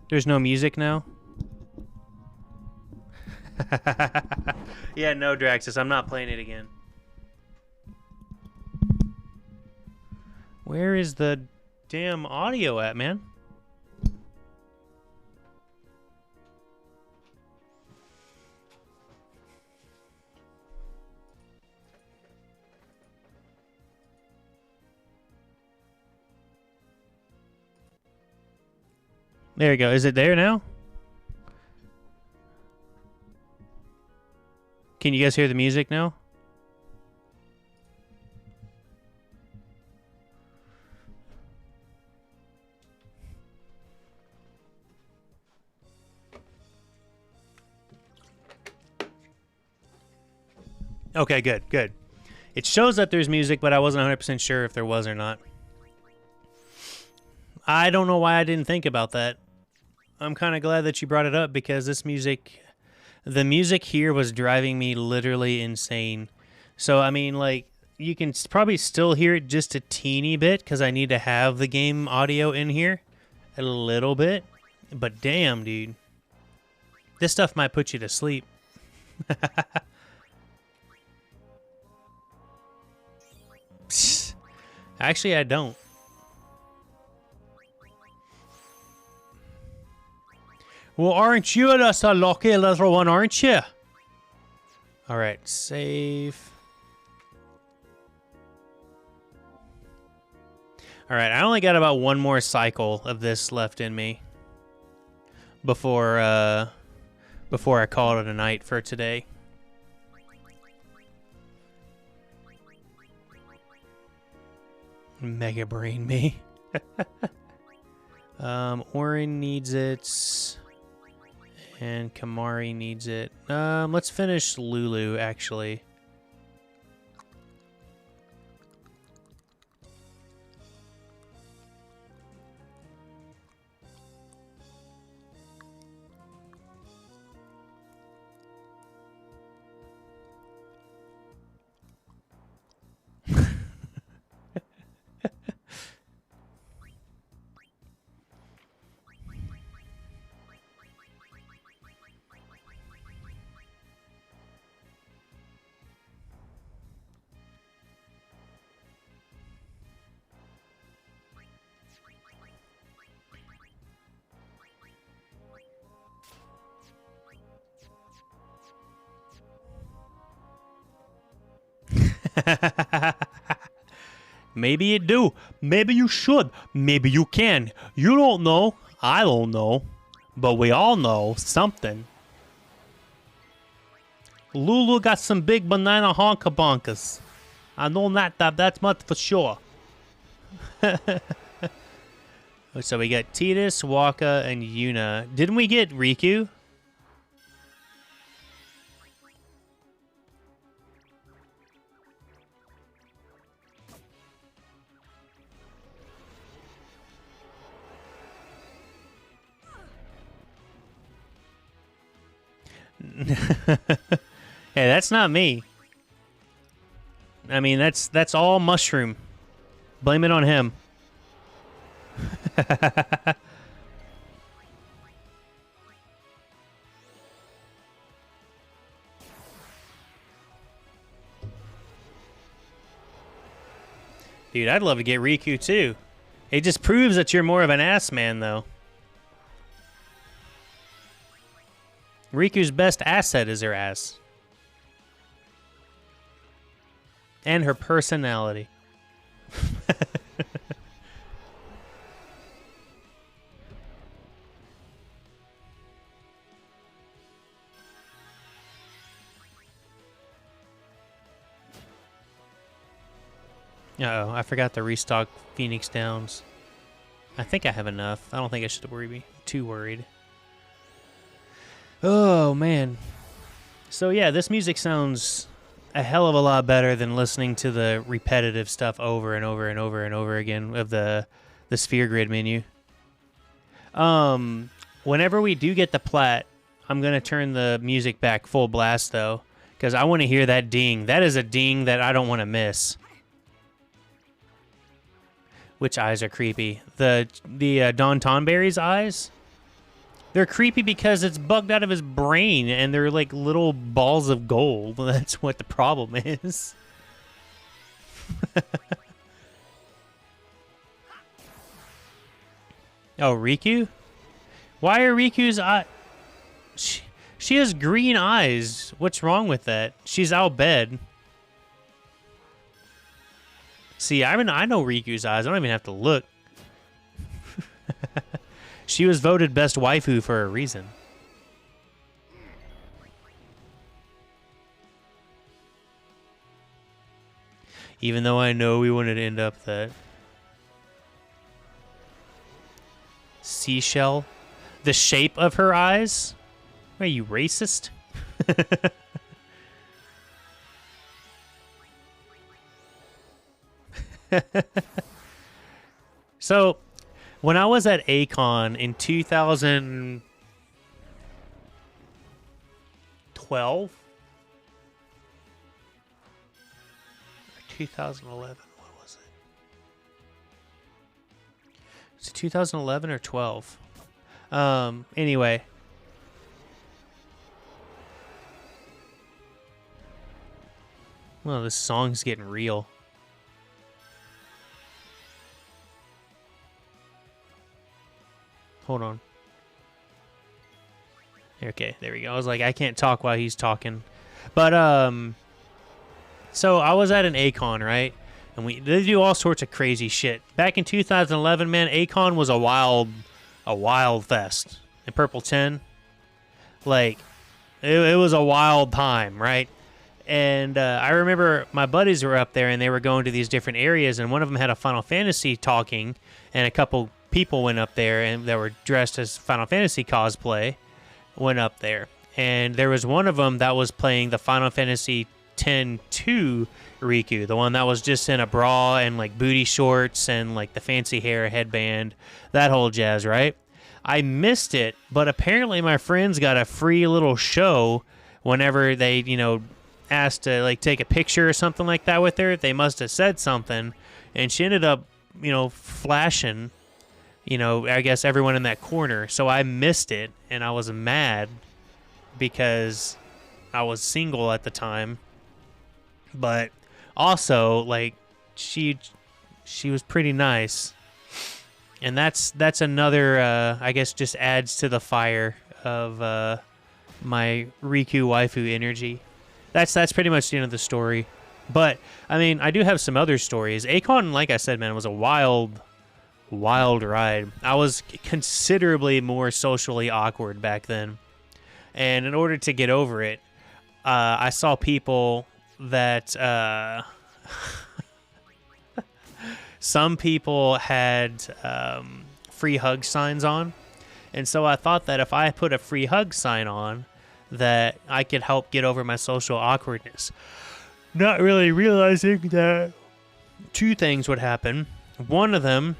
There's no music now? Yeah, no, Draxus. I'm not playing it again. Where is the damn audio at, man? There we go. Is it there now? Can you guys hear the music now? Okay, good, good. It shows that there's music, but I wasn't 100% sure if there was or not. I don't know why I didn't think about that. I'm kind of glad that you brought it up because this music, the music here was driving me literally insane. So, I mean, like, you can probably still hear it just a teeny bit because I need to have the game audio in here a little bit. But damn, dude. This stuff might put you to sleep. Actually, I don't. Well, aren't you just a lucky little one, aren't you? Alright, save. Alright, I only got about one more cycle of this left in me before I call it a night for today. Mega brain me. Orin needs it. And Kamari needs it. Let's finish Lulu, actually. Maybe you do. Maybe you should. Maybe you can. You don't know. I don't know. But we all know something. Lulu got some big banana honka-bonkas. I know that's much for sure. So we got Tidus, Waka, and Yuna. Didn't we get Riku? Hey, that's not me. I mean, that's all Mushroom. Blame it on him. Dude, I'd love to get Riku too. It just proves that you're more of an ass man, though. Riku's best asset is her ass. And her personality. Uh-oh, I forgot to restock Phoenix Downs. I think I have enough. I don't think I should be too worried. Oh, man. So, yeah, this music sounds a hell of a lot better than listening to the repetitive stuff over and over and over and over again of the sphere grid menu. Whenever we do get the plat, I'm going to turn the music back full blast, though, because I want to hear that ding. That is a ding that I don't want to miss. Which eyes are creepy? The Don Tonberry's eyes? They're creepy because it's bugged out of his brain, and they're like little balls of gold. That's what the problem is. Oh, Riku? Why are Riku's eyes... She has green eyes. What's wrong with that? She's out bed. See, I know Riku's eyes. I don't even have to look. She was voted best waifu for a reason. Even though I know we wanted to end up that. Seashell? The shape of her eyes? Are you racist? So, when I was at ACON in 2012 or 2011, what was it? Was it 2011 or 12? Anyway. Well, this song's getting real. Hold on. Okay, there we go. I was like, I can't talk while he's talking. But, so I was at an ACON, right? And they do all sorts of crazy shit. Back in 2011, man, ACON was a wild fest. In Purple 10, like, it was a wild time, right? And I remember my buddies were up there, and they were going to these different areas, and one of them had a Final Fantasy talking, and a couple people went up there, and that were dressed as Final Fantasy cosplay, went up there. And there was one of them that was playing the Final Fantasy X-2 Riku, the one that was just in a bra and, like, booty shorts and, like, the fancy hair, headband, that whole jazz, right? I missed it, but apparently my friends got a free little show whenever they, you know, asked to, like, take a picture or something like that with her. They must have said something, and she ended up, you know, flashing, you know, I guess everyone in that corner. So I missed it, and I was mad because I was single at the time. But also, like, she was pretty nice. And that's another, I guess, just adds to the fire of my Riku waifu energy. That's pretty much the end of the story. But, I mean, I do have some other stories. ACON, like I said, man, was a wild ride. I was considerably more socially awkward back then. And in order to get over it, I saw people that... some people had free hug signs on. And so I thought that if I put a free hug sign on, that I could help get over my social awkwardness. Not really realizing that two things would happen. One of them,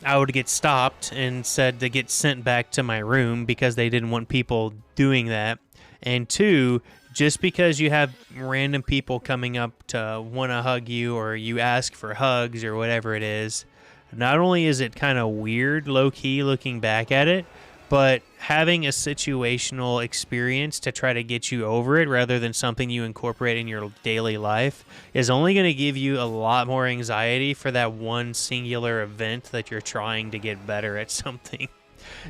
I would get stopped and said to get sent back to my room because they didn't want people doing that. And two, just because you have random people coming up to want to hug you or you ask for hugs or whatever it is, not only is it kind of weird, low-key, looking back at it, but having a situational experience to try to get you over it rather than something you incorporate in your daily life is only going to give you a lot more anxiety for that one singular event that you're trying to get better at something.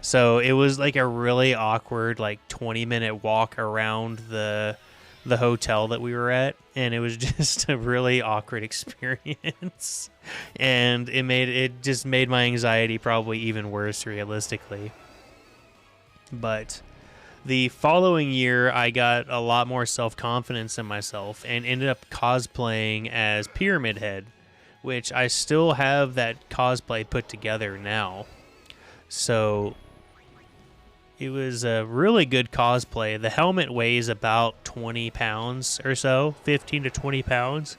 So it was like a really awkward, like 20-minute walk around the hotel that we were at, and it was just a really awkward experience. And it just made my anxiety probably even worse, realistically. But the following year, I got a lot more self-confidence in myself and ended up cosplaying as Pyramid Head, which I still have that cosplay put together now. So it was a really good cosplay. The helmet weighs about 20 pounds or so, 15 to 20 pounds,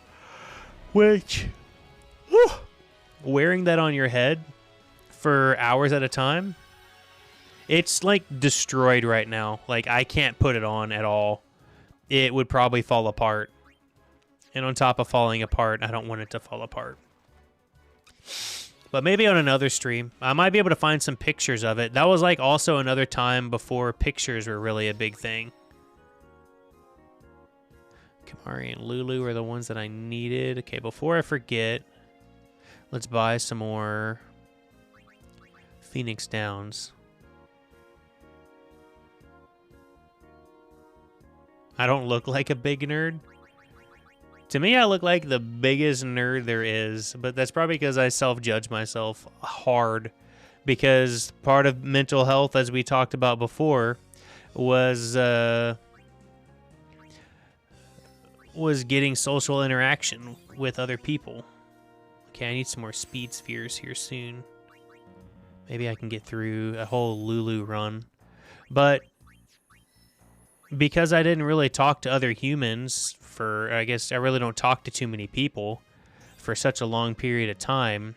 which, wearing that on your head for hours at a time, it's like destroyed right now. Like, I can't put it on at all. It would probably fall apart. And on top of falling apart, I don't want it to fall apart. But maybe on another stream, I might be able to find some pictures of it. That was like also another time before pictures were really a big thing. Kamari and Lulu are the ones that I needed. Okay, before I forget, let's buy some more Phoenix Downs. I don't look like a big nerd. To me, I look like the biggest nerd there is, but that's probably because I self-judge myself hard, because part of mental health, as we talked about before, was getting social interaction with other people. Okay, I need some more speed spheres here soon. Maybe I can get through a whole Lulu run. But because I didn't really talk to other humans I guess I really don't talk to too many people, for such a long period of time,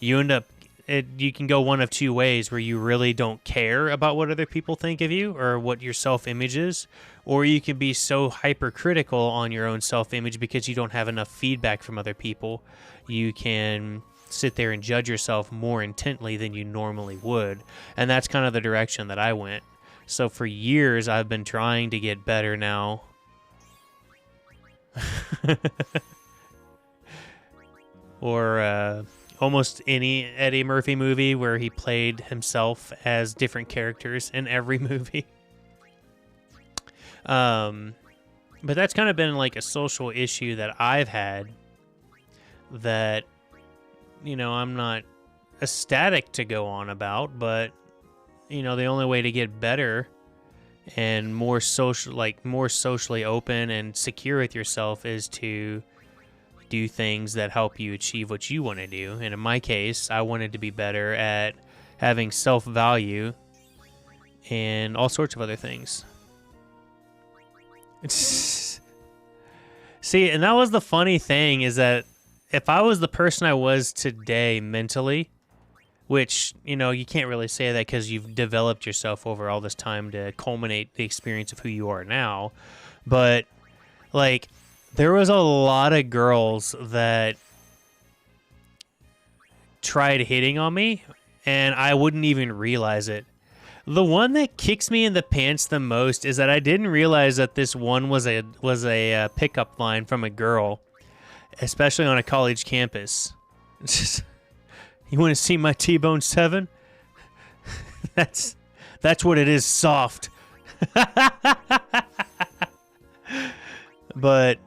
you end up, you can go one of two ways, where you really don't care about what other people think of you or what your self-image is, or you can be so hypercritical on your own self-image because you don't have enough feedback from other people. You can sit there and judge yourself more intently than you normally would, and that's kind of the direction that I went. So for years, I've been trying to get better now. Or almost any Eddie Murphy movie where he played himself as different characters in every movie. But that's kind of been like a social issue that I've had that, you know, I'm not ecstatic to go on about, but, you know, the only way to get better and more socially open and secure with yourself is to do things that help you achieve what you want to do. And in my case, I wanted to be better at having self-value and all sorts of other things. See, and that was the funny thing, is that if I was the person I was today mentally, which, you know, you can't really say that because you've developed yourself over all this time to culminate the experience of who you are now, but, like, there was a lot of girls that tried hitting on me, and I wouldn't even realize it. The one that kicks me in the pants the most is that I didn't realize that this one was a pickup line from a girl, especially on a college campus. You want to see my T-Bone 7? That's what it is, soft. But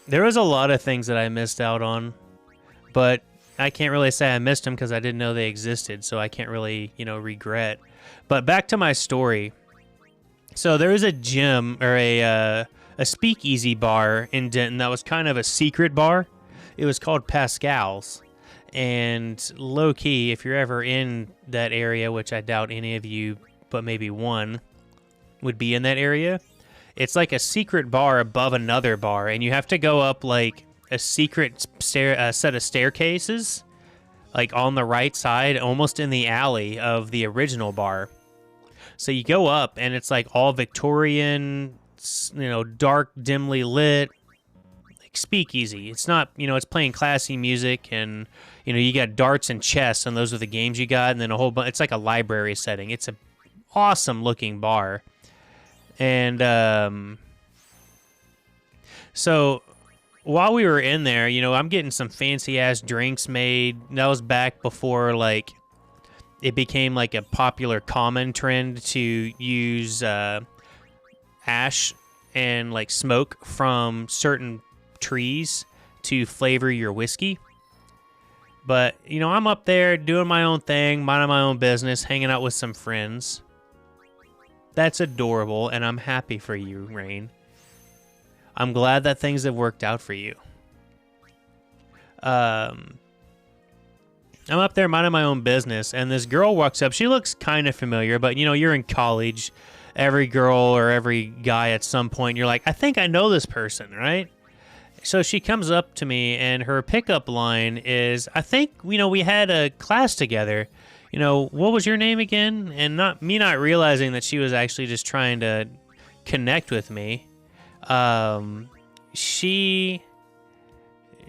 there was a lot of things that I missed out on, but I can't really say I missed them because I didn't know they existed, so I can't really, you know, regret. But back to my story. So there was a gym, or a speakeasy bar in Denton that was kind of a secret bar. It was called Pascal's. And low-key, if you're ever in that area, which I doubt any of you, but maybe one, would be in that area, it's like a secret bar above another bar, and you have to go up like a secret set of staircases, like on the right side, almost in the alley of the original bar. So you go up, and it's like all Victorian, you know, dark, dimly lit, like speakeasy. It's not, you know, it's playing classy music, and, you know, you got darts and chess, and those are the games you got, and then a whole bunch. It's like a library setting. It's a awesome looking bar. And so while we were in there, you know, I'm getting some fancy ass drinks made. That was back before, like, it became like a popular common trend to use ash and like smoke from certain trees to flavor your whiskey. But, you know, I'm up there doing my own thing, minding my own business, hanging out with some friends. That's adorable, and I'm happy for you, Rain. I'm glad that things have worked out for you. I'm up there minding my own business, and this girl walks up. She looks kind of familiar, but, you know, you're in college. Every girl or every guy at some point, you're like, I think I know this person, right? So she comes up to me, and her pickup line is, I think, you know, we had a class together. You know, what was your name again? And not realizing that she was actually just trying to connect with me. She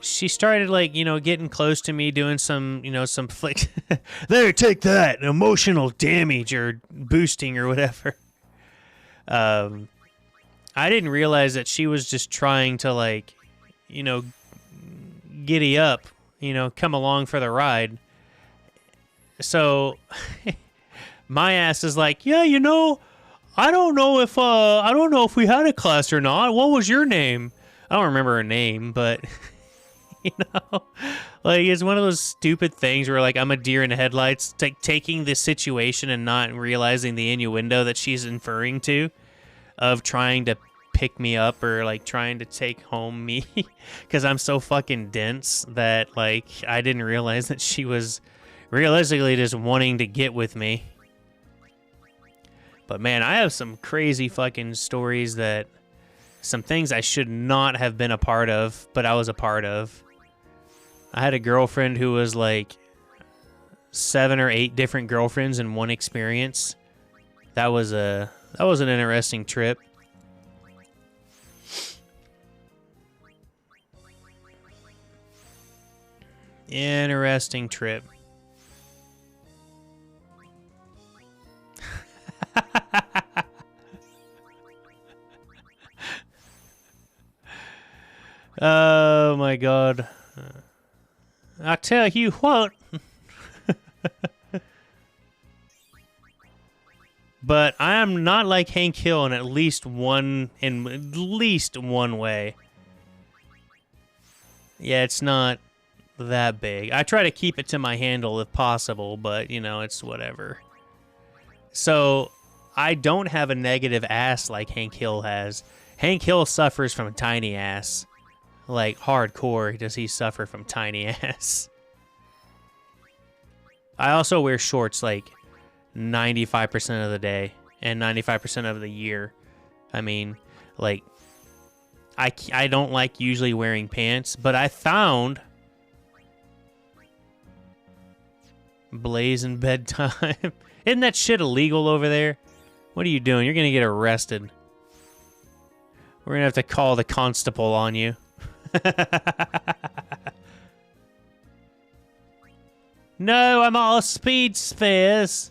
started, like, you know, getting close to me, doing some, you know, some flick. There, take that, emotional damage or boosting or whatever. I didn't realize that she was just trying to, like, you know, giddy up, you know, come along for the ride. So my ass is like, yeah, you know, I don't know if we had a class or not. What was your name? I don't remember her name, but you know, like, it's one of those stupid things where, like, I'm a deer in the headlights, taking the situation and not realizing the innuendo that she's inferring to of trying to pick me up or, like, trying to take home me because I'm so fucking dense that, like, I didn't realize that she was realistically just wanting to get with me. But man, I have some crazy fucking stories, that some things I should not have been a part of, but I was a part of. I had a girlfriend who was like 7 or 8 different girlfriends in one experience. That was an interesting trip. Interesting trip. Oh my god. I tell you what. But I am not like Hank Hill in at least one way. Yeah, it's not that big. I try to keep it to my handle if possible, but you know, it's whatever. So, I don't have a negative ass like Hank Hill has. Hank Hill suffers from a tiny ass. Like, hardcore does he suffer from tiny ass. I also wear shorts, like, 95% of the day and 95% of the year. I mean, like, I don't like usually wearing pants, but I found blazing bedtime. Isn't that shit illegal over there? What are you doing? You're gonna get arrested. We're gonna have to call the constable on you. No, I'm all speed spheres.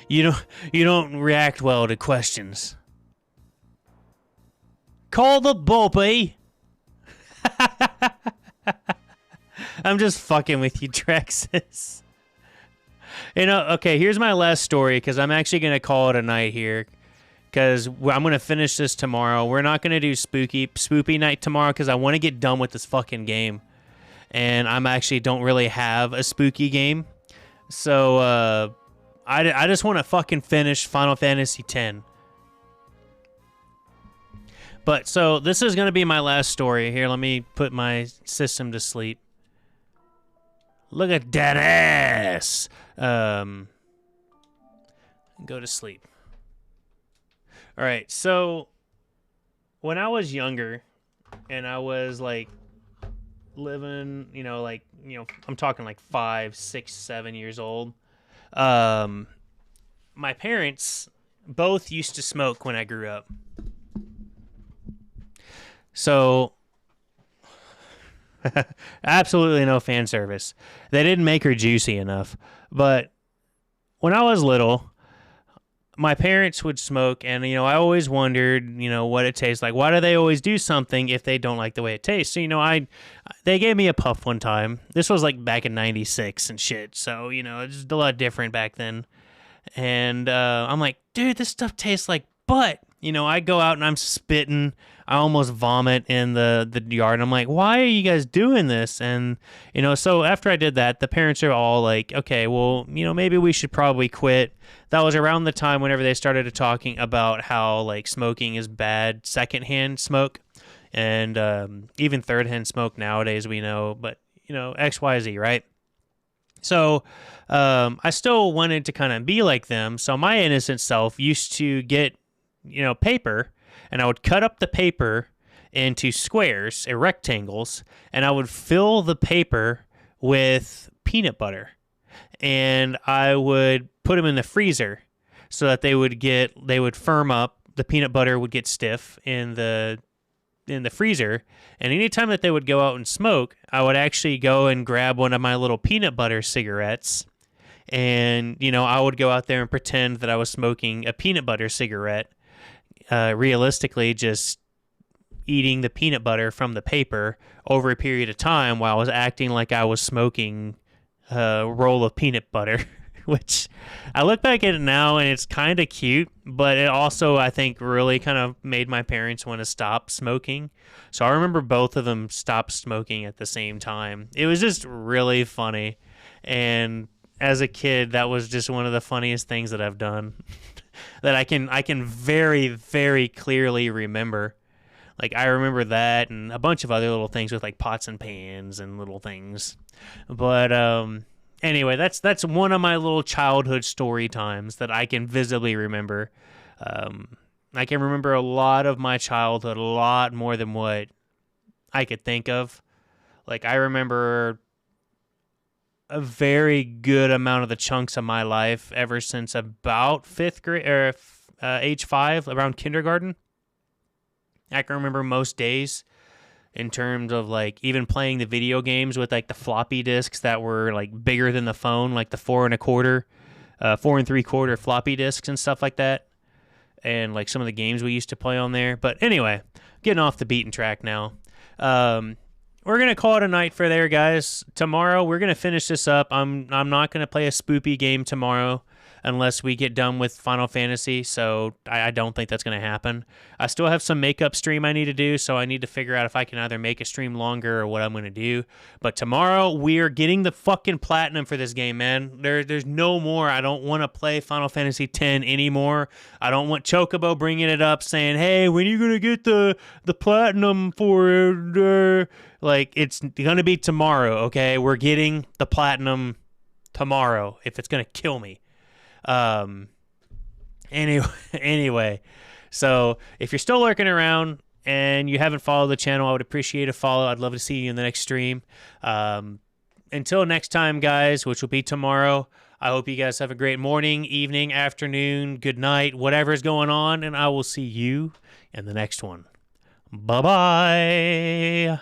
You don't react well to questions. Call the Bobby. I'm just fucking with you, Drexus. You know, okay, here's my last story, because I'm actually going to call it a night here, because I'm going to finish this tomorrow. We're not going to do spoopy night tomorrow, because I want to get done with this fucking game. And I'm actually don't really have a spooky game. So, I just want to fucking finish Final Fantasy X. But, so, this is going to be my last story. Here, let me put my system to sleep. Look at that ass! Go to sleep. Alright, so, when I was younger, and I was, like, living, I'm talking like 5, 6, 7 years old, my parents both used to smoke when I grew up. So, absolutely no fan service. They didn't make her juicy enough. But when I was little, my parents would smoke, and, I always wondered, what it tastes like. Why do they always do something if they don't like the way it tastes? So, they gave me a puff one time. This was, like, back in 96 and shit. So, it's just a lot different back then. And I'm like, dude, this stuff tastes like butt. I go out and I'm spitting. I almost vomit in the yard. And I'm like, why are you guys doing this? And, so after I did that, the parents are all like, okay, well, maybe we should probably quit. That was around the time whenever they started talking about how, like, smoking is bad, secondhand smoke, and even third-hand smoke nowadays, we know, but, X, Y, Z, right? So I still wanted to kind of be like them. So my innocent self used to get, paper, and I would cut up the paper into squares or rectangles, and I would fill the paper with peanut butter, and I would put them in the freezer so that they would firm up. The peanut butter would get stiff in the freezer, and anytime that they would go out and smoke, I would actually go and grab one of my little peanut butter cigarettes, and I would go out there and pretend that I was smoking a peanut butter cigarette. Realistically, just eating the peanut butter from the paper over a period of time while I was acting like I was smoking a roll of peanut butter, which I look back at it now and it's kind of cute, but it also, I think, really kind of made my parents want to stop smoking. So I remember both of them stopped smoking at the same time. It was just really funny. And as a kid, that was just one of the funniest things that I've done. That I can very, very clearly remember. Like, I remember that and a bunch of other little things with, like, pots and pans and little things. But, Anyway, that's one of my little childhood story times that I can visibly remember. I can remember a lot of my childhood, a lot more than what I could think of. Like, I remember a very good amount of the chunks of my life ever since about fifth grade, or age 5, around kindergarten. I can remember most days in terms of, like, even playing the video games with, like, the floppy disks that were, like, bigger than the phone, like the 4 and 3/4 floppy disks and stuff like that. And, like, some of the games we used to play on there. But anyway, getting off the beaten track now. We're going to call it a night for there, guys. Tomorrow, we're going to finish this up. I'm not going to play a spoopy game tomorrow unless we get done with Final Fantasy, so I don't think that's going to happen. I still have some makeup stream I need to do, so I need to figure out if I can either make a stream longer or what I'm going to do. But tomorrow, we are getting the fucking platinum for this game, man. There's no more. I don't want to play Final Fantasy X anymore. I don't want Chocobo bringing it up saying, hey, when are you going to get the platinum for it? Like, it's going to be tomorrow, okay? We're getting the platinum tomorrow if it's going to kill me. Anyway, so if you're still lurking around and you haven't followed the channel, I would appreciate a follow. I'd love to see you in the next stream. Until next time, guys, which will be tomorrow, I hope you guys have a great morning, evening, afternoon, good night, whatever's going on, and I will see you in the next one. Bye-bye.